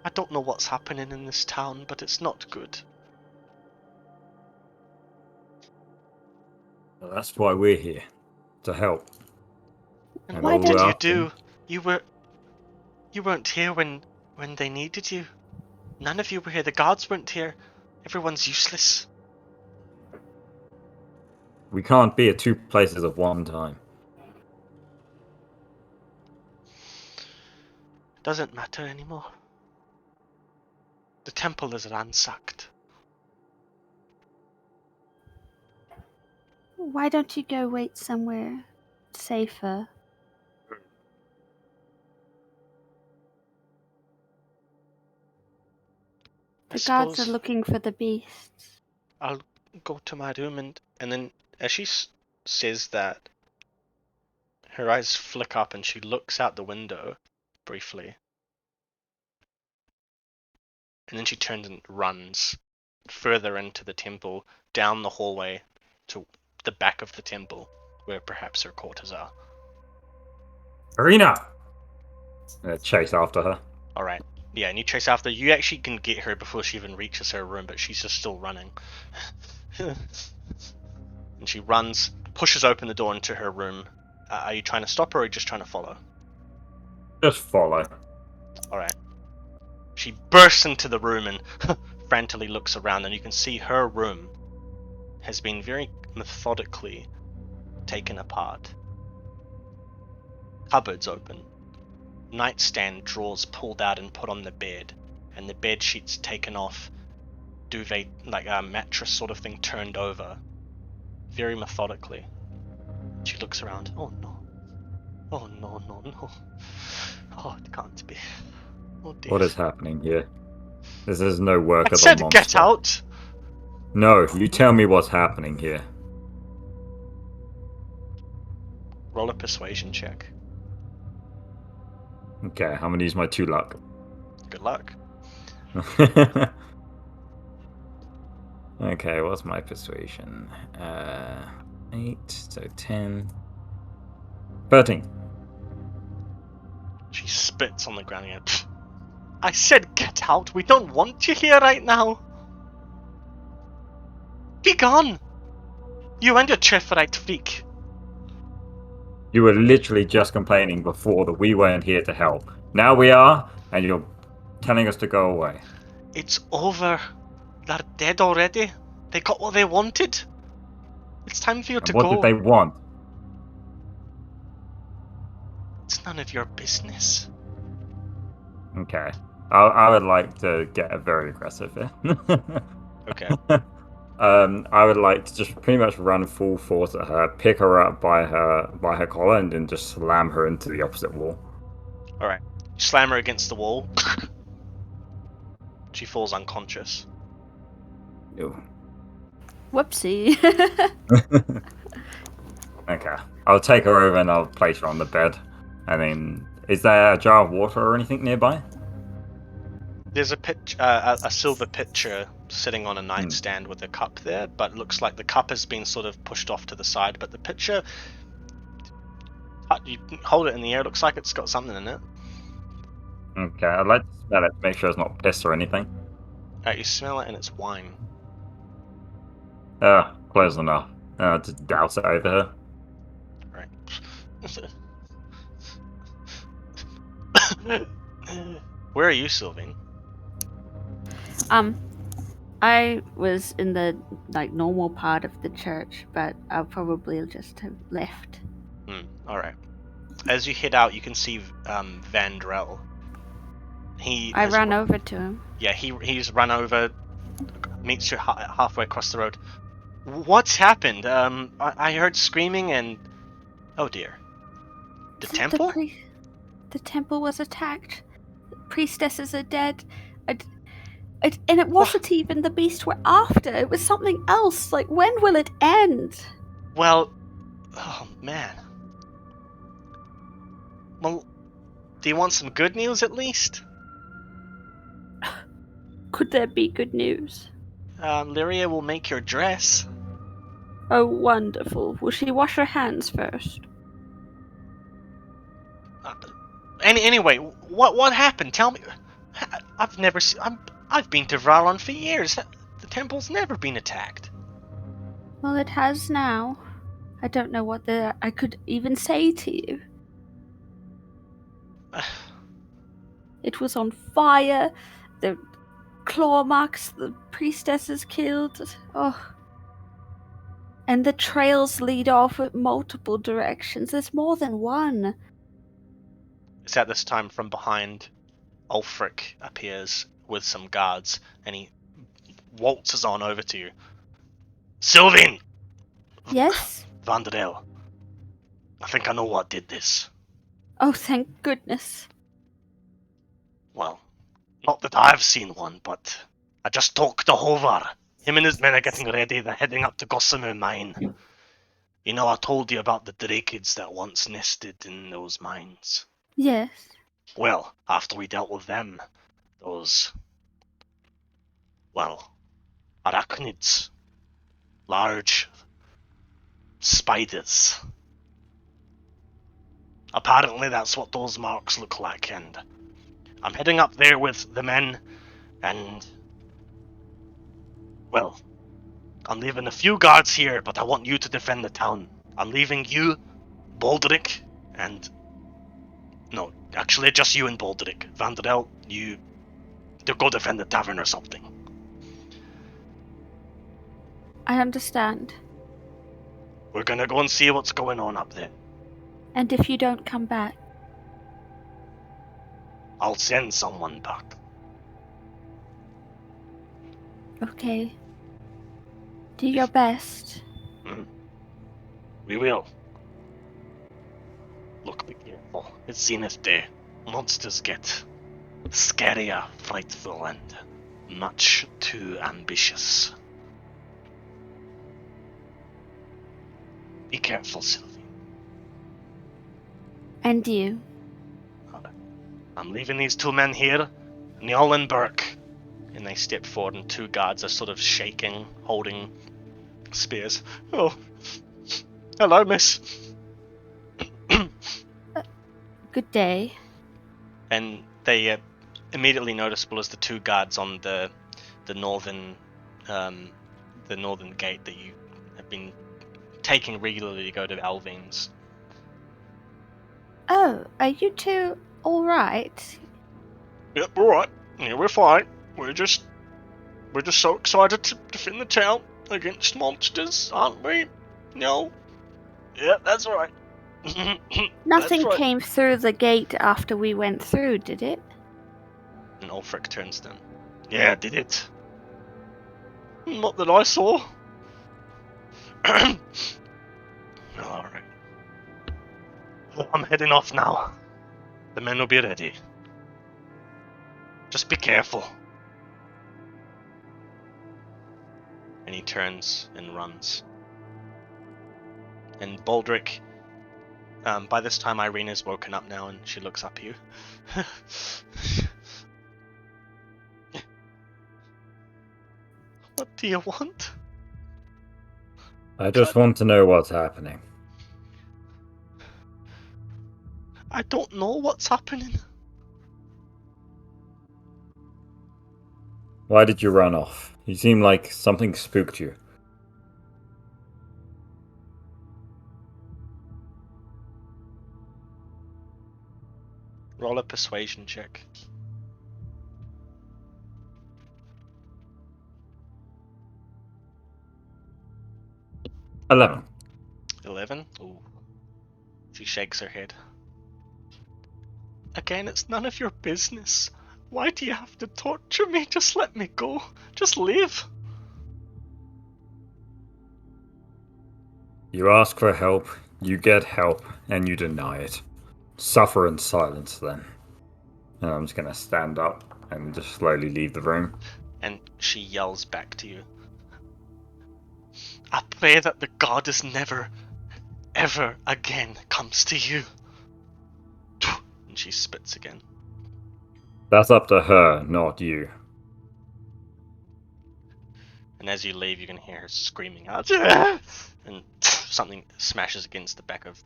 I don't know what's happening in this town, but it's not good. Well, that's why we're here. To help. And Why what did don't- you do? You weren't here when they needed you. None of you were here. The guards weren't here. Everyone's useless. We can't be at two places at one time. Doesn't matter anymore. The temple is ransacked. Why don't you go wait somewhere safer? I The guards are suppose looking for the beasts. I'll go to my room and then as she says that, Her eyes flick up and she looks out the window briefly. And then she turns and runs further into the temple, down the hallway to the back of the temple, where perhaps her quarters are. Arena! Chase after her. Alright. Yeah, and you chase after. You actually can get her before she even reaches her room, but she's just still running. And she runs, pushes open the door into her room. Are you trying to stop her, or are you just trying to follow? Just follow. Alright. She bursts into the room and frantically looks around, and you can see her room has been very methodically taken apart. Cupboards open. Nightstand drawers pulled out and put on the bed, and the bed sheets taken off. Duvet, like a mattress sort of thing, turned over. Very methodically. She looks around. Oh no. Oh no, no, no. Oh, it can't be. Oh dear. What is happening here? This is no work I of said a monster. get out! No, you tell me what's happening here. Roll a persuasion check. Okay, I'm gonna use my 2 luck. Good luck. Okay, what's my persuasion? 8, so 10. 13. She spits on the ground again. I said get out! We don't want you here right now! Be gone! You and your Trifferite freak! You were literally just complaining before that we weren't here to help. Now we are, and you're telling us to go away. It's over. They're dead already. They got what they wanted. It's time for you to And what go. did they want? It's none of your business. Okay. I would like to get very aggressive here. Okay. I would like to just pretty much run full force at her, pick her up by her collar, and then just slam her into the opposite wall. Alright. You slam her against the wall. She falls unconscious. Ew. Whoopsie. Okay. I'll take her over and I'll place her on the bed. And then, is there a jar of water or anything nearby? There's a silver pitcher sitting on a nightstand with a cup there, but it looks like the cup has been sort of pushed off to the side, but the pitcher, you hold it in the air, it looks like it's got something in it. Okay, I'd like to smell it to make sure it's not piss or anything. You smell it and it's wine. Close enough. Just douse it over her. Right. Where are you, Sylvain? I was in the normal part of the church, but I'll probably just have left. Alright. As you head out, you can see Vandrel. I ran over to him. Yeah, he's run over, meets you halfway across the road. What's happened? I heard screaming and... Oh dear. The temple? The temple was attacked. The priestesses are dead. And it wasn't even the beast we're after. It was something else. When will it end? Well... Oh, man. Well, do you want some good news at least? Could there be good news? Lyria will make your dress. Oh, wonderful. Will she wash her hands first? Anyway, what happened? Tell me. I've never seen... I've been to Varlon for years. The temple's never been attacked. Well, it has now. I don't know what I could even say to you. It was on fire. The claw marks the priestesses killed. Oh. And the trails lead off at multiple directions. There's more than one. It's at this time from behind, Ulfric appears with some guards, and he waltzes on over to you. Sylvain! Yes? Vandrel. I think I know what did this. Oh, thank goodness. Well, not that I've seen one, but I just talked to Hovar. Him and his men are getting ready. They're heading up to Gossamer Mine. You know, I told you about the drakids that once nested in those mines. Yes. Well, after we dealt with them, those, well, arachnids, large spiders. Apparently that's what those marks look like, and I'm heading up there with the men, and, well, I'm leaving a few guards here, but I want you to defend the town. I'm leaving you, Baldric, and... No, actually just you and Baldric. Vandrel, you... to go defend the tavern or something. I understand. We're gonna go and see what's going on up there. And if you don't come back? I'll send someone back. Okay. Do your best. We will. Look, be careful. It's Zenith Day. Monsters get scarier, frightful, and much too ambitious. Be careful, Sylvie. And you. I'm leaving these two men here, Niall and Burke. And they step forward, and two guards are sort of shaking, holding spears. Oh, hello, miss. Good day. And they immediately noticeable as the two guards on the northern gate that you have been taking regularly to go to Alvin's. Oh, are you two alright? Yep, we're right. Yeah, we're fine. We're just so excited to defend the town against monsters, aren't we? No. Yeah, that's right. Nothing That's right. came through the gate after we went through, did it? And Ulfric turns to them. Yeah, did it? Not that I saw. Alright. I'm heading off now. The men will be ready. Just be careful. And he turns and runs. And Baldric, by this time Irena's woken up now and she looks up at you. What do you want? I just want to know what's happening. I don't know what's happening. Why did you run off? You seem like something spooked you. Roll a persuasion check. 11. 11? Ooh. She shakes her head. Again, it's none of your business. Why do you have to torture me? Just let me go. Just leave. You ask for help, you get help, and you deny it. Suffer in silence then. And I'm just gonna stand up and just slowly leave the room. And she yells back to you. I pray that the goddess never, ever again comes to you. And she spits again. That's up to her, not you. And as you leave, you can hear her screaming out. And something smashes against the back of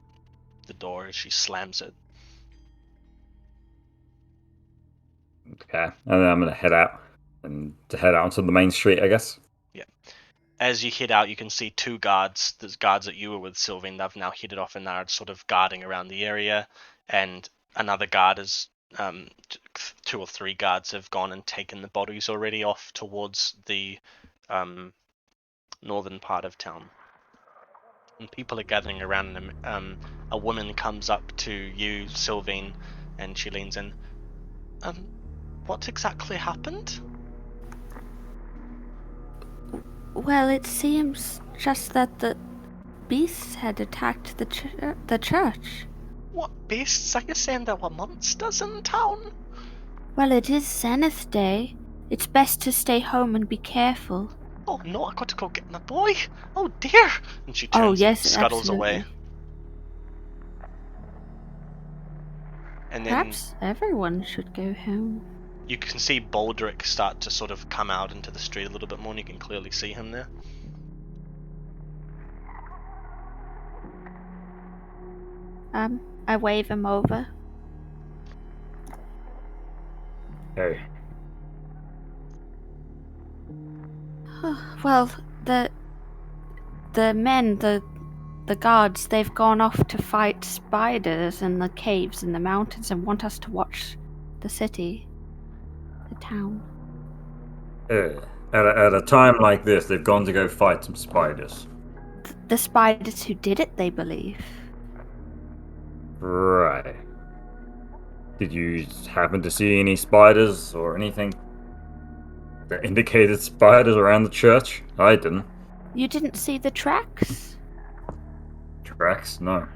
the door as she slams it. Okay, and then I'm gonna head out onto the main street, I guess. Yeah. As you head out, you can see two guards. There's guards that you were with, Sylvain. They've now headed off and they're sort of guarding around the area. And another guard is, 2 or 3 guards have gone and taken the bodies already off towards the northern part of town. And people are gathering around them. A woman comes up to you, Sylvain, and she leans in. What exactly happened? Well, it seems just that the beasts had attacked the church. What beasts? Are you saying there were monsters in town? Well, it is Zenith Day. It's best to stay home and be careful. Oh no, I got to go get my boy! Oh dear! And she turns and scuttles away. And then Perhaps everyone should go home. you can see Baldric start to sort of come out into the street a little bit more, and you can clearly see him there. I wave him over. Hey. Well, the men, the guards, they've gone off to fight spiders in the caves in the mountains and want us to watch the city, the town. At a time like this, they've gone to go fight some spiders. The spiders who did it, they believe. Right. Did you happen to see any spiders or anything that indicated spiders around the church? I didn't. You didn't see the tracks? Tracks? No.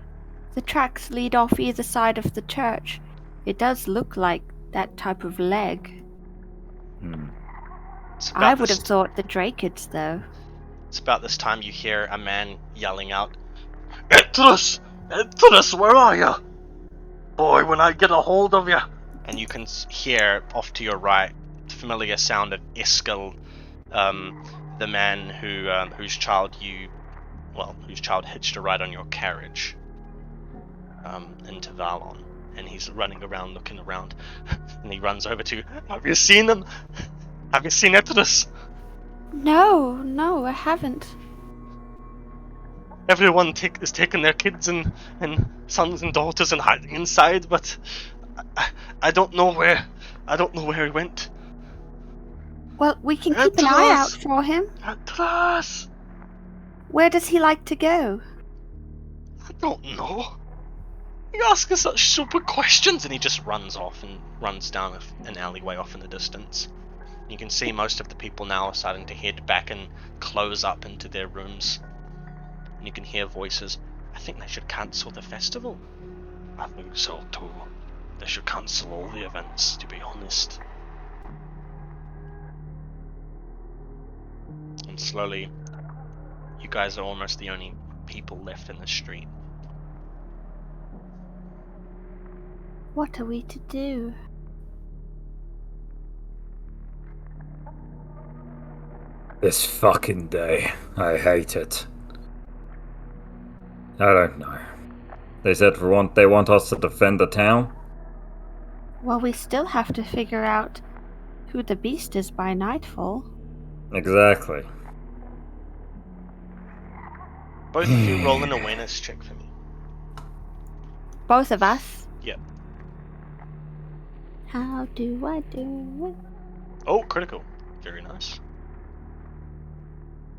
The tracks lead off either side of the church. It does look like that type of leg. I would have thought the Drakids, though. It's about this time you hear a man yelling out, Etrus! Etrus, where are you? Boy, when I get a hold of you! And you can hear off to your right the familiar sound of Iskil, the man whose child hitched a ride on your carriage into Varlon. And he's running around, looking around, and he runs over to, have you seen them? Have you seen Etrus? No, I haven't. Everyone is taking their kids and sons and daughters and hiding inside, but I don't know where he went. Well, we can keep an eye out for him. Atlas! Where does he like to go? I don't know. You ask us such stupid questions, and he just runs off and runs down an alleyway off in the distance. You can see most of the people now are starting to head back and close up into their rooms. And you can hear voices. I think they should cancel the festival. I think so too. They should cancel all the events, to be honest. And slowly, you guys are almost the only people left in the street. What are we to do? This fucking day. I hate it. I don't know. They said they want us to defend the town? Well, we still have to figure out who the beast is by nightfall. Exactly. Both of you roll an awareness check for me. Both of us? Yep. How do I do it? Oh, critical. Very nice.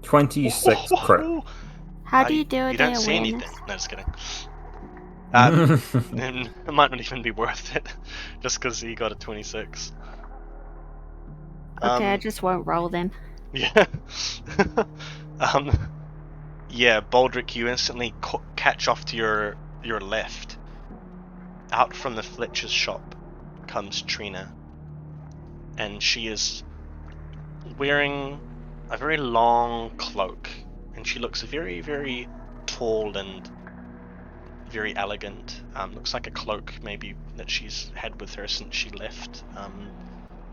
26 crit. How do you do it? You don't see anything. No, just kidding. Then it might not even be worth it, just because he got a 26. Okay, I just won't roll then. Yeah. Yeah, Baldric, you instantly catch off to your left. Out from the Fletcher's shop comes Trina, and she is wearing a very long cloak, and she looks very, very tall and very elegant. Looks like a cloak maybe that she's had with her since she left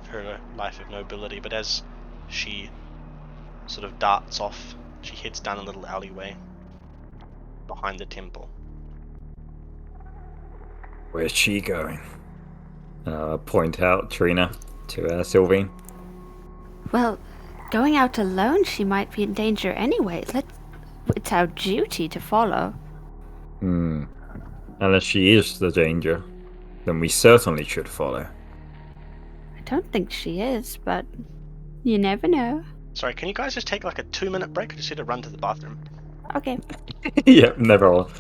her life of nobility, but as she sort of darts off, she heads down a little alleyway behind the temple. Where's she going? Point out Trina to Sylvine. Well, going out alone, she might be in danger anyway. It's our duty to follow. Unless she is the danger, then we certainly should follow. I don't think she is, but you never know. Sorry, can you guys just take like a 2-minute break? I just need to run to the bathroom. Okay. Yep, never will.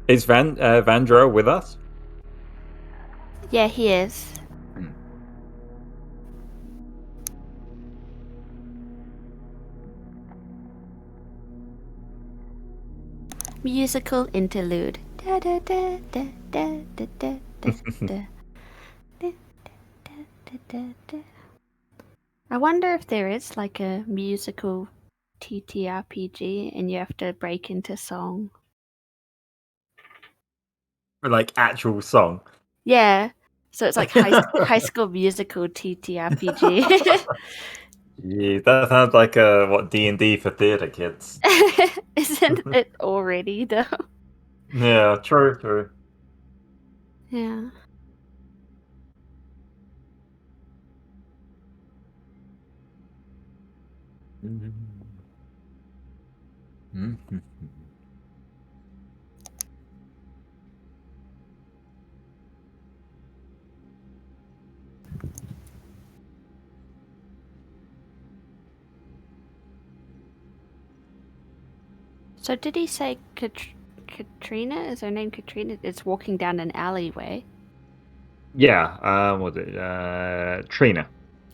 Is Vandro with us? Yeah, he is. Musical interlude. Da, da, da, da, da, da, da, da, da. Da, da, da, da. I wonder if there is like a musical TTRPG and you have to break into song. Like actual song. Yeah. So it's like high school musical TTRPG. Yeah, that sounds like what D&D for theatre kids. Isn't it already though? Yeah, true. Yeah. So did he say Katrina? Is her name Katrina? It's walking down an alleyway. Yeah, was it Trina?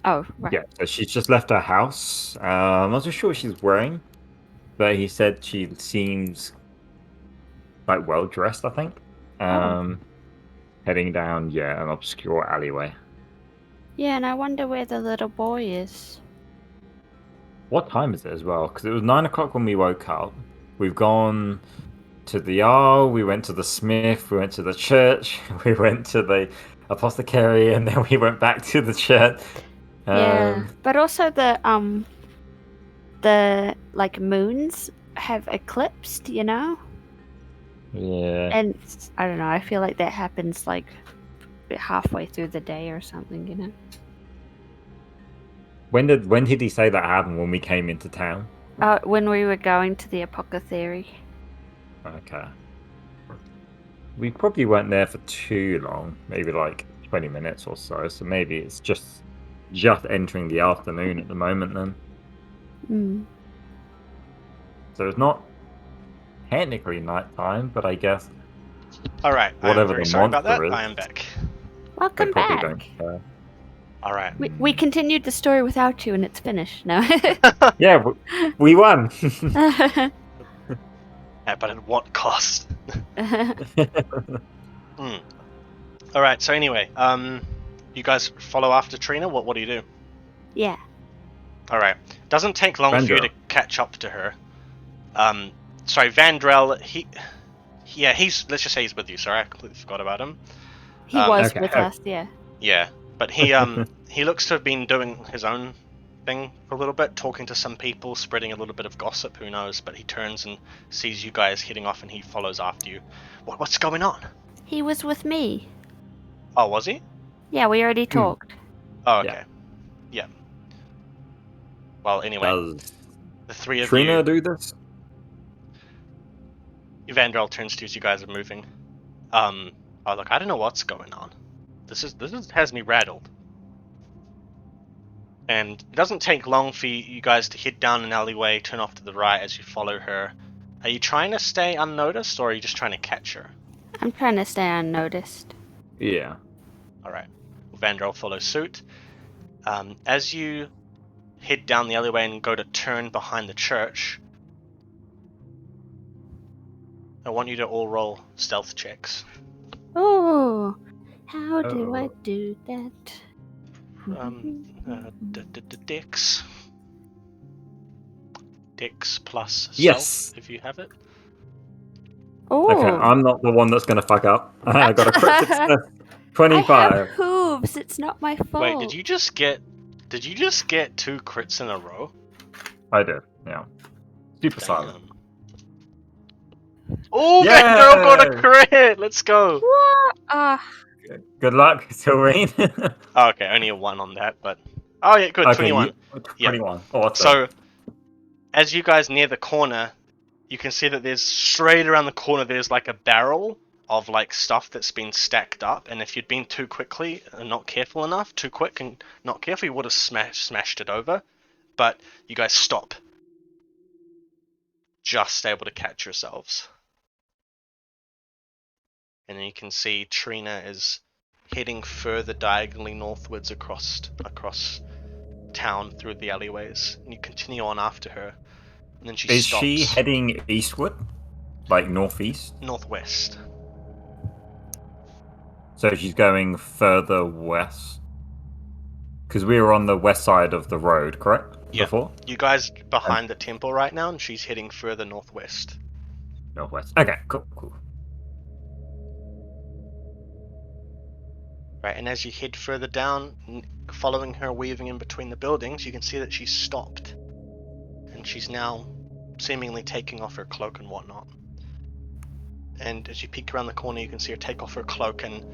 Oh, right. Yeah, so she's just left her house. I'm not so sure what she's wearing, but he said she seems like well dressed, I think. Heading down, an obscure alleyway. Yeah, and I wonder where the little boy is. What time is it as well? Because it was 9 o'clock when we woke up. We've gone to the Arl, we went to the Smith, we went to the church, we went to the apothecary, and then we went back to the church. Yeah, but also the like moons have eclipsed, you know? Yeah. And I don't know, I feel like that happens like halfway through the day or something, you know? When did he say that happened? When we came into town? When we were going to the apothecary. Okay. We probably weren't there for too long, maybe like 20 minutes or so, so maybe it's just entering the afternoon at the moment then. So it's not technically nighttime, but I guess Alright, whatever I'm very the sorry about that. monster is, I am back. Welcome they probably back. don't care. Alright. We continued the story without you and it's finished now. Yeah, we won! Yeah, but at what cost? Alright, so anyway, you guys follow after Trina? What do you do? Yeah. Alright. Doesn't take long for you to Vandrel. catch up to her. Sorry, Vandrel, he's, let's just say he's with you, sorry, I completely forgot about him. He was Okay. with us, yeah. Yeah, but he he looks to have been doing his own thing for a little bit, talking to some people, spreading a little bit of gossip, who knows, but he turns and sees you guys heading off and he follows after you. What's going on? He was with me. Oh, was he? Yeah, we already talked. Oh, okay. Yeah. Well, anyway, Does the three of Trina you... do this? Vandrel turns to you as you guys are moving. Oh, look, I don't know what's going on. This has me rattled. And it doesn't take long for you guys to head down an alleyway, turn off to the right as you follow her. Are you trying to stay unnoticed, or are you just trying to catch her? I'm trying to stay unnoticed. Yeah. Alright. Vandrel follows suit. As you head down the alleyway and go to turn behind the church, I want you to all roll stealth checks. Oh, how do I do that? Dex plus Yes. stealth, if you have it. Oh, Okay, I'm not the one that's going to fuck up. I got a crit success. I 25. have hooves. It's not my fault. Wait, did you just get 2 crits in a row? I did, yeah. Super silent. Oh, Yay! Vandrel got a crit! Let's go! What? Good luck, Sylvain. Okay, only a 1 on that, but... Oh yeah, good, 21. 21. Awesome. So, as you guys near the corner, you can see that there's, straight around the corner, there's like a barrel of like stuff that's been stacked up, and if you'd been too quickly and not careful enough, too quick and not careful, you would have smashed it over. But you guys stop. Just able to catch yourselves. And then you can see Trina is heading further diagonally northwards across town through the alleyways, and you continue on after her. And then she Is stops. she heading eastward? Like northeast? Northwest. So she's going further west? Because we were on the west side of the road, correct? Yeah. Before? You guys behind the temple right now, and she's heading further northwest. Northwest. Okay, cool. Right, and as you head further down, following her weaving in between the buildings, you can see that she's stopped. And she's now seemingly taking off her cloak and whatnot. And as you peek around the corner, you can see her take off her cloak and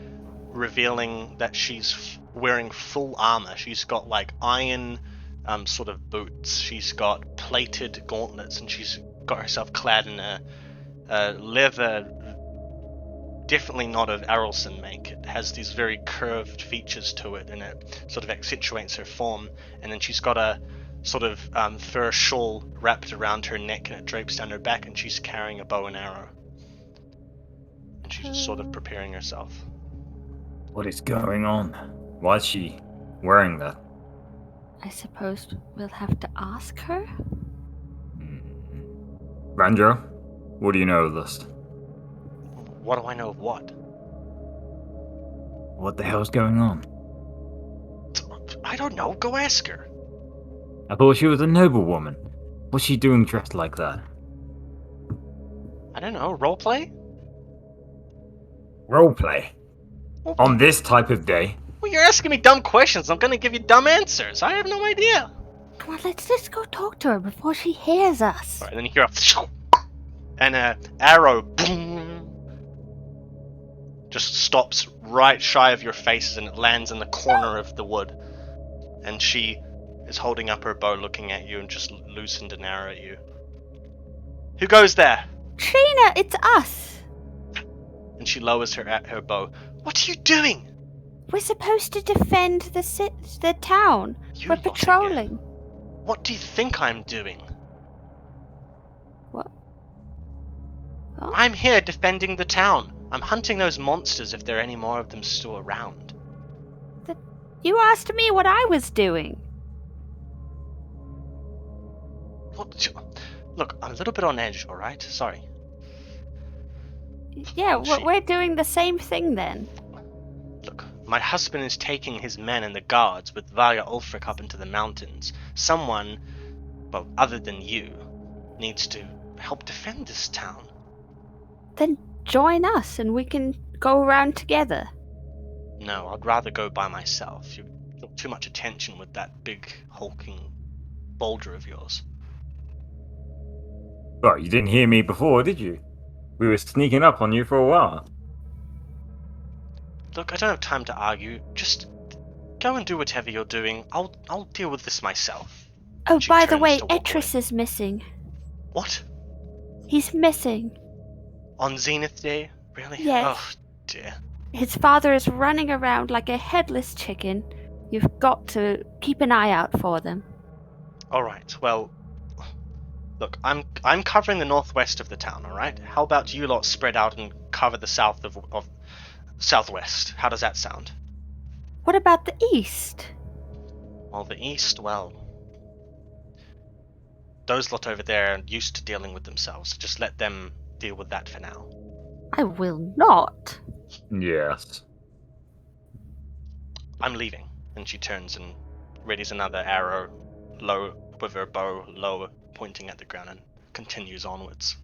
revealing that she's wearing full armor. She's got like iron sort of boots. She's got plated gauntlets, and she's got herself clad in a leather, definitely not of Arelson make. It has these very curved features to it, and it sort of accentuates her form. And then she's got a sort of fur shawl wrapped around her neck, and it drapes down her back, and she's carrying a bow and arrow. And she's just sort of preparing herself. What is going on? Why is she wearing that? I suppose we'll have to ask her? Banjo, what do you know of this? What do I know of what? What the hell's going on? I don't know. Go ask her. I thought she was a noblewoman. What's she doing dressed like that? I don't know. Roleplay? Roleplay? Well, On this type of day? well, you're asking me dumb questions. I'm gonna give you dumb answers. I have no idea. Come on, let's just go talk to her before she hears us. Alright, then you hear a and an arrow boom, just stops right shy of your faces, and it lands in the corner of the wood. And she is holding up her bow, looking at you, and just loosened an arrow at you. Who goes there? Trina, it's us. And she lowers her bow. What are you doing? We're supposed to defend the town. You We're lot patrolling. again. What do you think I'm doing? What? Oh. I'm here defending the town. I'm hunting those monsters if there are any more of them still around. You asked me what I was doing. Look, I'm a little bit on edge, alright? Sorry. Yeah, we're doing the same thing then. Look, my husband is taking his men and the guards with Varya Ulfric up into the mountains. Someone, well, other than you, needs to help defend this town. Then join us and we can go around together. No, I'd rather go by myself. You took too much attention with that big, hulking boulder of yours. Well, you didn't hear me before, did you? We were sneaking up on you for a while. Look, I don't have time to argue. Just go and do whatever you're doing. I'll deal with this myself. Oh, She by the turns way, to walk Etris is missing. What? He's missing. On Zenith Day? Really? Yes. Oh, dear. His father is running around like a headless chicken. You've got to keep an eye out for them. Alright, well... Look, I'm covering the northwest of the town, alright? How about you lot spread out and cover the south of southwest? How does that sound? What about the east? Well, the east, well... Those lot over there are used to dealing with themselves. Just let them deal with that for now. I will not. Yes. I'm leaving. And she turns and readies another arrow, low with her bow, low, pointing at the ground, and continues onwards.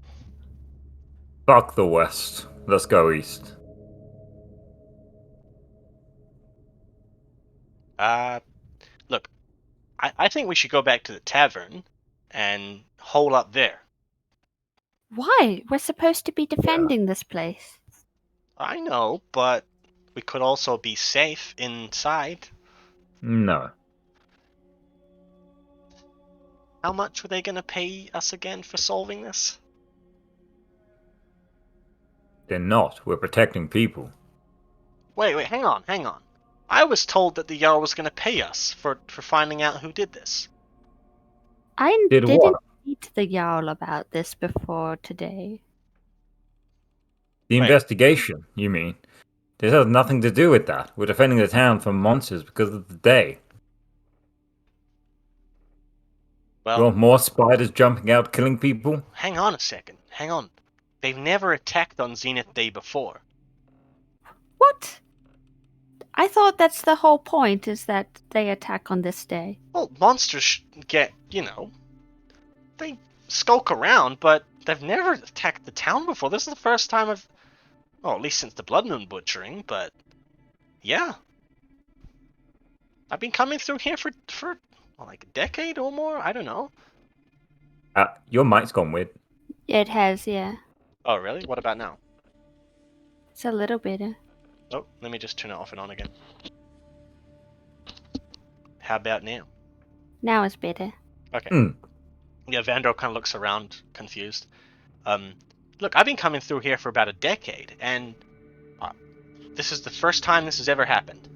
Fuck the west. Let's go east. Look, I think we should go back to the tavern and hole up there. Why? We're supposed to be defending this place. I know, but we could also be safe inside. No. How much were they going to pay us again for solving this? They're not. We're protecting people. Wait, hang on. I was told that the Jarl was going to pay us for finding out who did this. I Did didn't what? speak to the Jarl about this before today. The Wait. investigation, you mean? This has nothing to do with that. We're defending the town from monsters because of the day. You Well, want more spiders jumping out killing people? hang on a second. Hang on. They've never attacked on Zenith Day before. What? I thought that's the whole point, is that they attack on this day. Well, monsters get, they skulk around, but they've never attacked the town before. This is the first time well, at least since the Blood Moon butchering, but yeah. I've been coming through here for like a decade or more, I don't know. Your mic's gone weird. It has, yeah. Oh, really? What about now? It's a little better. Oh, let me just turn it off and on again. How about now? Now it's better. Okay. Yeah, Vandal kind of looks around, confused. Look, I've been coming through here for about a decade, and this is the first time this has ever happened.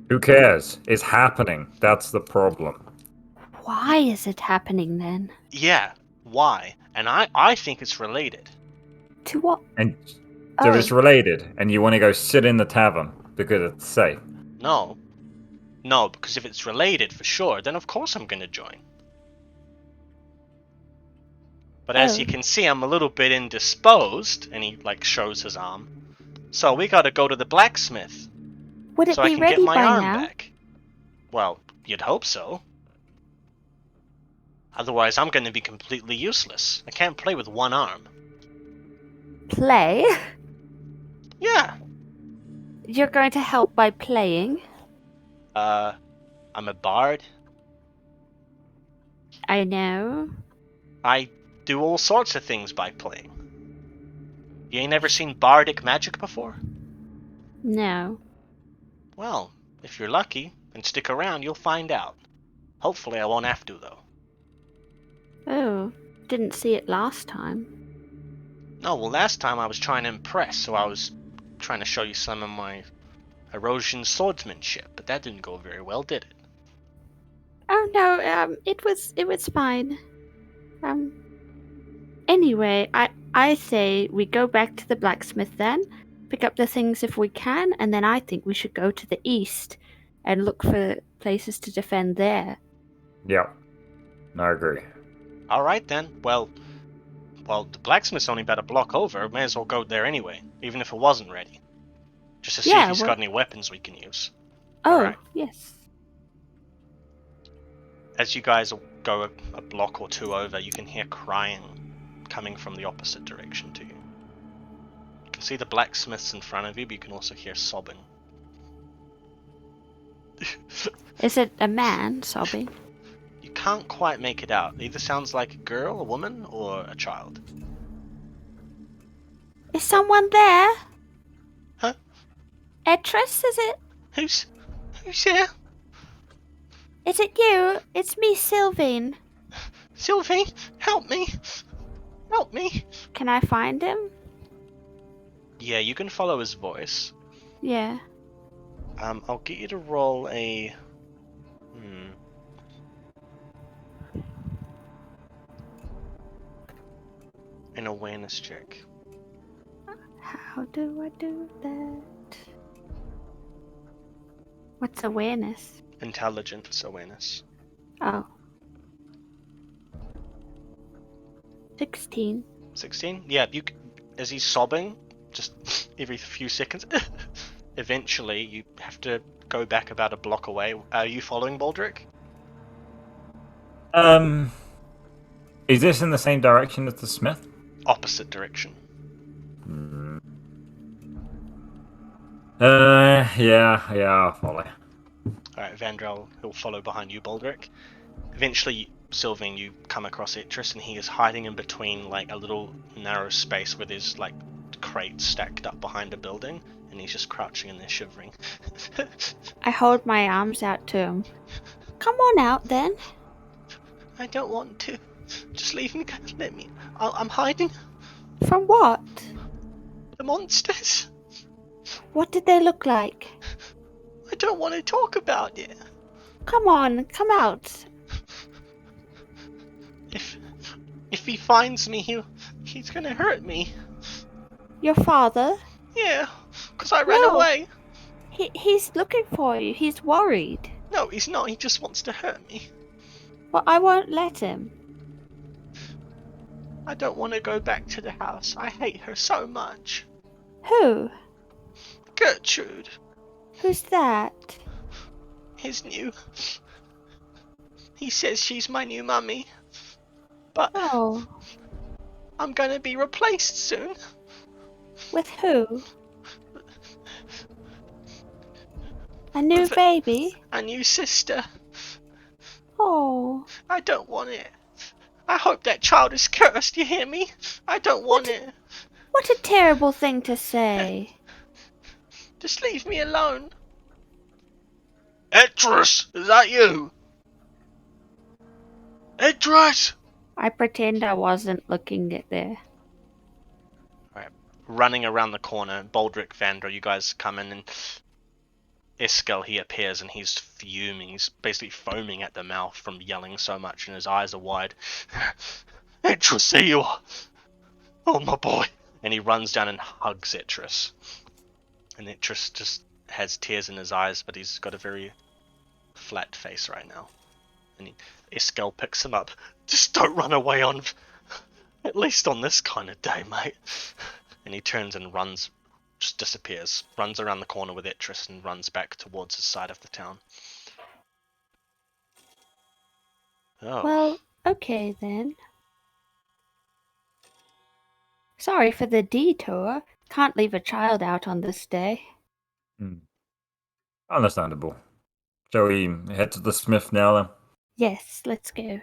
Who cares? It's happening. That's the problem. Why is it happening then? Yeah, why? And I think it's related. To what? And so it's related, and you want to go sit in the tavern because it's safe. No, because if it's related for sure, then of course I'm gonna join. But as you can see, I'm a little bit indisposed, and he shows his arm. So we gotta go to the blacksmith. Would it so I be can ready get my by arm now? back. Well, you'd hope so. Otherwise, I'm going to be completely useless. I can't play with one arm. Play? Yeah. You're going to help by playing? I'm a bard. I know. I do all sorts of things by playing. You ain't ever seen bardic magic before? No. Well, if you're lucky and stick around, you'll find out. Hopefully I won't have to, though. Oh, didn't see it last time. No, well, last time I was trying to impress, so I was trying to show you some of my erosion swordsmanship, but that didn't go very well, did it? Oh no, it was fine. Anyway, I say we go back to the blacksmith then, pick up the things if we can, and then I think we should go to the east and look for places to defend there. Yeah, I agree. Alright then, well, the blacksmith's only about a block over, may as well go there anyway, even if it wasn't ready. Just to see if he's got any weapons we can use. Oh, Alright. yes. As you guys go a block or two over, you can hear crying coming from the opposite direction to you. You can see the blacksmiths in front of you, but you can also hear sobbing. Is it a man sobbing? You can't quite make it out. It either sounds like a girl, a woman, or a child. Is someone there? Huh? Etris, is it? Who's here? Is it you? It's me, Sylvain. Sylvie, help me! Help me! Can I find him? Yeah, you can follow his voice. Yeah. I'll get you to roll a... an awareness check. How do I do that? What's awareness? Intelligence awareness. Oh. 16. 16? Yeah, as he's sobbing, just every few seconds, eventually you have to go back about a block away. Are you following Baldric? Is this in the same direction as the smith? Opposite direction. Yeah, I'll follow. Alright, Vandrel, he'll follow behind you, Baldric. Eventually, Sylvain, you come across Etris, and he is hiding in between, a little narrow space with his, crates stacked up behind a building, and he's just crouching in there shivering. I hold my arms out to him. Come on out, then. I don't want to. Just leave me. Let me. I'm hiding. From what? The monsters. What did they look like? I don't want to talk about it. Come on, come out. If he finds me, he's gonna hurt me. Your father? Yeah, because I ran away. He's looking for you. He's worried. No, he's not. He just wants to hurt me. Well, I won't let him. I don't want to go back to the house. I hate her so much. Who? Gertrude. Who's that? His new... He says she's my new mummy. But Oh, I'm gonna be replaced soon. with who? A new With baby? a new sister. Oh, I don't want it. I hope that child is cursed, you hear me? I don't want it. what a terrible thing to say. Just leave me alone. Etris, is that you? Etris! I pretend I wasn't looking at there. Alright, running around the corner, Baldric, Vandra, you guys come in, and Eskel, he appears and he's fuming. He's basically foaming at the mouth from yelling so much, and his eyes are wide. Etris, there you are! Oh, my boy! And he runs down and hugs Etris. And Etris just has tears in his eyes, but he's got a very flat face right now. And Eskel picks him up. Just don't run away on... At least on this kind of day, mate. And he turns and runs, just disappears. Runs around the corner with Etris and runs back towards his side of the town. Oh. Well, okay then. Sorry for the detour. Can't leave a child out on this day. Understandable. Shall we head to the smith now then? Yes, let's go.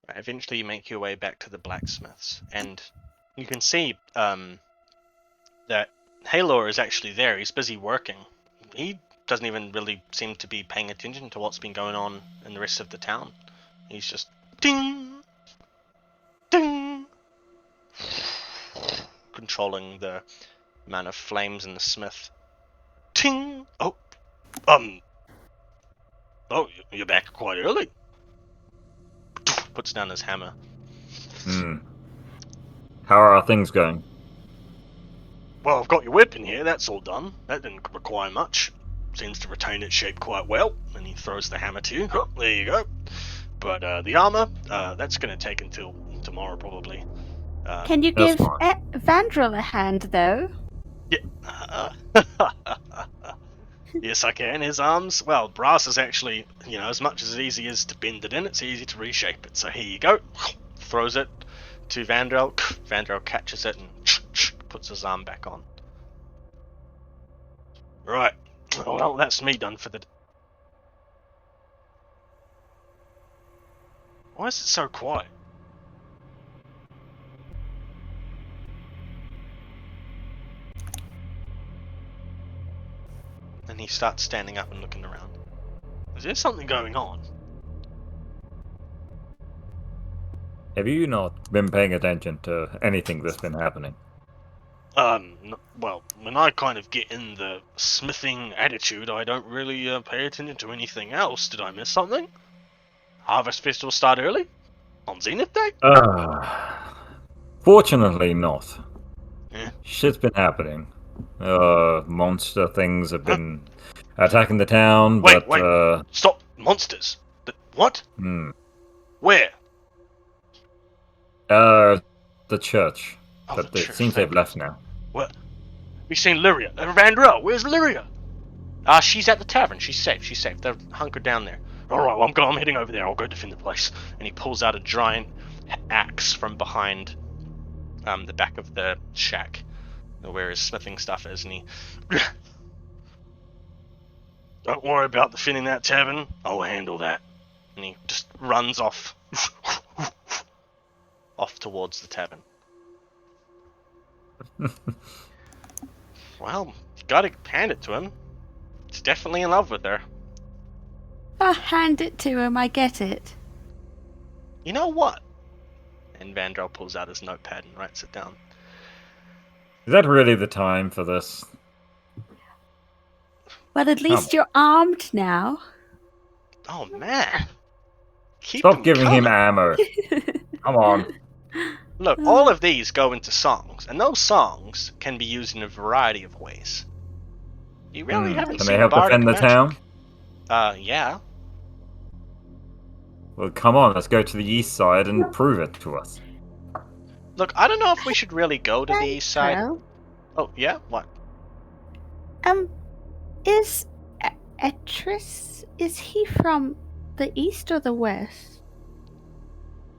Right, eventually you make your way back to the blacksmiths, and you can see that Halor is actually there. He's busy working. He doesn't even really seem to be paying attention to what's been going on in the rest of the town. He's just ding, ding, controlling the amount of flames in the smith. Ting! Oh, you're back quite early. Puts down his hammer. How are things going? Well, I've got your weapon here, that's all done. That didn't require much. Seems to retain its shape quite well. And he throws the hammer to you. Oh, there you go. But the armor, that's going to take until tomorrow probably. Can you give Vandrel a hand, though? Yeah. Yes, I can. His arms, well, brass is actually, as much as easy as to bend it in, it's easy to reshape it. So here you go. Throws it to Vandrel. Vandrel catches it and puts his arm back on. Right. Well, that's me done for the... Why is it so quiet? And he starts standing up and looking around. Is there something going on? Have you not been paying attention to anything that's been happening? Well, when I kind of get in the smithing attitude, I don't really pay attention to anything else. Did I miss something? Harvest Festival start early? On Zenith Day? Fortunately not. Yeah. Shit's been happening. Monster things have been attacking the town, Wait, stop! Monsters? What? Where? The church. Oh, But the it church. seems they've left now. What? We seen Lyria. Vandrel, where's Lyria? She's at the tavern. She's safe. They're hunkered down there. Alright, well, I'm heading over there. I'll go defend the place. And he pulls out a giant axe from behind the back of the shack where his smithing stuff is, and he... Don't worry about defending that tavern. I'll handle that. And he just runs off. Off towards the tavern. Well, you gotta hand it to him. He's definitely in love with her. Oh, hand it to him, I get it. You know what? And Vandrel pulls out his notepad and writes it down. Is that really the time for this? Well, at least you're armed now. Oh, man. Stop giving him ammo. Come on. Look, all of these go into songs, and those songs can be used in a variety of ways. You really haven't Can seen they help bardic defend the magic. town? Yeah. Well, come on, let's go to the east side and prove it to us. Look, I don't know if we should really go to the east side. Ventro, Oh, yeah? What? is Etris, is he from the east or the west?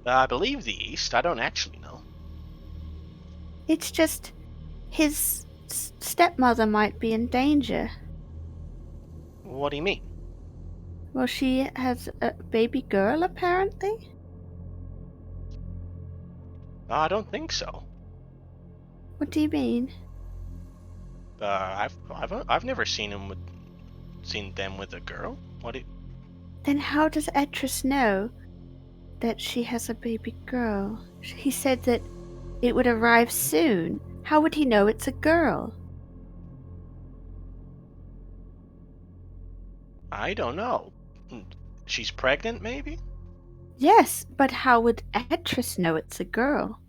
I believe the east. I don't actually know. It's just his stepmother might be in danger. What do you mean? Well, she has a baby girl, apparently. I don't think so. What do you mean? I've never seen them with a girl. What do you... Then how does Etris know that she has a baby girl? He said that it would arrive soon. How would he know it's a girl? I don't know. She's pregnant, maybe? Yes, but how would Etris know it's a girl?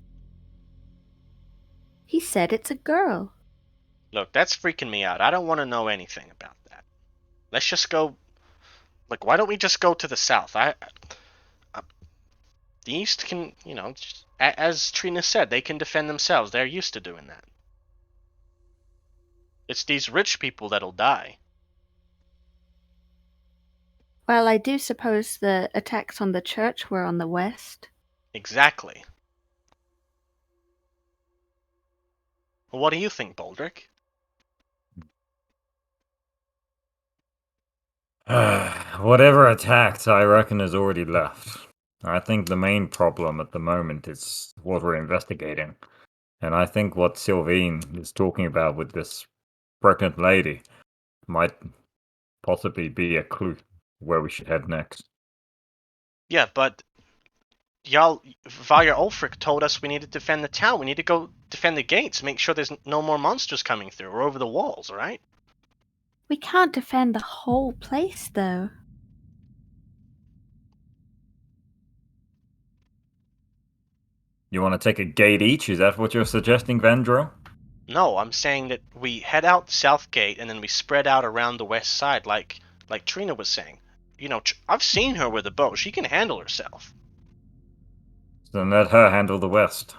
He said it's a girl. Look, that's freaking me out. I don't want to know anything about that. Let's just go. Like, why don't we just go to the south? The east can, just, as Trina said, they can defend themselves. They're used to doing that. It's these rich people that'll die. Well, I do suppose the attacks on the church were on the west. Exactly. Well, what do you think, Baldric? Whatever attacked, I reckon, has already left. I think the main problem at the moment is what we're investigating. And I think what Sylvine is talking about with this pregnant lady might possibly be a clue where we should head next. Yeah, but Varya Ulfric told us we need to defend the town. We need to go defend the gates, make sure there's no more monsters coming through or over the walls, right? We can't defend the whole place, though. You want to take a gate each? Is that what you're suggesting, Vendro? No, I'm saying that we head out the south gate and then we spread out around the west side, like Trina was saying. I've seen her with a bow. She can handle herself. So then let her handle the west.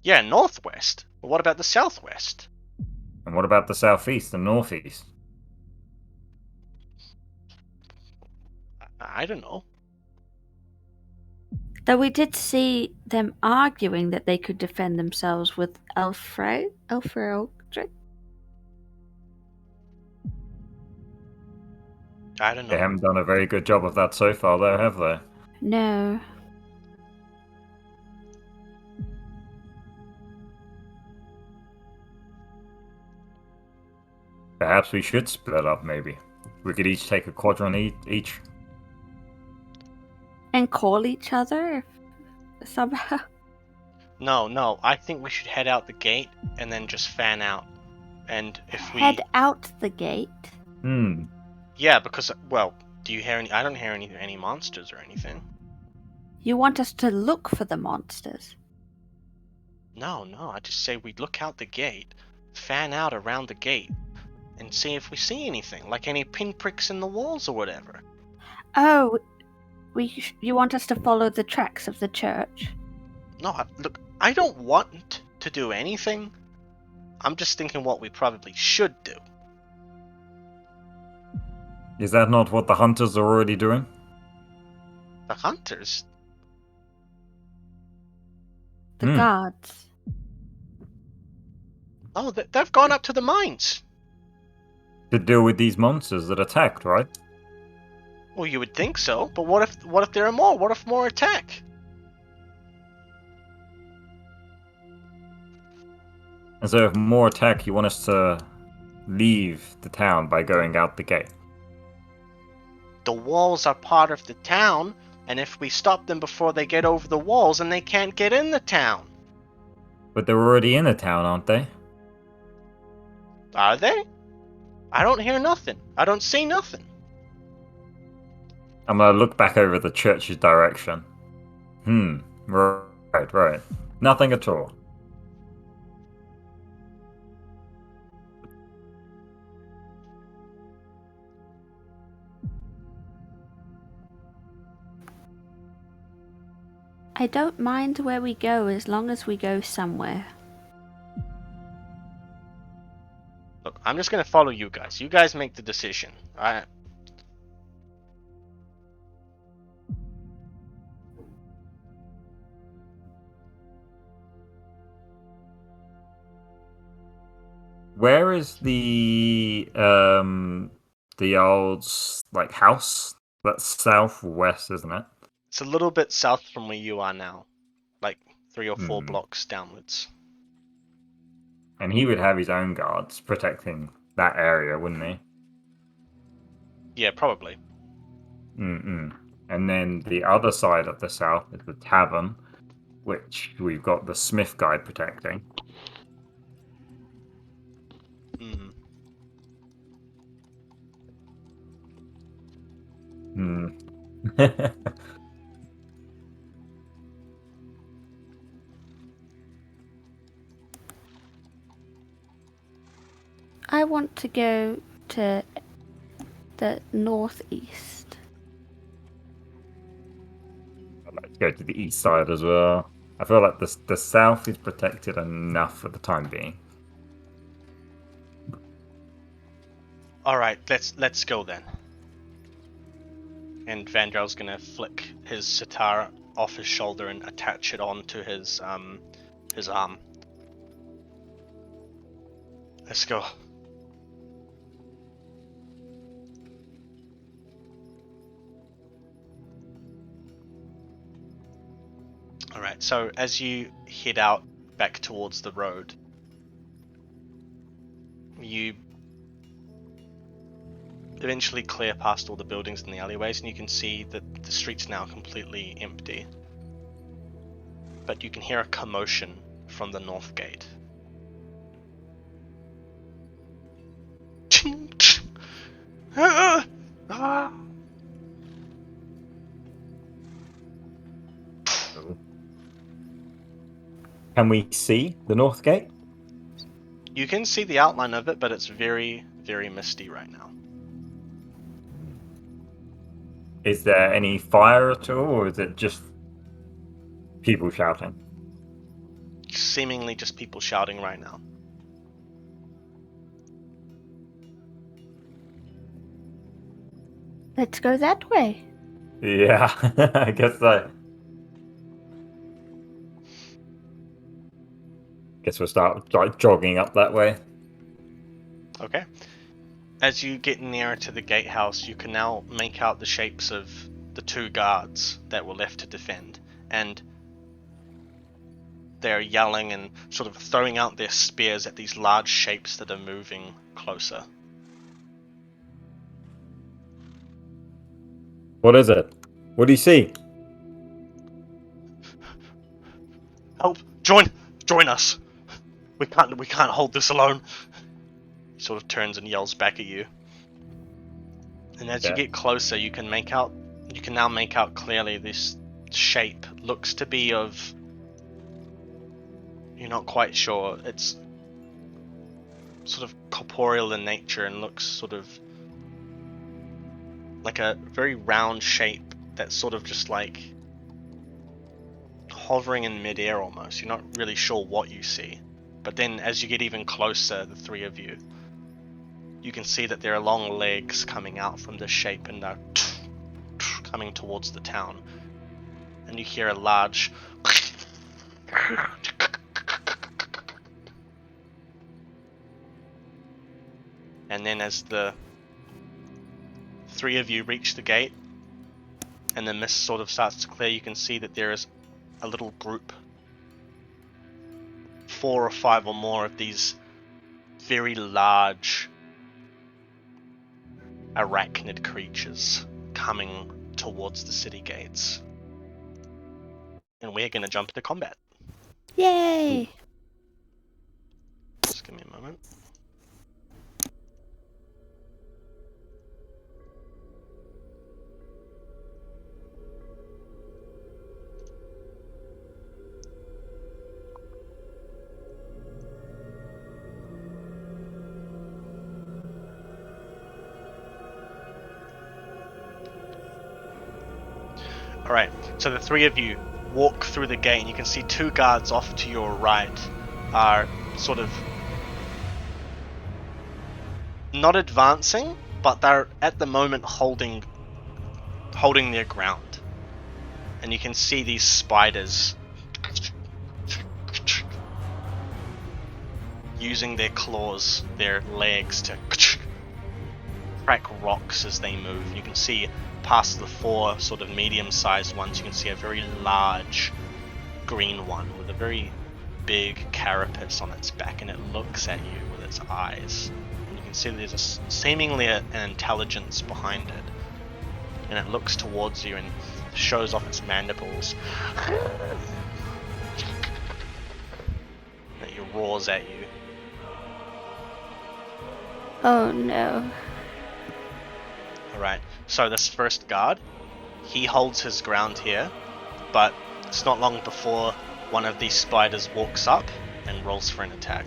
Yeah, northwest. But what about the southwest? And what about the southeast and northeast? I don't know. Though we did see them arguing that they could defend themselves with Elfric. I don't They know. haven't done a very good job of that so far, though, have they? No. Perhaps we should split up, maybe. We could each take a quadrant each. And call each other somehow. No. I think we should head out the gate and then just fan out. And if we Head out the gate. Yeah, because do you hear any? I don't hear any monsters or anything. You want us to look for the monsters? No. I just say we look out the gate, fan out around the gate, and see if we see anything, like any pinpricks in the walls or whatever. Oh, you want us to follow the tracks of the church? No, look, I don't want to do anything. I'm just thinking what we probably should do. Is that not what the hunters are already doing? The hunters? The guards. Oh, they've gone up to the mines. To deal with these monsters that attacked, right? Well, you would think so, but what if there are more? What if more attack? And so if more attack, you want us to leave the town by going out the gate? The walls are part of the town, and if we stop them before they get over the walls, then they can't get in the town. But they're already in the town, aren't they? Are they? I don't hear nothing. I don't see nothing. I'm gonna look back over the church's direction. Right. Nothing at all. I don't mind where we go as long as we go somewhere. Look, I'm just gonna follow you guys. You guys make the decision. Alright? Where is the old like house? That's southwest, isn't it? It's a little bit south from where you are now. Like 3 or 4 Hmm. blocks downwards. And he would have his own guards protecting that area, wouldn't he? Yeah, probably. Mm-mm. And then the other side of the south is the tavern, which we've got the smith guy protecting. Mm. Hmm. I want to go to the northeast. I'd like to go to the east side as well. I feel like the south is protected enough for the time being. Alright, let's go then. And Vandrel's gonna flick his sitar off his shoulder and attach it onto his arm. Let's go. Alright, so as you head out back towards the road, you eventually clear past all the buildings and the alleyways, and you can see that the street's now completely empty. But you can hear a commotion from the north gate. Can we see the north gate? You can see the outline of it, but it's very, very misty right now. Is there any fire at all, or is it just people shouting? Seemingly just people shouting right now. Let's go that way. Yeah, I guess so. Guess we'll start like jogging up that way. Okay. As you get nearer to the gatehouse, you can now make out the shapes of the 2 guards that were left to defend, and they're yelling and sort of throwing out their spears at these large shapes that are moving closer. What is it? What do you see? Help! Join us! We can't hold this alone. He sort of turns and yells back at you. And as you get closer, you can now make out clearly this shape looks to be of, you're not quite sure, it's sort of corporeal in nature and looks sort of like a very round shape that's sort of just like hovering in midair almost. You're not really sure what you see. But then as you get even closer, the 3 of you, you can see that there are long legs coming out from this shape and they're coming towards the town. And you hear a large and then as the 3 of you reach the gate and the mist sort of starts to clear, you can see that there is a little group, 4 or 5 or more of these very large arachnid creatures coming towards the city gates. And we're going to jump into combat. Yay! Just give me a moment. Alright, so the 3 of you walk through the gate, and you can see two guards off to your right are sort of not advancing, but they're at the moment holding their ground. And you can see these spiders using their claws, their legs to crack rocks as they move. You can see past the four sort of medium-sized ones, you can see a very large green one with a very big carapace on its back, and it looks at you with its eyes. And you can see there's seemingly an intelligence behind it. And it looks towards you and shows off its mandibles. And it roars at you. Oh no. Alright, so this first guard, he holds his ground here, but it's not long before one of these spiders walks up and rolls for an attack.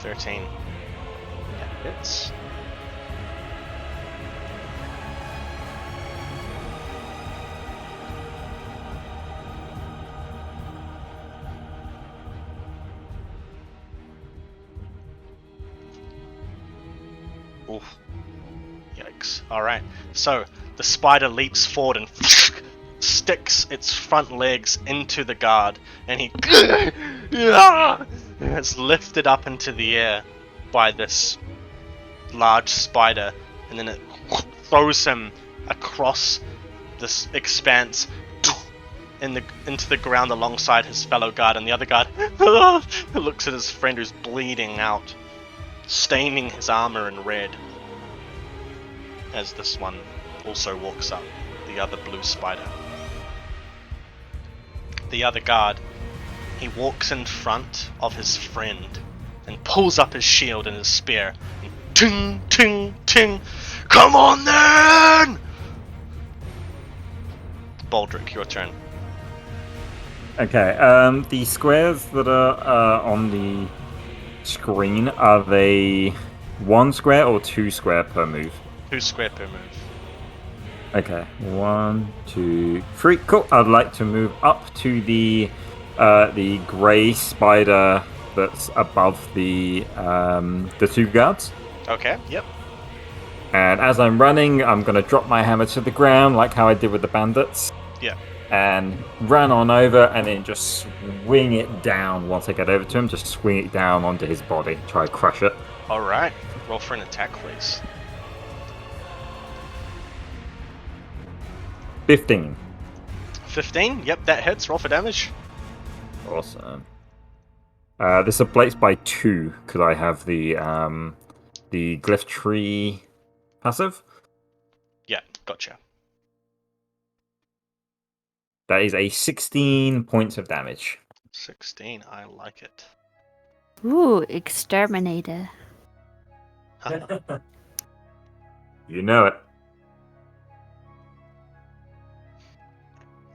That hits. Oof. Yikes. Alright, so the spider leaps forward and sticks its front legs into the guard, and he it's lifted up into the air by this large spider, and then it throws him across this expanse into the ground alongside his fellow guard, and the other guard looks at his friend who's bleeding out, staining his armor in red, as this one also walks up, the other blue spider. The other guard, he walks in front of his friend and pulls up his shield and his spear. And ting, ting, ting. Come on then! Baldric, your turn. Okay, the squares that are on the screen, are they 1 square or 2 square per move? 2 square per move. Okay, 1, 2, 3. Cool. I'd like to move up to the grey spider that's above the 2 guards. Okay. Yep. And as I'm running, I'm gonna drop my hammer to the ground, like how I did with the bandits. Yeah. And run on over, and then just swing it down. Once I get over to him, just swing it down onto his body. Try to crush it. All right. Roll for an attack, please. 15. 15. Yep, that hits. Roll for damage. Awesome. This ablates by 2 because I have the glyph tree passive. Yeah, gotcha. That is a 16 points of damage. 16. I like it. Ooh, exterminator. You know it.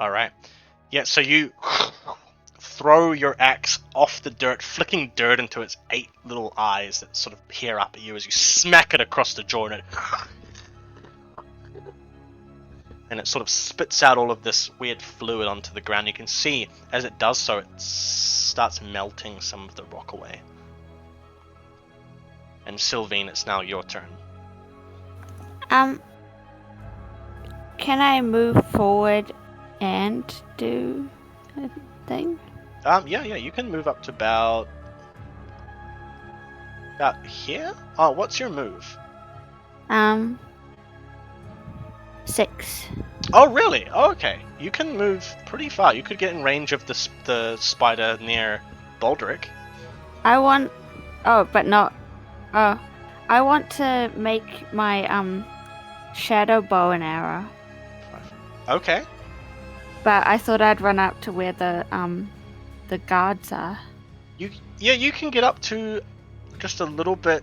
Alright. Yeah, so you throw your axe off the dirt, flicking dirt into its 8 little eyes that sort of peer up at you as you smack it across the jaw, and it sort of spits out all of this weird fluid onto the ground. You can see, as it does so, it starts melting some of the rock away. And Sylvine, it's now your turn. Can I move forward and do a thing? Yeah, you can move up to about here? Oh, what's your move? 6. Oh, really? Oh, okay. You can move pretty far. You could get in range of the spider near Baldric. I want to make my shadow bow and arrow. Okay. But I thought I'd run up to where the guards are. You can get up to just a little bit.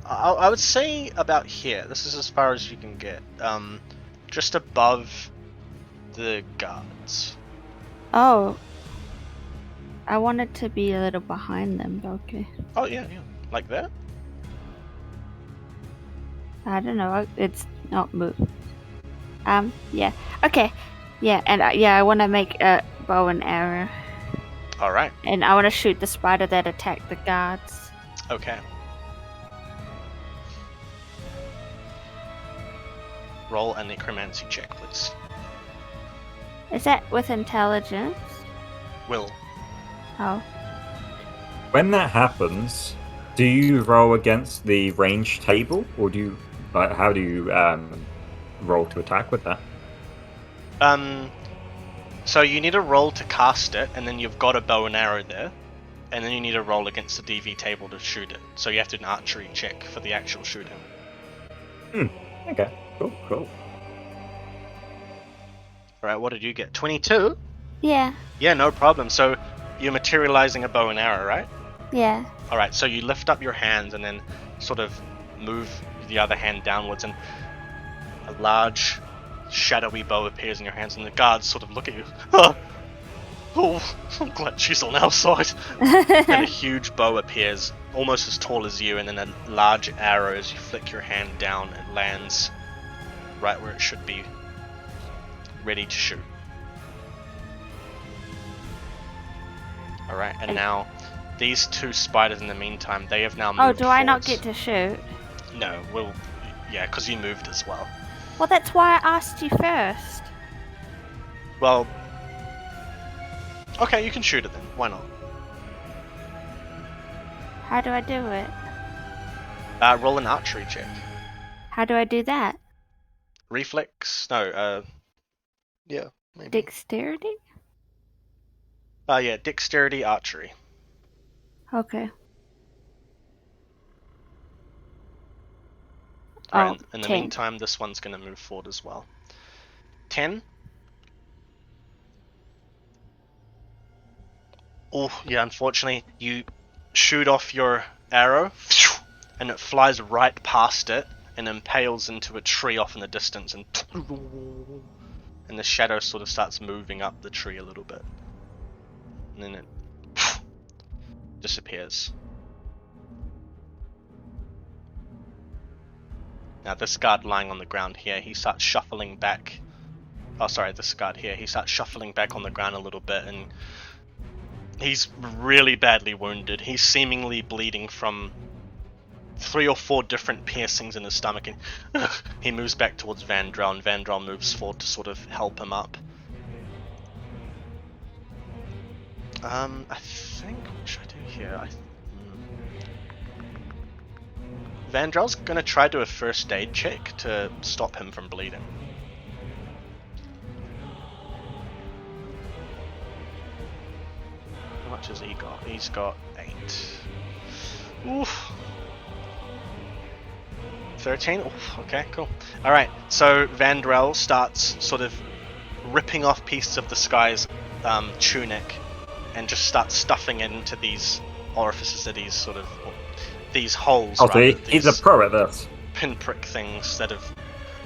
I would say about here. This is as far as you can get. Just above the guards. Oh. I want it to be a little behind them, but okay. Oh yeah. Like that? I don't know. It's not move. Yeah. Okay. Yeah, and I want to make a bow and arrow, Alright. and I want to shoot the spider that attacked the guards. Okay. Roll a necromancy check, please. Is that with intelligence? Will. Oh. When that happens, do you roll against the range table, or do you how do you roll to attack with that? So you need a roll to cast it, and then you've got a bow and arrow there, and then you need a roll against the DV table to shoot it. So you have to do an archery check for the actual shooting. Okay, cool. Alright, what did you get? 22? Yeah. Yeah, no problem. So you're materializing a bow and arrow, right? Yeah. Alright, so you lift up your hands and then sort of move the other hand downwards, and a large shadowy bow appears in your hands, and the guards sort of look at you. Oh, I'm glad she's on our side. And a huge bow appears, almost as tall as you, and then a large arrow, as you flick your hand down, it lands right where it should be, ready to shoot. Alright, and now these two spiders in the meantime, they have now moved. Oh, do I not forwards. get to shoot? No, yeah, because you moved as well. Well, that's why I asked you first. Well, okay, you can shoot it then. Why not? How do I do it? Roll an archery check. How do I do that? Reflex? No, yeah, maybe. Dexterity? Yeah, dexterity archery. Okay. Alright, in the 10. meantime, this one's going to move forward as well. 10. Oh, yeah, unfortunately, you shoot off your arrow, and it flies right past it, and impales into a tree off in the distance, and the shadow sort of starts moving up the tree a little bit. And then it disappears. Now this guard lying on the ground here, he starts shuffling back. Oh, sorry, this guard here, he starts shuffling back on the ground a little bit, and he's really badly wounded. He's seemingly bleeding from 3 or 4 different piercings in his stomach, and he moves back towards Vandrel, and Vandrel moves forward to sort of help him up. I think, what should I do here? Vandrel's gonna try to do a first aid check to stop him from bleeding. How much has he got? He's got 8. Oof. 13? Oof, okay, cool. Alright, so Vandrel starts sort of ripping off pieces of this guy's tunic and just starts stuffing it into these orifices, that he's sort of, these holes. Oh, rather, he's a pro at this. Pinprick things that have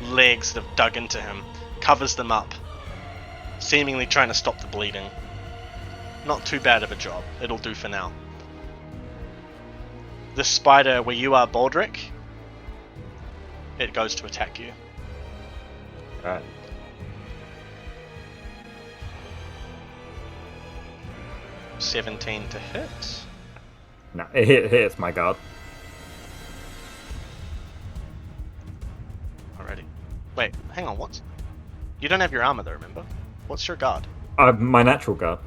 legs that have dug into him, covers them up, seemingly trying to stop the bleeding. Not too bad of a job. It'll do for now. The spider where you are, Baldric, it goes to attack you. Right. $17 to hit. No, it hits my guard. Alrighty. Wait, hang on, what's... You don't have your armor though, remember? What's your guard? My natural guard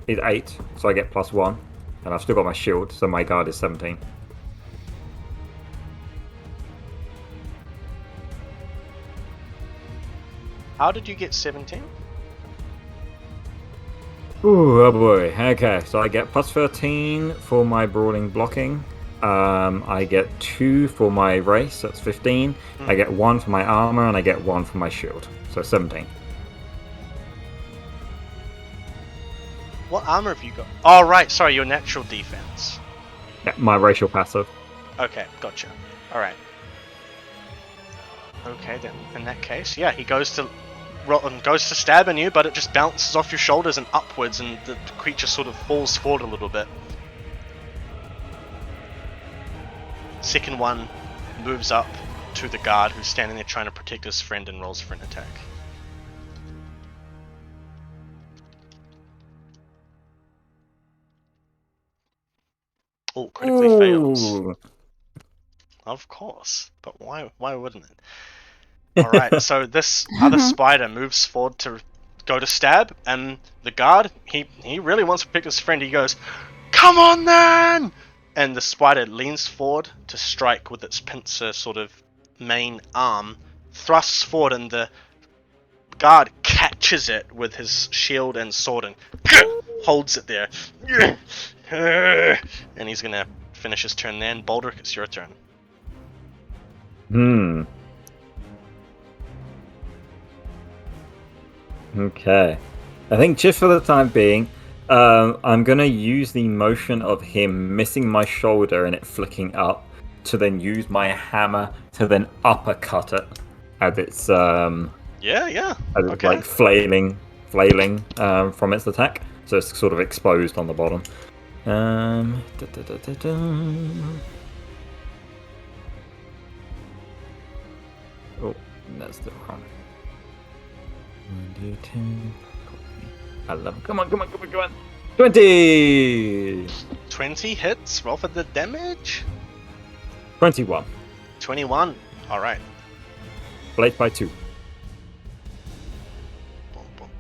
is 8, so I get +1, and I've still got my shield, so my guard is 17. How did you get 17? Ooh, oh boy. Okay, so I get +13 for my brawling blocking. I get 2 for my race, that's 15. I get 1 for my armor, and I get 1 for my shield, so 17. What armor have you got? Oh, right, sorry, your natural defense. Yeah, my racial passive. Okay, gotcha. Alright. Okay, then, in that case, yeah, he goes to goes to stab in you, but it just bounces off your shoulders and upwards, and the creature sort of falls forward a little bit. Second one moves up to the guard who's standing there trying to protect his friend and rolls for an attack. Oh, critically fails. Of course, but why wouldn't it? Alright, so this other spider moves forward to go to stab, and the guard, he really wants to protect his friend. He goes, "Come on then!" And the spider leans forward to strike with its pincer sort of main arm, thrusts forward, and the guard catches it with his shield and sword and holds it there. And he's gonna finish his turn there. And Baldric, it's your turn. Okay. I think just for the time being, I'm going to use the motion of him missing my shoulder and it flicking up to then use my hammer to then uppercut it as it's like flailing from its attack. So it's sort of exposed on the bottom. Oh, that's the wrong. 1d10. 11. Come on. 20! 20 hits. Roll for the damage. 21. 21. Alright. Blade by 2.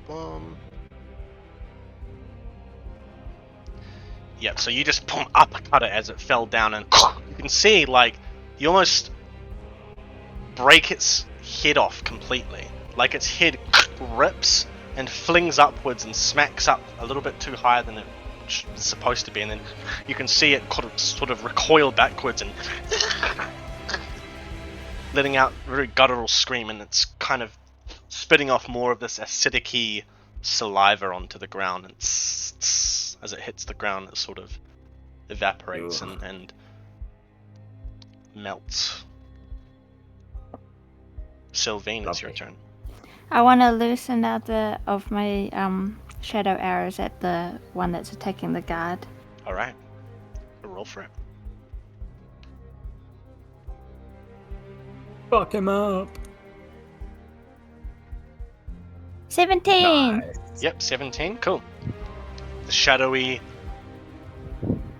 Boom. Yep, so you just uppercut it as it fell down, and you can see, like, you almost break its head off completely. Like its head rips and flings upwards and smacks up a little bit too higher than it's supposed to be, and then you can see it sort of recoil backwards and letting out a very guttural scream, and it's kind of spitting off more of this acidic-y saliva onto the ground, and as it hits the ground it sort of evaporates and melts. Sylvain, it's your turn. I want to loosen out of my shadow arrows at the one that's attacking the guard. Alright. Roll for it. Fuck him up. 17! Nice. Yep, 17. Cool. The shadowy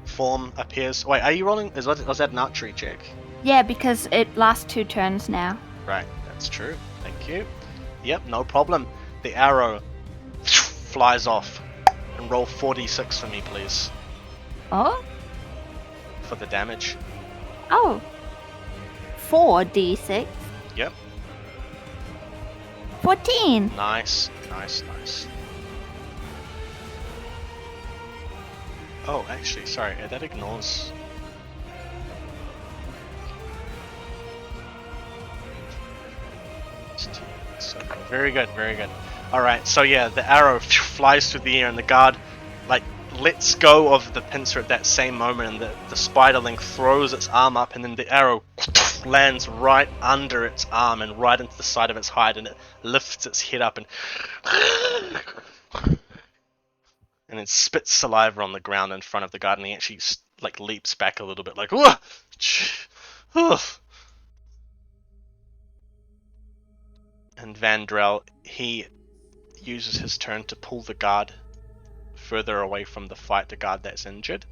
form appears. Wait, are you rolling? Was that an archery check? Yeah, because it lasts 2 turns now. Right, that's true. Thank you. Yep, no problem. The arrow flies off. And roll 4d6 for me, please. Oh? For the damage. Oh. 4d6? Yep. 14! Nice. Oh, actually, sorry, that ignores... So, very good. Alright, so yeah, the arrow flies through the air and the guard lets go of the pincer at that same moment, and the spiderling throws its arm up, and then the arrow lands right under its arm and right into the side of its hide, and it lifts its head up and it spits saliva on the ground in front of the guard, and he actually leaps back a little bit like, "Whoa!" And Vandrel, he uses his turn to pull the guard further away from the fight, the guard that's injured.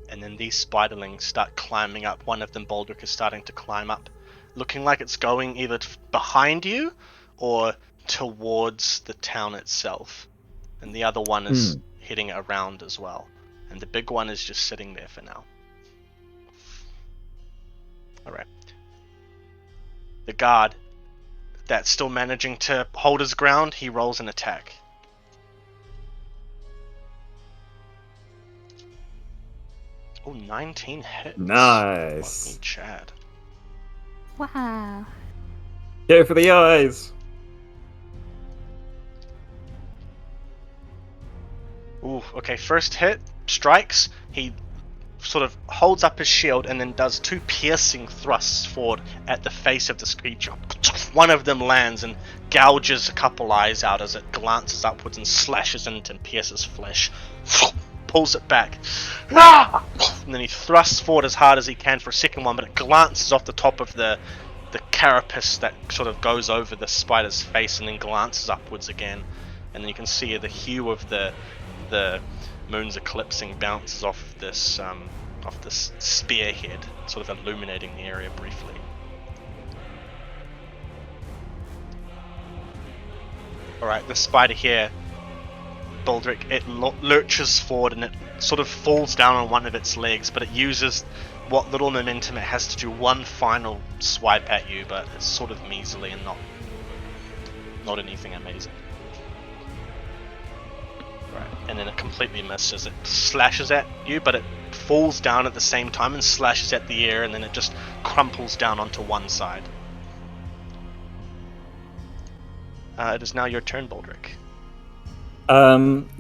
And then these spiderlings start climbing up. One of them, Baldric, is starting to climb up, looking like it's going either behind you or towards the town itself. And the other one is heading around as well. And the big one is just sitting there for now. Alright. The guard that's still managing to hold his ground, he rolls an attack. Oh, 19 hits. Nice. Fucking Chad. Wow. Go for the eyes. Ooh, okay, first hit, strikes. He sort of holds up his shield and then does 2 piercing thrusts forward at the face of this creature. One of them lands and gouges a couple eyes out as it glances upwards and slashes into and pierces flesh. Pulls it back. And then he thrusts forward as hard as he can for a second one, but it glances off the top of the carapace that sort of goes over the spider's face and then glances upwards again. And then you can see the hue of the moon's eclipsing bounces off this spearhead, sort of illuminating the area briefly. Alright, the spider here, Baldric, it lurches forward and it sort of falls down on one of its legs, but it uses what little momentum it has to do one final swipe at you, but it's sort of measly and not anything amazing. Right, and then it completely misses. It slashes at you, but it falls down at the same time and slashes at the air, and then it just crumples down onto one side. It is now your turn, Baldric.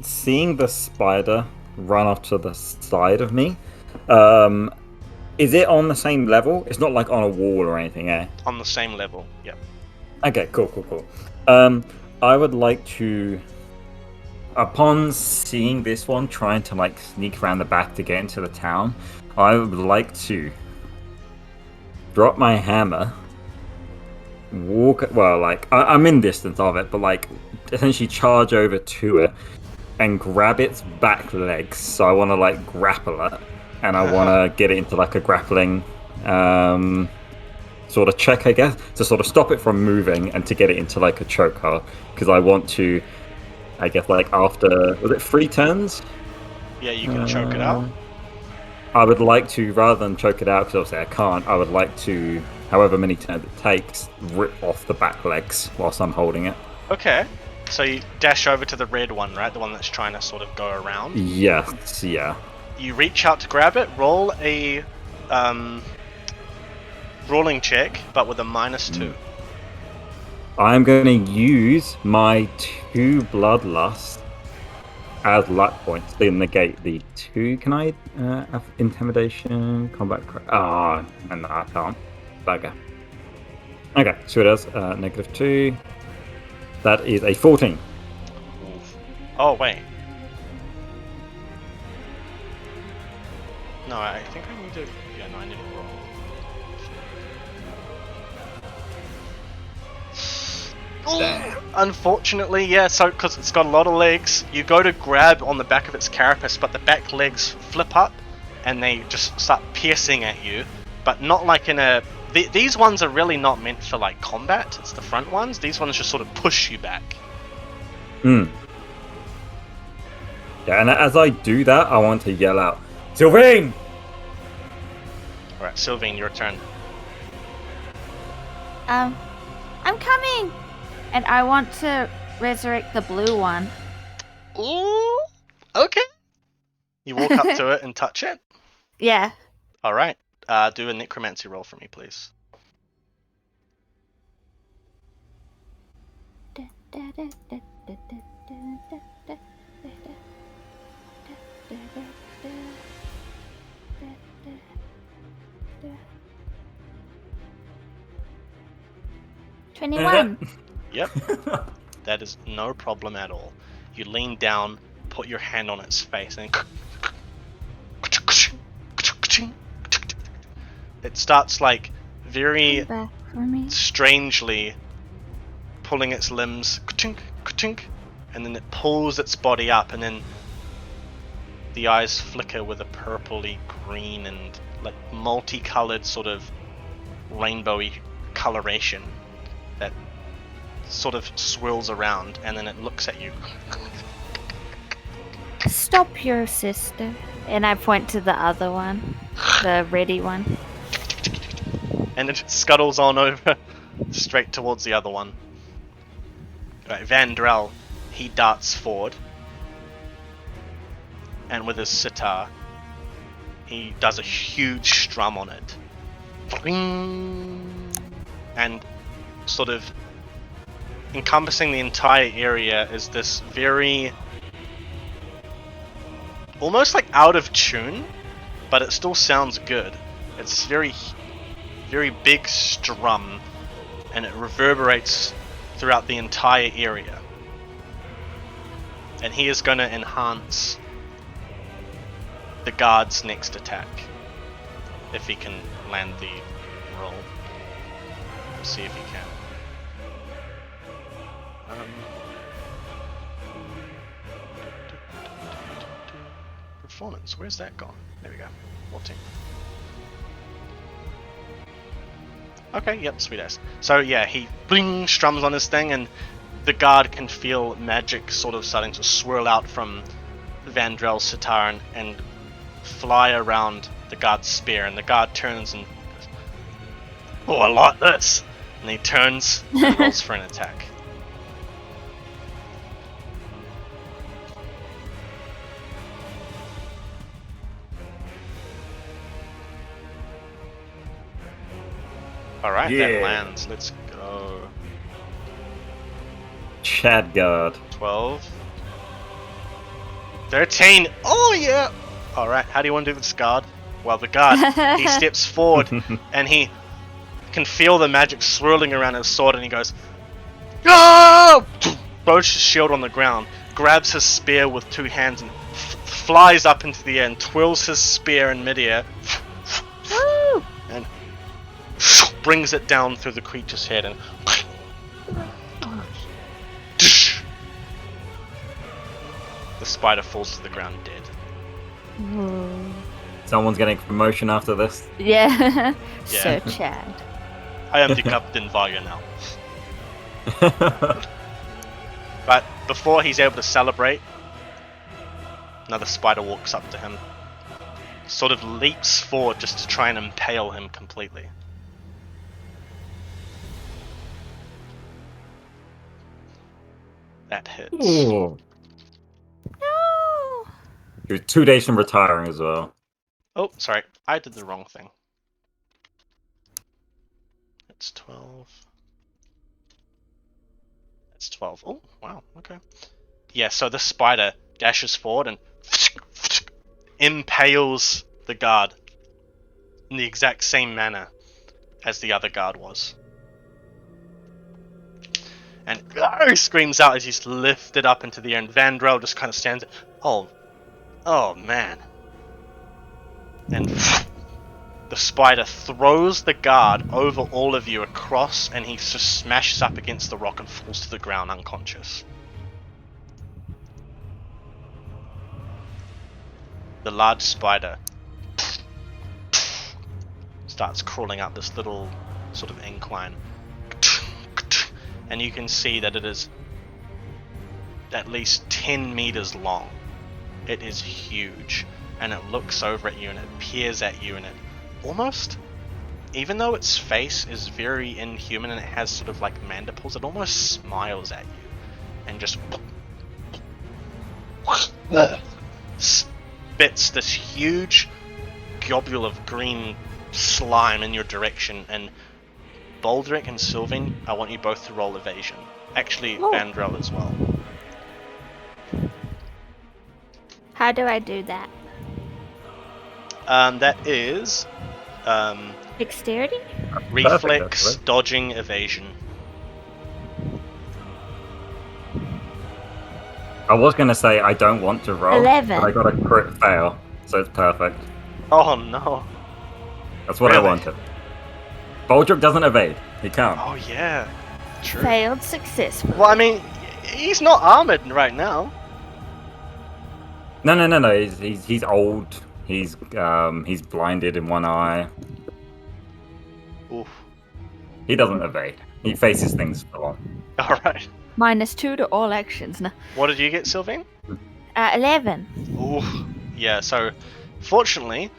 Seeing the spider run off to the side of me, is it on the same level? It's not like on a wall or anything, eh? On the same level, yep. Okay, cool. I would like to, upon seeing this one trying to like sneak around the back to get into the town, I would like to drop my hammer, I'm in distance of it, but like essentially charge over to it and grab its back legs. So I want to like grapple it, and I want to get it into like a grappling sort of check, I guess, to sort of stop it from moving and to get it into like a chokehold, because I want to, I guess, like after, was it 3 turns? Yeah, you can choke it out. I would like to, rather than choke it out, because obviously I can't, I would like to, however many turns it takes, rip off the back legs whilst I'm holding it. Okay, so you dash over to the red one, right? The one that's trying to sort of go around? Yes, yeah. You reach out to grab it, roll a brawling check, but with a -2. I'm going to use my 2 bloodlust as luck points to negate the 2. Can I have intimidation, combat? No, I can't. Bugger. Okay, so it is -2. That is a 14. Oof. Oh, wait. No, I think I need to... Yeah, no, I need to roll. Unfortunately, yeah, so because it's got a lot of legs, you go to grab on the back of its carapace, but the back legs flip up and they just start piercing at you, but not like in a... These ones are really not meant for like combat, it's the front ones. These ones just sort of push you back. Yeah, and as I do that, I want to yell out, Sylvain! Alright, Sylvain, your turn. I'm coming! And I want to resurrect the blue one. Ooh, okay. You walk up to it and touch it? Yeah. Alright, do a necromancy roll for me, please. $21. Yep. That is no problem at all. You lean down, put your hand on its face, and it starts like very Back for me. strangely pulling its limbs, and then it pulls its body up, and then the eyes flicker with a purpley green and like multicolored sort of rainbowy coloration that sort of swirls around, and then it looks at you. Stop your sister. And I point to the other one. The ready one. And it scuttles on over straight towards the other one. Right, Vandrel, he darts forward, and with his sitar, he does a huge strum on it. And sort of encompassing the entire area is this very almost like out of tune but it still sounds good. It's very, very big strum, and it reverberates throughout the entire area. And he is going to enhance the guard's next attack, if he can land the roll. Let's see if he can. Performance, where's that gone? There we go. 14. Okay, yep, sweet ass. So yeah, he bling strums on his thing, and the guard can feel magic sort of starting to swirl out from Vandrel's sitar and fly around the guard's spear, and the guard turns and goes, "Oh, I like this!" And he turns and rolls for an attack. Alright, that lands. Let's go. Chad guard. 12. 13. Oh, yeah! Alright, how do you want to do this guard? Well, the guard, he steps forward and he can feel the magic swirling around his sword, and he goes, "Ah!" Throws his shield on the ground, grabs his spear with two hands and flies up into the air and twirls his spear in midair and brings it down through the creature's head, and the spider falls to the ground dead. Someone's getting promotion after this. Yeah. Yeah. Sir Chad. I am the Captain Varya now. But before he's able to celebrate, another spider walks up to him, sort of leaps forward just to try and impale him completely. That hits. Ooh. No. You're 2 days from retiring as well. Oh, sorry, I did the wrong thing. That's 12. That's 12. Oh, wow, okay. Yeah, so the spider dashes forward and impales the guard in the exact same manner as the other guard was. And he screams out as he's lifted up into the air, and Vandrel just kind of stands there. Oh man. And the spider throws the guard over all of you across, and he just smashes up against the rock and falls to the ground unconscious. The large spider starts crawling up this little sort of incline, and you can see that it is at least 10 meters long. It is huge, and it looks over at you and it peers at you, and it almost, even though its face is very inhuman and it has sort of like mandibles, it almost smiles at you and just spits this huge globule of green slime in your direction. And Baldric and Sylvain, I want you both to roll evasion. Actually, Vandrel as well. How do I do that? That is Dexterity? reflex, Perfect, dodging, evasion. I was going to say I don't want to roll, 11. but I got a crit fail, so it's perfect. Oh no. That's what Really? I wanted. Baldric doesn't evade. He can't. Oh yeah. True. Failed successfully. Well, I mean, he's not armored right now. No. He's old. He's blinded in one eye. Oof. He doesn't evade. He faces things full on. Alright. -2 to all actions. No. What did you get, Sylvain? 11. Oof. Yeah, so fortunately,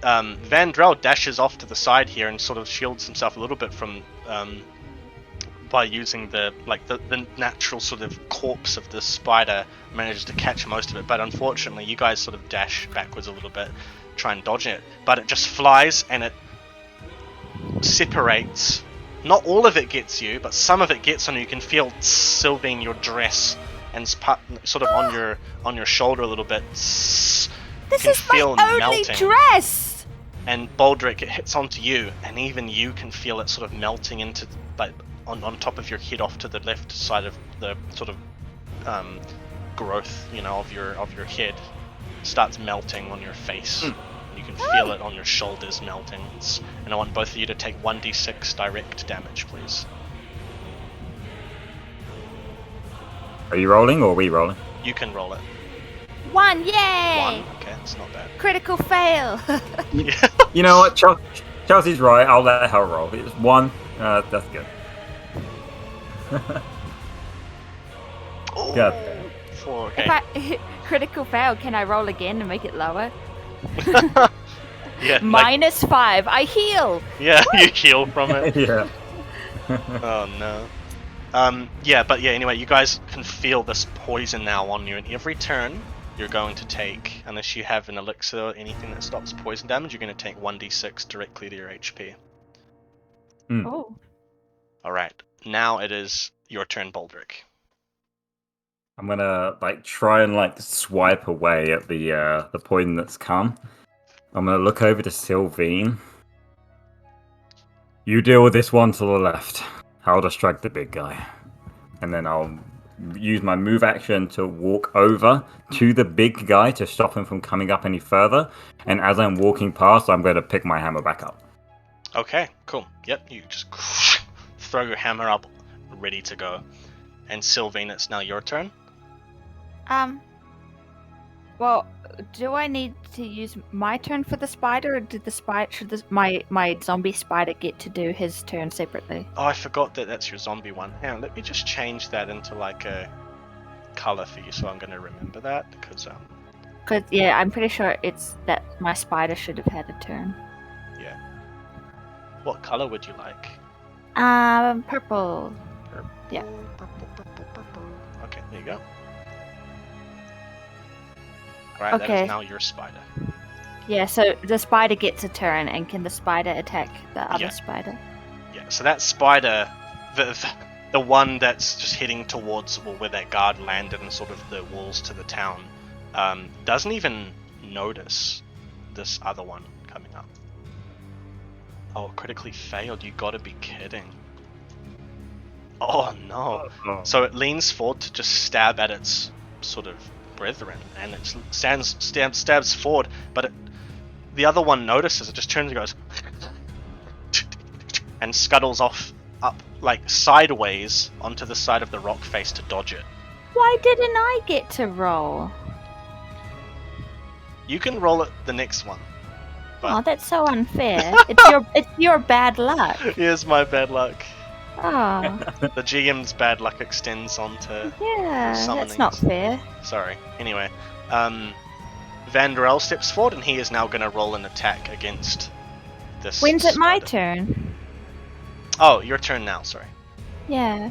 Vandrel dashes off to the side here and sort of shields himself a little bit from by using the natural sort of corpse of the spider, manages to catch most of it, but unfortunately you guys sort of dash backwards a little bit, try and dodge it, but it just flies and it separates. Not all of it gets you, but some of it gets on you. You can feel Sylvain, your dress, and sort of on your shoulder a little bit, This can is my feel only melting. dress! And Baldric, it hits onto you, and even you can feel it sort of melting into, like, on top of your head, off to the left side of the sort of growth, you know, of your head. Starts melting on your face. You can feel it on your shoulders melting. And I want both of you to take 1d6 direct damage, please. Are you rolling or are we rolling? You can roll it. 1, yay! 1, okay, it's not bad. Critical fail. Yeah. You know what? Chelsea's right. I'll let her roll. It's 1. That's good. Oh, God. 4, okay. If I critical fail, can I roll again and make it lower? Yeah, like, -5. I heal. yeah, you heal from it. Yeah. Oh no. Yeah, but yeah, anyway, you guys can feel this poison now on you, and every turn you're going to take, unless you have an elixir or anything that stops poison damage, you're going to take 1d6 directly to your HP. Oh. Alright, now it is your turn, Baldric. I'm gonna try and swipe away at the poison that's come. I'm gonna look over to Sylvine. You deal with this one to the left. I'll distract the big guy. And then I'll use my move action to walk over to the big guy to stop him from coming up any further. And as I'm walking past, I'm gonna pick my hammer back up. Okay, cool. Yep, you just throw your hammer up, ready to go. And Sylvine, it's now your turn. Well, do I need to use my turn for the spider, or did the spider my zombie spider get to do his turn separately? Oh, I forgot that that's your zombie one. Hang on, let me just change that into like a color for you, so I'm going to remember that, because Cause yeah, I'm pretty sure it's that my spider should have had a turn. yeah. What color would you like? Purple. Purple, Yeah. Purple. Okay, there you go. Right, that Okay. is now your spider. Yeah, so the spider gets a turn, and can the spider attack the other Yeah. spider? Yeah, so that spider, the one that's just heading towards where that guard landed and sort of the walls to the town, doesn't even notice this other one coming up. Oh, critically failed. You gotta be kidding. Oh no. So it leans forward to just stab at its sort of brethren, and it stabs forward, but the other one notices. It just turns and goes and scuttles off up sideways onto the side of the rock face to dodge it. Why didn't I get to roll? You can roll it the next one. Oh, that's so unfair. it's your bad luck. Here's my bad luck. Oh, The GM's bad luck extends onto yeah, that's not summonings. fair. Sorry. Anyway, Vandrel steps forward, and he is now going to roll an attack against this. When's it my spider. turn? Oh, your turn now. Sorry. Yeah.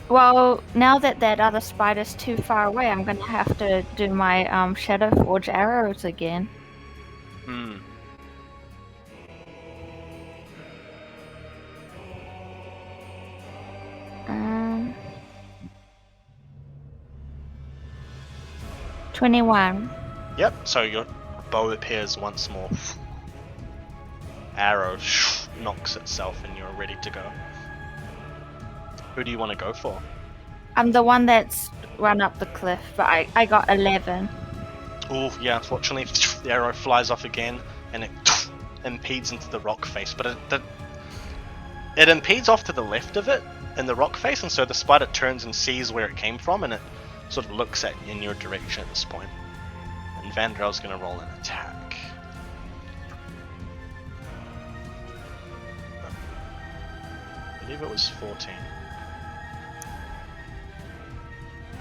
Well, now that other spider's too far away, I'm gonna have to do my Shadow Forge arrows again. Hmm. 21. Yep. So your bow appears once more. Arrow knocks itself, and you're ready to go. Who do you want to go for? I'm the one that's run up the cliff, but I got 11. Oh, yeah, unfortunately, the arrow flies off again, and it impedes into the rock face. But it impedes off to the left of it in the rock face, and so the spider turns and sees where it came from, and it sort of looks in your direction at this point. And Vandrel's going to roll an attack. I believe it was 14.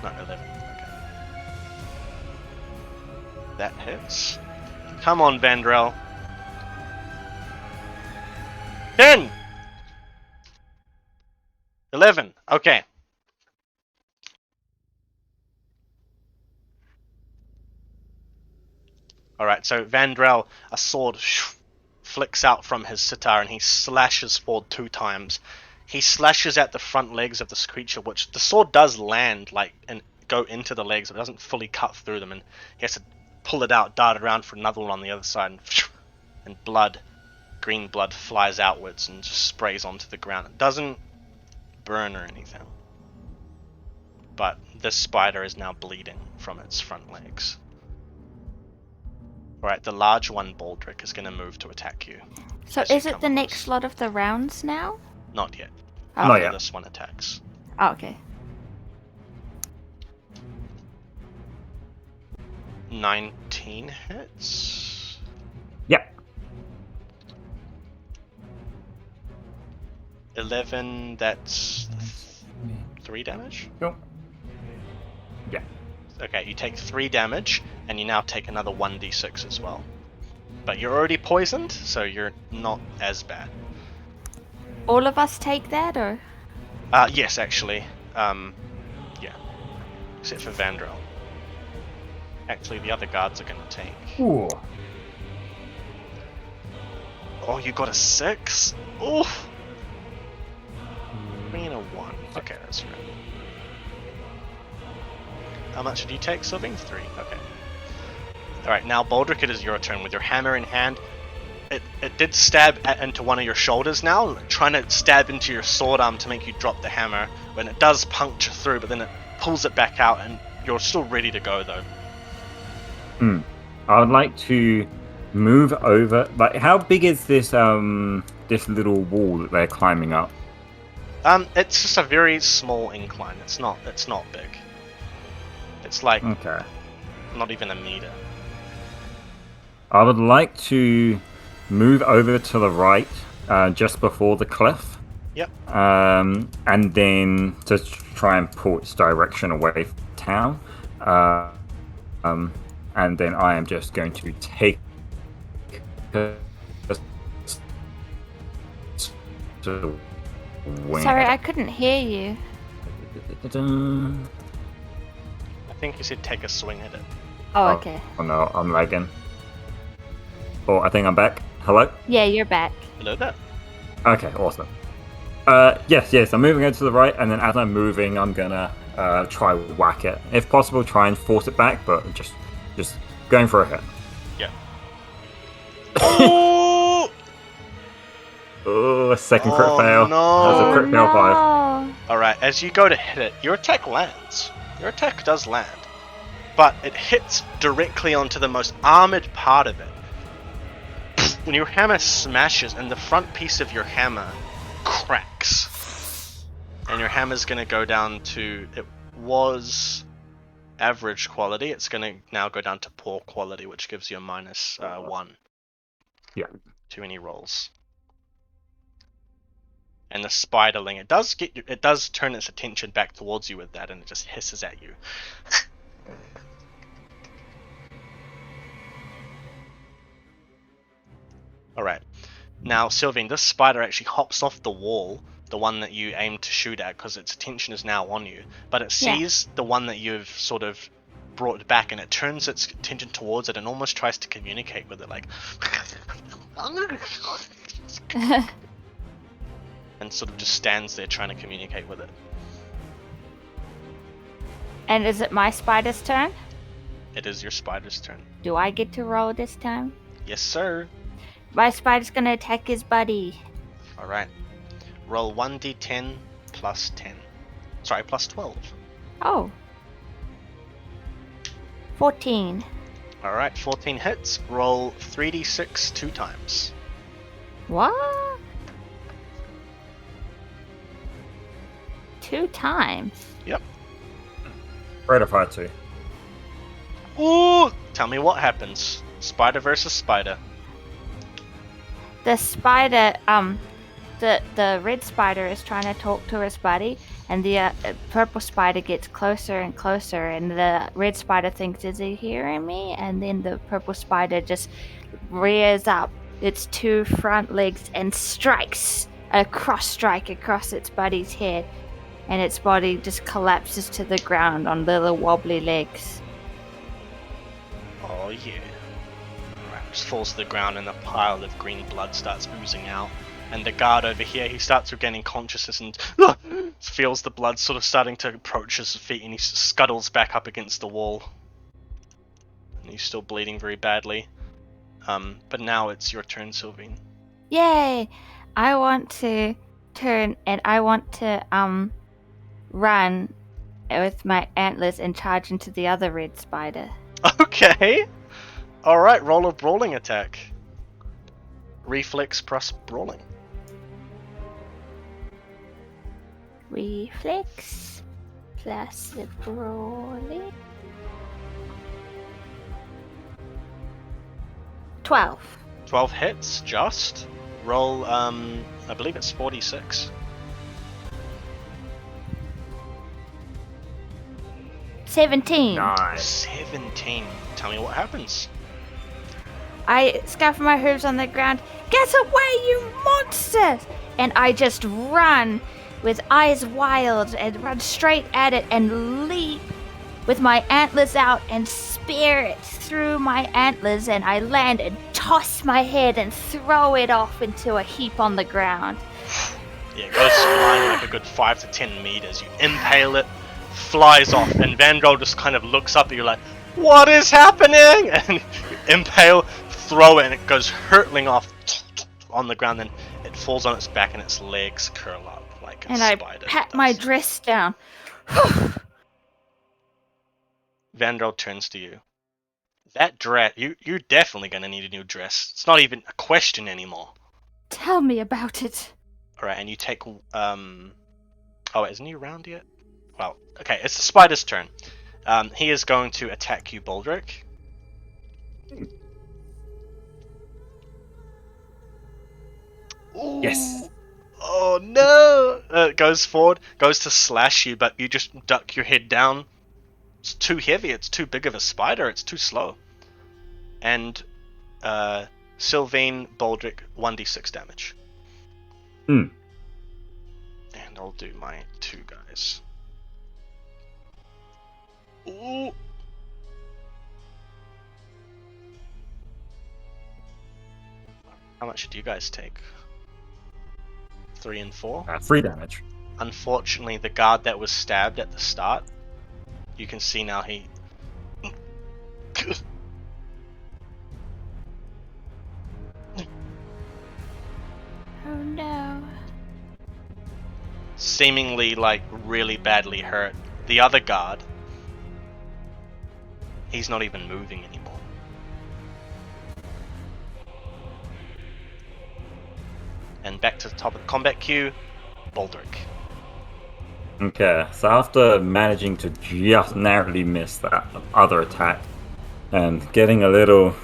No, 11. Okay. That hits. Come on, Vandrel. 10! 11. Okay. Alright, so Vandrel, a sword flicks out from his sitar, and he slashes forward 2 times. He slashes at the front legs of this creature, which the sword does land and go into the legs, but it doesn't fully cut through them, and he has to pull it out, dart around for another one on the other side, and green blood flies outwards and just sprays onto the ground. It doesn't burn or anything, but this spider is now bleeding from its front legs. Alright, the large one, Baldric, is going to move to attack you. So as you is it come the close. next lot of the rounds now? Not yet. Oh. Not After yet. this one attacks. Oh, okay. 19 hits. Yeah. 11, that's 3 damage? Cool. Yeah. Okay, you take 3 damage, and you now take another 1d6 as well. But you're already poisoned, so you're not as bad. All of us take that, or? Yes, actually. Yeah. Except for Vandrel. Actually, the other guards are going to take... Ooh. Oh, you got a 6? Oof! 3 and a 1. Okay, that's right. How much did you take, Sylvain? 3. Okay. Alright, now Baldric, it is your turn. With your hammer in hand, it did stab into one of your shoulders now, trying to stab into your sword arm to make you drop the hammer, when it does puncture through, but then it pulls it back out, and you're still ready to go, though. I would like to move over. Like, how big is this this little wall that they're climbing up? It's just a very small incline. It's not big. It's like Okay. not even a meter. I would like to move over to the right, just before the cliff. Yep. And then to try and pull its direction away from town. And then I am just going to take Sorry, I couldn't hear you. I think you said take a swing at it. Oh, okay. Oh no, I'm lagging. Oh, I think I'm back. Hello? Yeah, you're back. Hello there. Okay, awesome. Yes, I'm moving over to the right, and then as I'm moving, I'm gonna try whack it. If possible, try and force it back, but just going for a hit. Yeah. Oh! Oh, a second crit Oh, fail. no. That was a crit fail 5. No. Alright, as you go to hit it, your attack lands. Your attack does land. But it hits directly onto the most armored part of it. When your hammer smashes and the front piece of your hammer cracks. And your hammer's gonna go down to... It was average quality. It's gonna now go down to poor quality, which gives you a minus 1. Yeah. To any rolls. And the spiderling, it does turn its attention back towards you with that, and it just hisses at you. Alright. Now, Sylvain, this spider actually hops off the wall, the one that you aim to shoot at, because its attention is now on you. But it sees the one that you've sort of brought back, and it turns its attention towards it and almost tries to communicate with it, like... and sort of just stands there trying to communicate with it. And is it my spider's turn? It is your spider's turn. Do I get to roll this time? Yes, sir. My spider's gonna attack his buddy. Alright. Roll 1d10 plus 10. Sorry, plus 12. Oh. 14. Alright, 14 hits. Roll 3d6 2 times. What? 2 times? Yep. Rate of fire 2. Ooh! Tell me what happens. Spider versus spider. The spider, the red spider is trying to talk to his buddy, and the purple spider gets closer and closer, and the red spider thinks, is he hearing me? And then the purple spider just rears up its 2 front legs and strikes a cross strike across its buddy's head, and its body just collapses to the ground on little wobbly legs. Oh yeah. Alright, just falls to the ground and a pile of green blood starts oozing out. And the guard over here, he starts regaining consciousness and feels the blood sort of starting to approach his feet, and he scuttles back up against the wall. And and he's still bleeding very badly. But now it's your turn, Sylvine. Yay! I want to turn and I want to run with my antlers and charge into the other red spider. Okay. All right. Roll a brawling attack. Reflex plus brawling. Reflex plus the brawling. 12. 12 hits. Just roll. I believe it's 46. 17. Nice. 17. Tell me what happens. I scuff my hooves on the ground. Get away, you monsters! And I just run with eyes wild and run straight at it and leap with my antlers out and spear it through my antlers, and I land and toss my head and throw it off into a heap on the ground. Yeah, it goes flying like a good 5 to 10 meters. You impale it, flies off, and Vandrel just kind of looks up at you like, "What is happening?" And you impale, throw it, and it goes hurtling off on the ground. Then it falls on its back, and its legs curl up like a And I spider. pat my dress down. Vandrel turns to you. That dress, you're definitely gonna need a new dress. It's not even a question anymore. Tell me about it. Alright, and you take, oh, isn't he around yet? Well, okay, it's the spider's turn. He is going to attack you, Baldric. Ooh. Yes. Oh no! Goes forward, goes to slash you, but you just duck your head down. It's too heavy, it's too big of a spider, it's too slow. And, Sylvain, Baldric, 1d6 damage. Hmm. And I'll do my 2 guys. Ooh! How much do you guys take? 3 and 4? 3 damage. Unfortunately, the guard that was stabbed at the start, you can see now he... Oh no. seemingly, like, really badly hurt. The other guard, he's not even moving anymore. And back to the top of the combat queue, Baldric. Okay, so after managing to just narrowly miss that other attack, and getting a little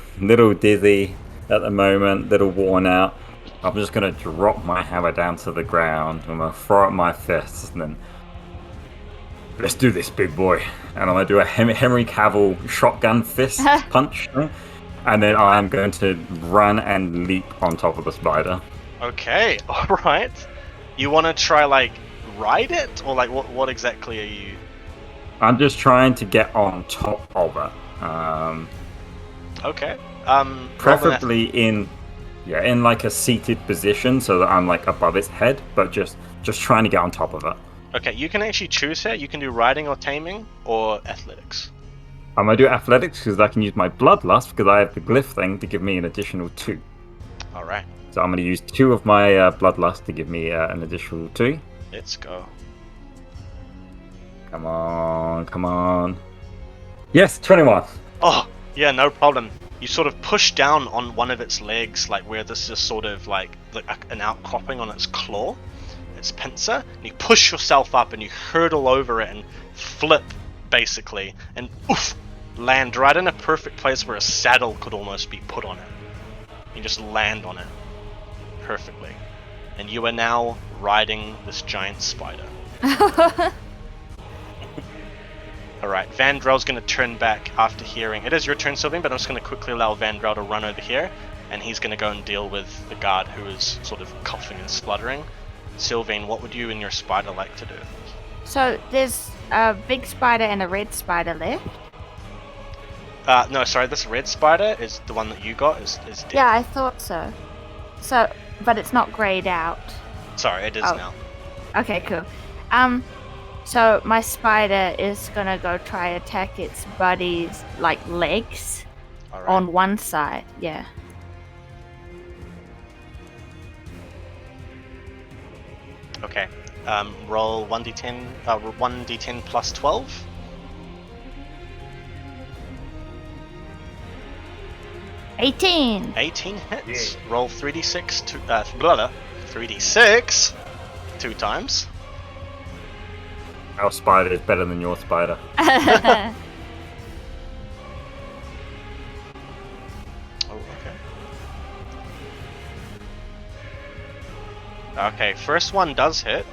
dizzy at the moment, little worn out, I'm just gonna drop my hammer down to the ground. I'm gonna throw up my fists, and then let's do this, big boy. And I'm gonna do a Henry Cavill shotgun fist punch, and then I am going to run and leap on top of the spider. Okay, alright. You want to try, like, ride it? Or, like, what exactly are you... I'm just trying to get on top of it. Okay. Preferably in like a seated position so that I'm like above its head, but just trying to get on top of it. Okay, you can actually choose here. You can do riding or taming or athletics. I'm gonna do athletics because I can use my bloodlust because I have the glyph thing to give me an additional 2. Alright, So I'm gonna use 2 of my bloodlust to give me an additional 2. let's go. Come on. Yes, 21. Oh, yeah, no problem. You sort of push down on one of its legs, like where this is sort of like an outcropping on its claw, its pincer, and you push yourself up and you hurtle over it and flip, basically, and oof, land right in a perfect place where a saddle could almost be put on it. You just land on it perfectly. And you are now riding this giant spider. Alright, Vandrel's going to turn back after hearing... It is your turn, Sylvain, but I'm just going to quickly allow Vandrel to run over here, and he's going to go and deal with the guard who is sort of coughing and spluttering. Sylvain, what would you and your spider like to do? So there's a big spider and a red spider left. No, sorry, this red spider is the one that you got, is dead. Yeah, I thought so. So, but it's not grayed out. Sorry, it is now. Okay, cool. So my spider is gonna go try attack its buddy's like legs, Alright. on one side. Yeah. Okay. Roll 1d10, 1d10 plus 12. 18. 18 hits. Roll 3d6 3d6 2 times. Our spider is better than your spider. Oh, okay. Okay, first one does hit.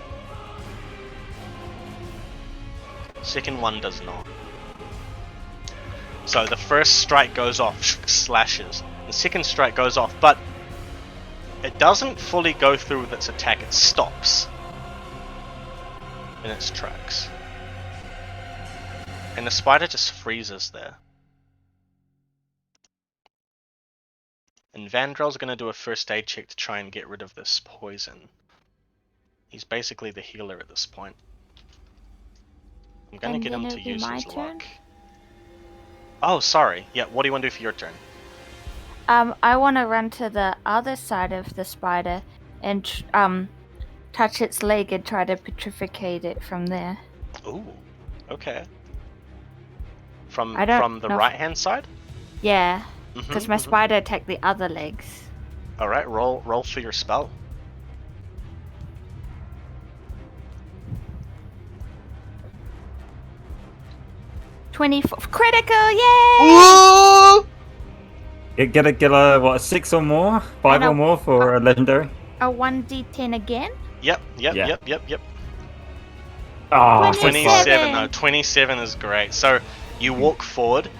Second one does not. So the first strike goes off, slashes. The second strike goes off, but it doesn't fully go through with its attack, it stops in its tracks. And the spider just freezes there. And Vandrel's going to do a first aid check to try and get rid of this poison. He's basically the healer at this point. I'm going to And get him then to it'll be use my his turn? luck. Oh, sorry. Yeah, what do you want to do for your turn? I want to run to the other side of the spider and touch its leg and try to petrificate it from there. Ooh, okay. From I don't the know if- right-hand side? Yeah, because my spider attacked the other legs. Alright, roll for your spell. Critical, yay! Get a what, a 6 or more? 5 And or more for a legendary? A 1d10 again? Yep. Yeah. Oh, 27 though. 27 is great. So you walk forward,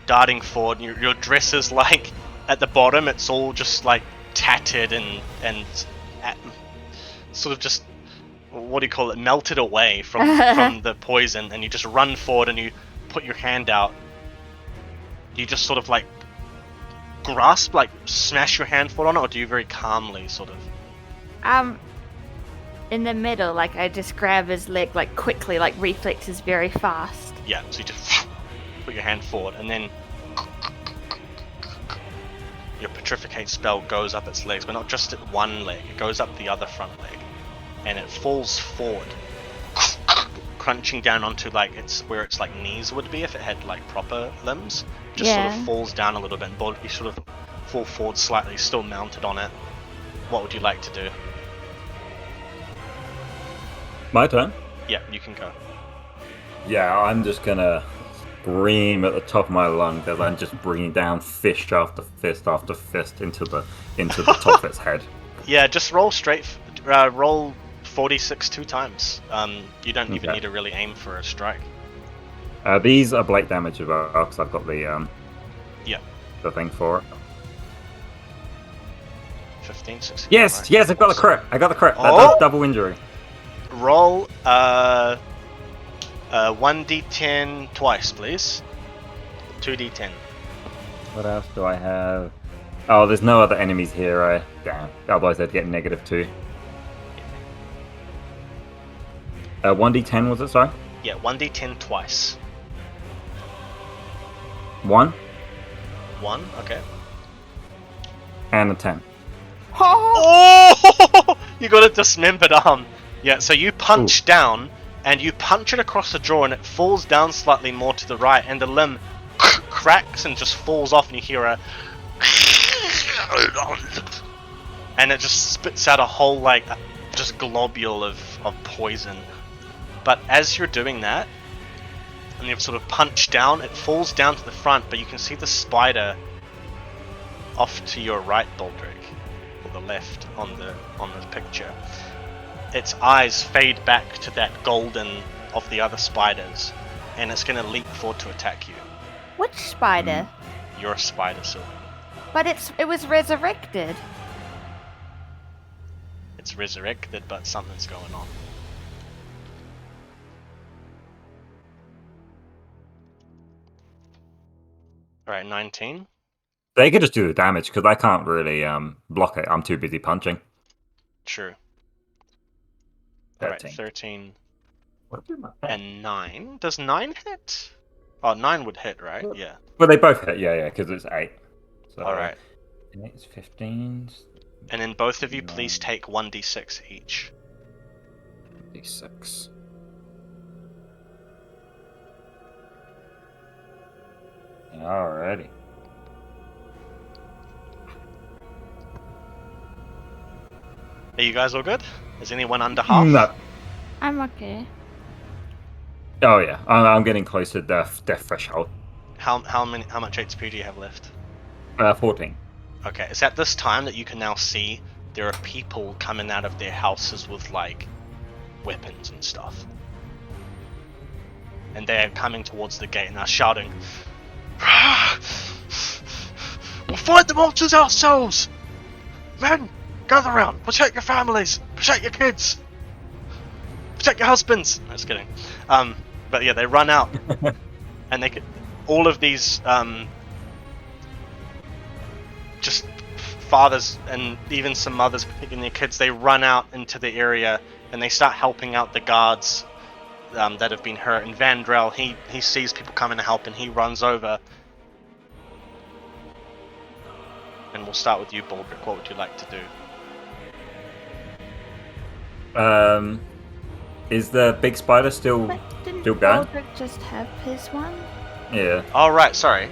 darting forward. Your dress is like at the bottom. It's all just like tattered and sort of just, what do you call it? Melted away from the poison. And you just run forward and you put your hand out. You just sort of like grasp, like smash your hand forward on it, or do you very calmly sort of? In the middle, like I just grab his leg like quickly, like reflexes very fast. Yeah, so you just put your hand forward, and then your petrificate spell goes up its legs, but not just at one leg, it goes up the other front leg, and it falls forward, crunching down onto like its where its like knees would be if it had like proper limbs. Just sort of falls down a little bit, and you sort of fall forward slightly, still mounted on it. What would you like to do? My turn? Yeah, you can go. Yeah, I'm just gonna scream at the top of my lungs as I'm just bringing down fist after fist after fist into the top of its head. Yeah, just roll straight. Roll 46 2 times. You don't even need to really aim for a strike. These are blade damage as well, because I've got the the thing for it. 15, 16. Yes, right. yes, I got the crit. I got the crit. That Oh! does double injury. Roll 1d10 twice, please. 2d10. What else do I have? Oh, there's no other enemies here. Damn. Otherwise, I'd get -2. 1d10 was it? Sorry. Yeah, 1d10 twice. 1 1, okay. and a 10. Oh! You got a dismembered arm. Yeah, so you punch down, and you punch it across the jaw, and it falls down slightly more to the right, and the limb cracks and just falls off, and you hear a... and it just spits out a whole, like, just globule of poison. But as you're doing that, and you've sort of punched down, it falls down to the front, but you can see the spider off to your right, Baldric, or the left on the picture. Its eyes fade back to that golden of the other spiders, and it's going to leap forward to attack you. Which spider? Your spider, Sylvan. But it was resurrected. It's resurrected, but something's going on. Alright, 19. They could just do the damage, because I can't really block it. I'm too busy punching. True. 13. Alright, 13 and 9. Does 9 hit? Oh, 9 would hit, right? Yeah. Well, they both hit, yeah, because it's 8. So, Alright. 8's 15. And then both of you please 9. take 1d6 each. D6. Alrighty. Are you guys all good? Is anyone under half? No. I'm okay. Oh yeah, I'm getting close to death threshold. How much HP do you have left? 14. Okay, it's at this time that you can now see there are people coming out of their houses with like weapons and stuff. And they're coming towards the gate and they're shouting, "We'll fight the monsters ourselves! Men, gather around, protect your families, protect your kids, protect your husbands!" No, just kidding. But yeah, they run out and they all of these just fathers and even some mothers picking their kids, they run out into the area and they start helping out the guards that have been hurt. And Vandrel, he sees people coming to help and he runs over. And we'll start with you, Baldric. What would you like to do? Is the big spider still But didn't still going? Baldric just have his one? Yeah. Oh, right, sorry.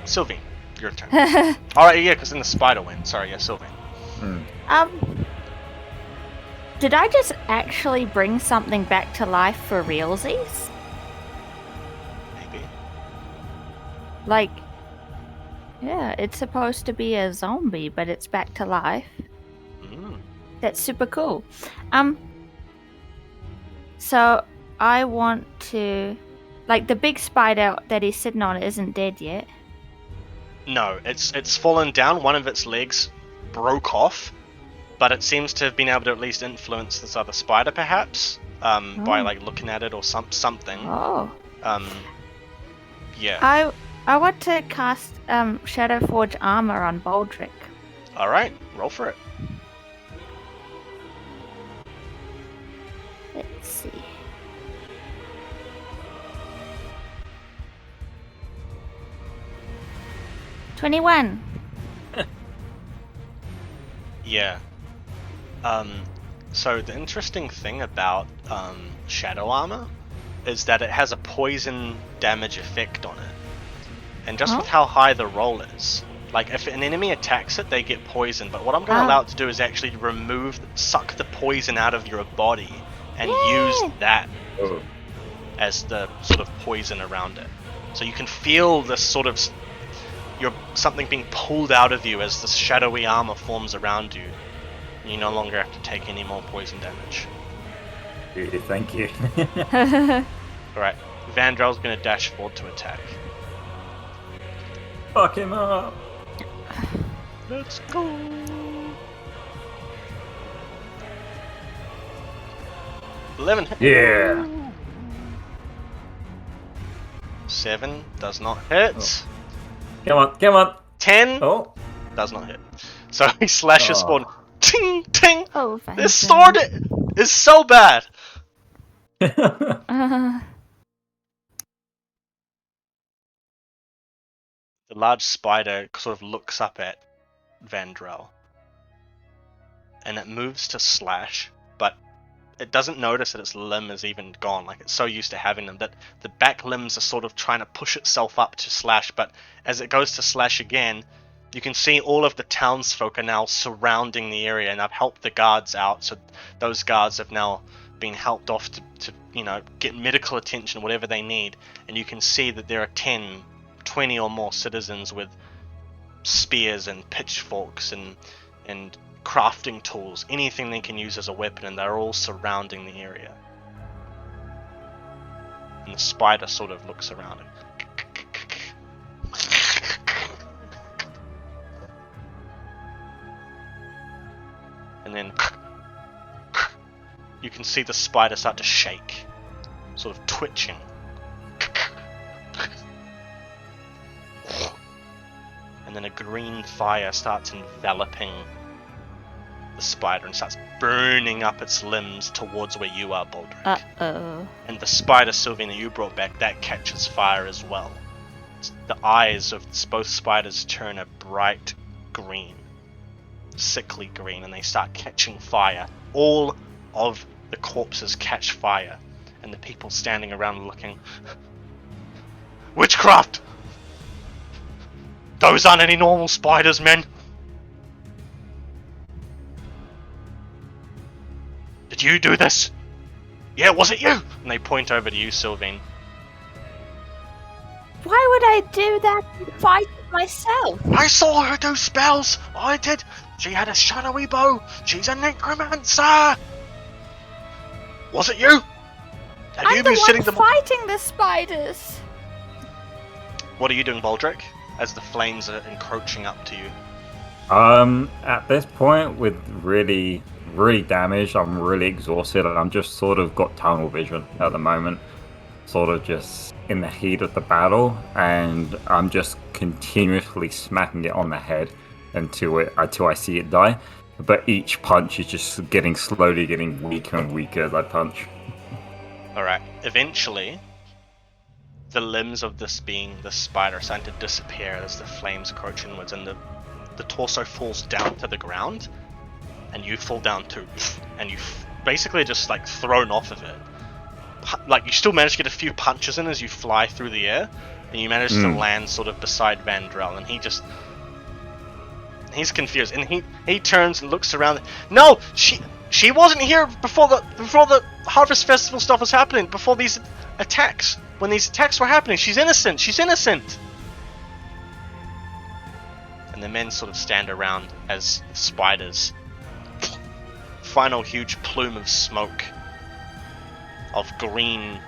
Sylvie, your turn. Alright, yeah, because then the spider went. Sorry, yeah, Sylvie. Did I just actually bring something back to life for realsies? Maybe. Like, yeah, it's supposed to be a zombie, but it's back to life. That's super cool. So I want to, like, the big spider that he's sitting on isn't dead yet. No, it's fallen down. One of its legs broke off, but it seems to have been able to at least influence this other spider, perhaps, by like looking at it or something. Oh. Yeah. I want to cast Shadowforge armor on Baldric. All right, roll for it. Let's see. $21. Yeah. So the interesting thing about Shadow Armor is that it has a poison damage effect on it. And just with how high the roll is, like if an enemy attacks it, they get poisoned, but what I'm going to allow it to do is actually suck the poison out of your body and use that as the sort of poison around it. So you can feel this sort of something being pulled out of you as this shadowy armor forms around you. You no longer have to take any more poison damage. Thank you. Alright, Vandrel's going to dash forward to attack. Fuck him up. Let's go! $11 hit. Yeah. 7 does not hit. Come on. 10 Oh. does not hit. So he slashes spawn. Ting, ting! Oh, thank This sword is so bad! The large spider sort of looks up at Vandrel. And it moves to slash, but it doesn't notice that its limb is even gone. Like, it's so used to having them that the back limbs are sort of trying to push itself up to slash, but as it goes to slash again, you can see all of the townsfolk are now surrounding the area, and I've helped the guards out, so those guards have now been helped off to get medical attention, whatever they need, and you can see that there are 10, 20 or more citizens with spears and pitchforks and crafting tools, anything they can use as a weapon, and they're all surrounding the area. And the spider sort of looks around it. And then you can see the spider start to shake, sort of twitching. And then a green fire starts enveloping the spider and starts burning up its limbs towards where you are, Baldric. Uh-oh. And the spider, Sylvain, that you brought back, that catches fire as well. The eyes of both spiders turn a bright green, sickly green, and they start catching fire. All of the corpses catch fire, and the people standing around looking. Witchcraft! Those aren't any normal spiders, men! Did you do this? Yeah, was it you? And they point over to you, Sylvain. Why would I do that and fight myself? I saw her do spells! I did! She had a shadowy bow! She's a necromancer! Was it you? Have I'm you the been sitting one fighting the spiders. What are you doing, Baldric, as the flames are encroaching up to you? At this point, with really damaged, I'm really exhausted, and I'm just sort of got tunnel vision at the moment. Sort of just in the heat of the battle, and I'm just continuously smacking it on the head until I see it die. But each punch is just slowly getting weaker and weaker as I punch. Alright, eventually, the limbs of this being, the spider, are starting to disappear as the flames encroach inwards, and the torso falls down to the ground, and you fall down too, and you basically just like thrown off of it. Like, you still manage to get a few punches in as you fly through the air, and you manage to land sort of beside Vandrel, and he's confused, and he turns and looks around. No, she wasn't here before the Harvest Festival stuff was happening, before these attacks. When these attacks were happening, she's innocent. And the men sort of stand around as the spiders. Final huge plume of smoke, of green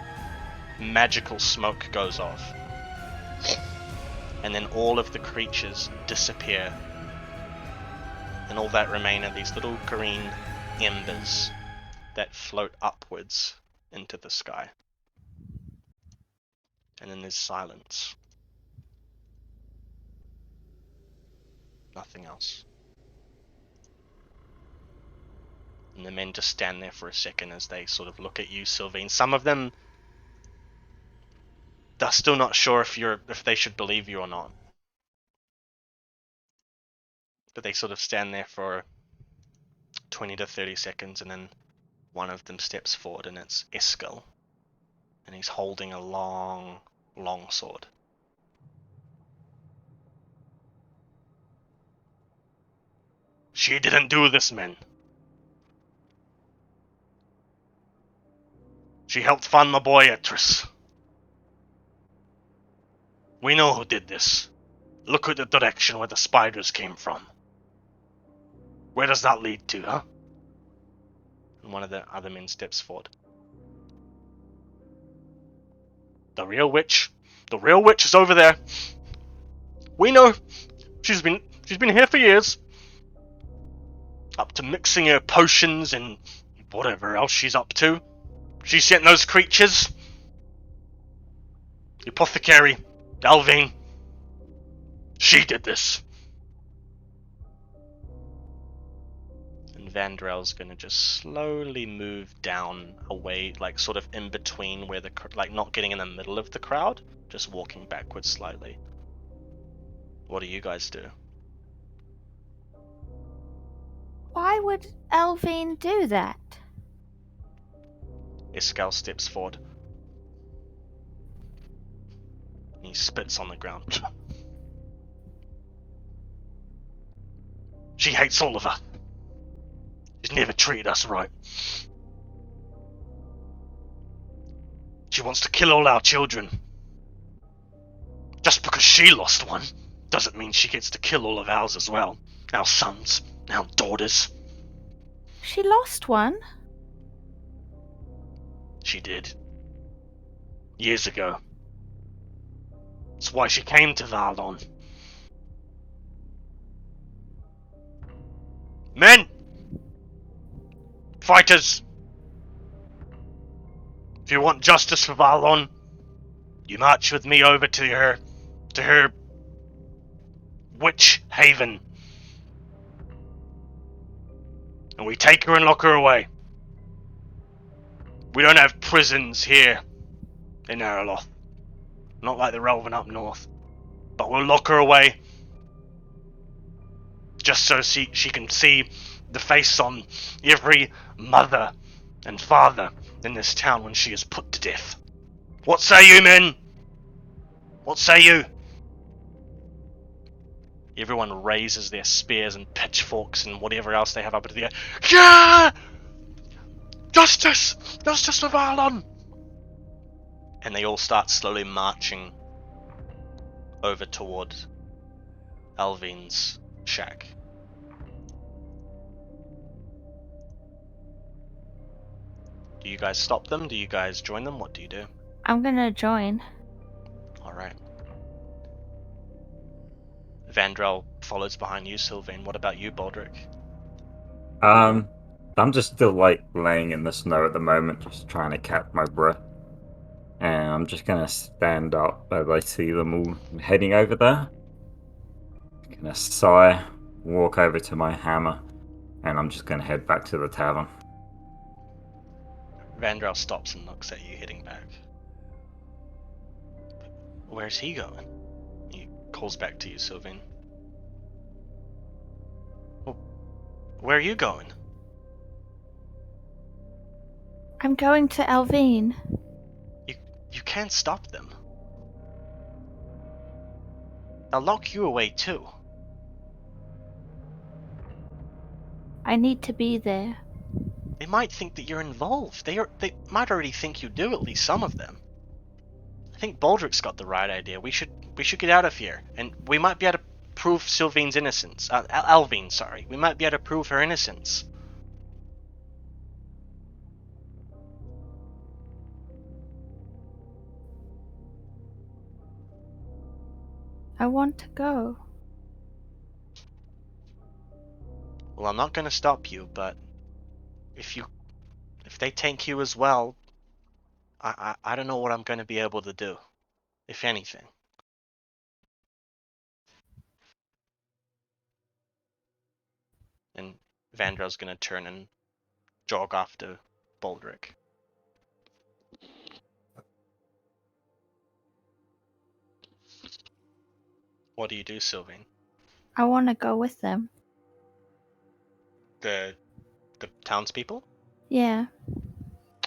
magical smoke, goes off, and then all of the creatures disappear, and all that remain are these little green embers that float upwards into the sky. And then there's silence. Nothing else. And the men just stand there for a second as they sort of look at you, Sylvain. Some of them, they're still not sure if they should believe you or not. But they sort of stand there for 20 to 30 seconds, and then one of them steps forward, and it's Eskel. And he's holding a long sword. She didn't do this, men. She helped find my boy Etris. We know who did this. Look at the direction where the spiders came from. Where does that lead to, huh? And one of the other men steps forward. The real witch is over there. We know. She's been here for years. Up to mixing her potions and whatever else she's up to. She sent those creatures. The apothecary, Alvin. She did this. And Vandrel's gonna just slowly move down away, like sort of in between where like not getting in the middle of the crowd, just walking backwards slightly. What do you guys do? Why would Elvine do that? Eskel steps forward. He spits on the ground. She hates Oliver. She's never treated us right. She wants to kill all our children. Just because she lost one doesn't mean she gets to kill all of ours as well. Our sons, our daughters. She lost one? She did. Years ago. That's why she came to Varlon. Men! Fighters! If you want justice for Varlon, you march with me over to her witch haven. and we take her and lock her away. We don't have prisons here in Erloth. Not like the Relvin up north. But we'll lock her away just so she can see the face on every mother and father in this town when she is put to death. What say you, men? What say you? Everyone raises their spears and pitchforks and whatever else they have up into the air. Yeah! Justice! Justice for Varlon! And they all start slowly marching over toward Alvin's shack. Do you guys stop them? Do you guys join them? What do you do? I'm gonna join. Alright. Vandrel follows behind you, Sylvain. What about you, Baldric? I'm just still like laying in the snow at the moment, just trying to catch my breath. And I'm just gonna stand up as I see them all heading over there. Gonna sigh, walk over to my hammer, and I'm just gonna head back to the tavern. Vandrel stops and looks at you heading back. Where's he going? He calls back to you, Sylvain. Well, where are you going? I'm going to Alvine. You can't stop them. They'll lock you away too. I need to be there. They might think that you're involved. They might already think you do, at least some of them. I think Baldric's got the right idea. We should get out of here, and we might be able to prove Sylvain's innocence. Alvine, sorry. We might be able to prove her innocence. I want to go. Well, I'm not going to stop you, but if they take you as well, I don't know what I'm going to be able to do, if anything. And Vandrel's going to turn and jog after Baldric. What do you do, Sylvain? I want to go with them. The townspeople? Yeah.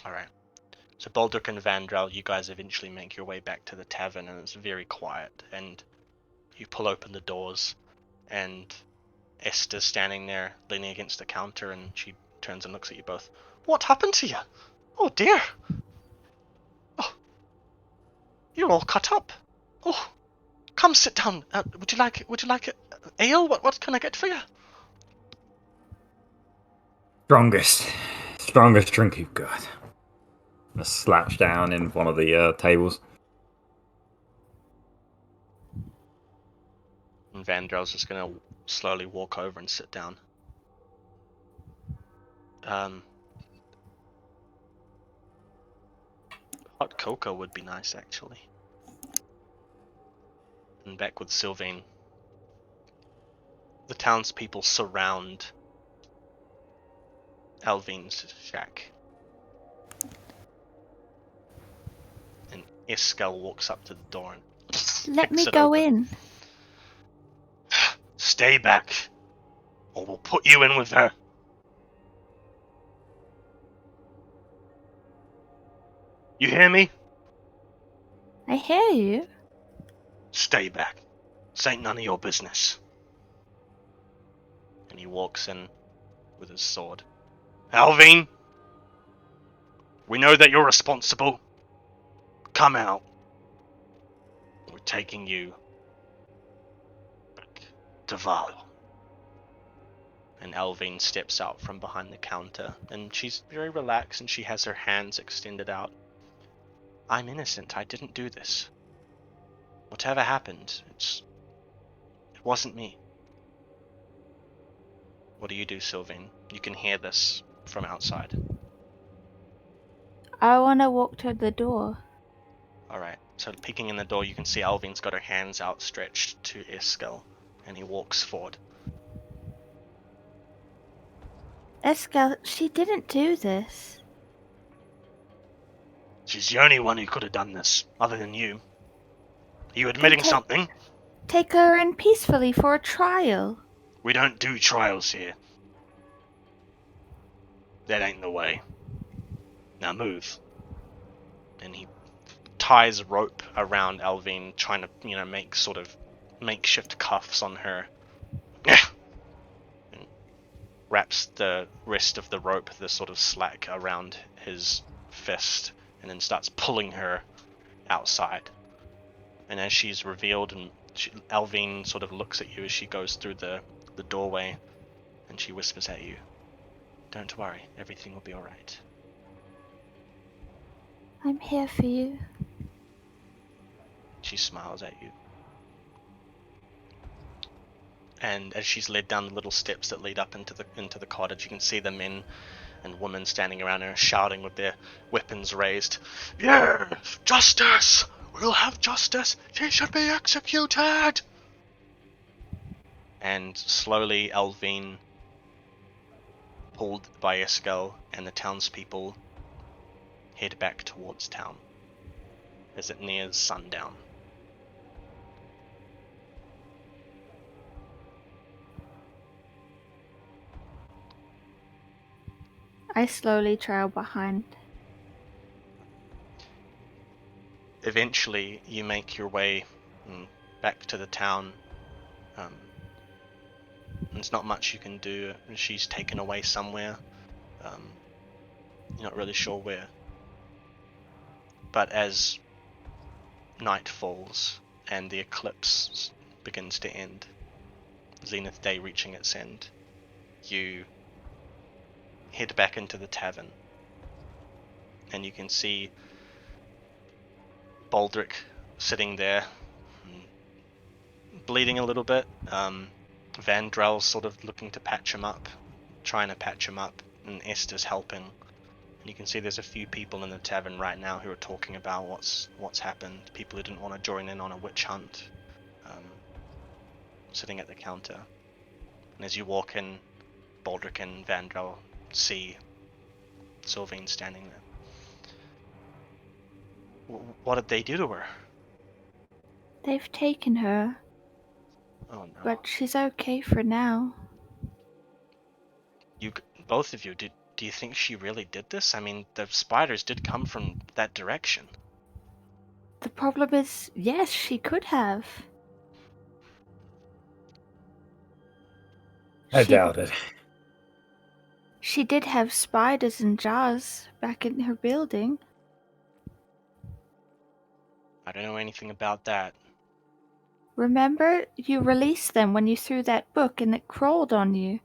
Alright. So Baldric and Vandrel, you guys eventually make your way back to the tavern, and it's very quiet, and you pull open the doors, and Esther's standing there leaning against the counter, and she turns and looks at you both. What happened to you? Oh dear! Oh, you're all cut up. Oh, come sit down. Would you like ale? What can I get for you? Strongest drink you've got. I slaps down in one of the tables. And Vandrel's just gonna slowly walk over and sit down. Hot cocoa would be nice, actually. And back with Sylvain. The townspeople surround Alvin's shack. And Eskel walks up to the door and Let kicks me it go open. in. Stay back, or we'll put you in with her. You hear me? I hear you. Stay back. This ain't none of your business. And he walks in with his sword. Alvin, we know that you're responsible. Come out. We're taking you back to Varlon. And Alvin steps out from behind the counter, and she's very relaxed, and she has her hands extended out. I'm innocent. I didn't do this. Whatever happened, it wasn't me. What do you do, Sylvain? You can hear this from outside. I want to walk to the door. Alright, so peeking in the door, you can see Alvin's got her hands outstretched to Eskel, and he walks forward. Eskel, she didn't do this. She's the only one who could have done this, other than you. Are you Then admitting something? Take her in peacefully for a trial. We don't do trials here. That ain't the way. Now move. And he ties rope around Alvine, trying to, make sort of makeshift cuffs on her. And wraps the rest of the rope, the sort of slack, around his fist, and then starts pulling her outside. And as she's revealed, and Alvine sort of looks at you as she goes through the doorway, and she whispers at you, "Don't worry, everything will be alright." I'm here for you. She smiles at you. And as she's led down the little steps that lead up into the cottage, you can see the men and women standing around her, shouting with their weapons raised. "Yeah! Justice! We'll have justice! She should be executed!" And slowly Alvine, pulled by Eskel and the townspeople, head back towards town as it nears sundown. I slowly trail behind. Eventually, you make your way back to the town. There's not much you can do. She's taken away somewhere. You're not really sure where. But as night falls and the eclipse begins to end, Zenith Day reaching its end, you head back into the tavern. And you can see Baldric sitting there, bleeding a little bit. Vandrell's sort of looking to patch him up, trying to patch him up, and Esther's helping. And you can see there's a few people in the tavern right now who are talking about what's happened. People who didn't want to join in on a witch hunt, sitting at the counter. And as you walk in, Baldric and Vandrell see Sylvain standing there. What did they do to her? They've taken her, Oh no. but she's okay for now. Both of you, do you think she really did this? I mean, the spiders did come from that direction. The problem is, yes, she could have. I doubt it. She did have spiders and jars back in her building. I don't know anything about that. Remember, you released them when you threw that book and it crawled on you.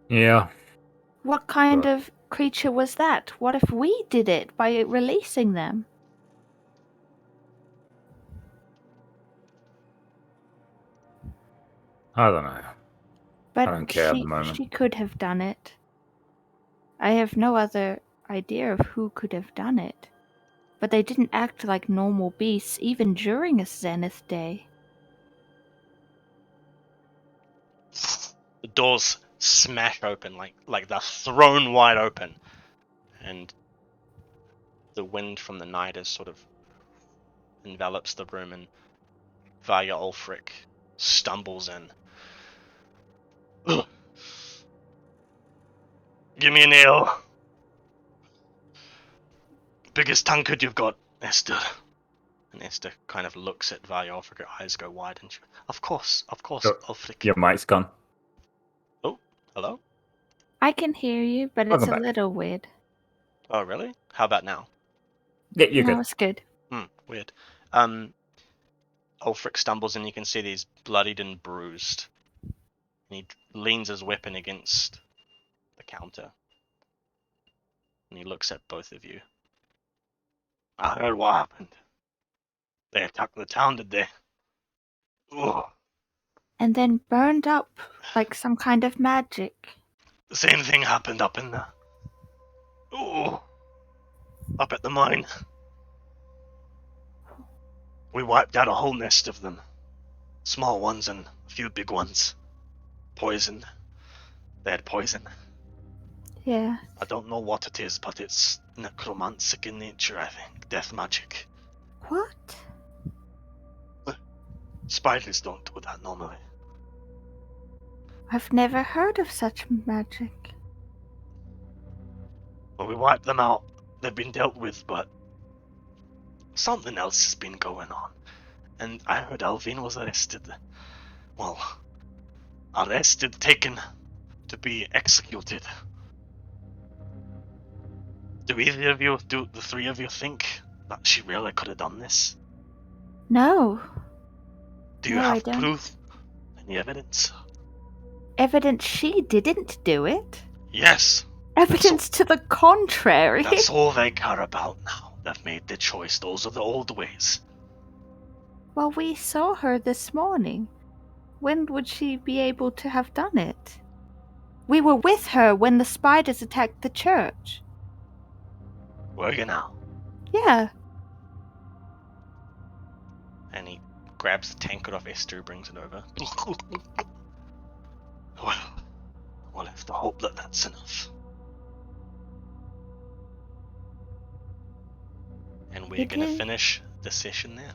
Yeah. What kind of creature was that? What if we did it by releasing them? I don't know. But I don't care at the moment. She could have done it. I have no other idea of who could have done it. But they didn't act like normal beasts even during a Zenith day. The doors smash open, like they're thrown wide open, and the wind from the night is sort of envelops the room, and Varya Ulfric stumbles in. Ugh. Give me a nail. Biggest tankard you've got, Esther. And Esther kind of looks at Varya Ulfric, her eyes go wide, and she, Of course, Ulfric. Your mic's gone. Oh, hello? I can hear you, but it's Welcome a back. little weird. Oh, really? How about now? Yeah, you're No, good. it's good. Weird. Ulfric stumbles and you can see that he's bloodied and bruised. And he leans his weapon against the counter. And he looks at both of you. I heard what happened. They attacked the town, did they? Ugh. And then burned up like some kind of magic. The same thing happened up in the... Ooh. Up at the mine. We wiped out a whole nest of them. Small ones and a few big ones. Poisoned. They had poison. Yeah. I don't know what it is, but it's necromantic in nature, I think. Death magic. What? Spiders don't do that normally. I've never heard of such magic. Well, we wiped them out. They've been dealt with, but something else has been going on. And I heard Alvin was arrested. Well, arrested, taken to be executed. Do the three of you think that she really could have done this? No. Do you No, I have don't. proof? Any evidence? Evidence she didn't do it. Yes. Evidence to the contrary. That's all they care about now. They've made the choice. Those are the old ways. Well, we saw her this morning. When would she be able to have done it? We were with her when the spiders attacked the church. Were you now? Yeah. And he grabs the tankard off Esther, brings it over. Well, we'll have to hope that that's enough. And we're It gonna is. finish the session there.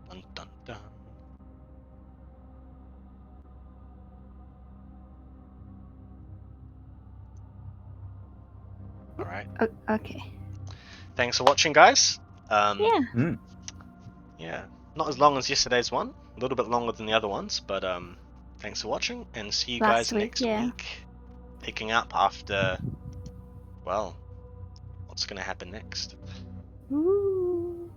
Dun dun dun. Alright. Okay. Thanks for watching, guys. Yeah. Yeah. Not as long as yesterday's one. A little bit longer than the other ones, but thanks for watching, and see you Last guys week, next yeah. week. Picking up after, well, what's gonna happen next? Ooh.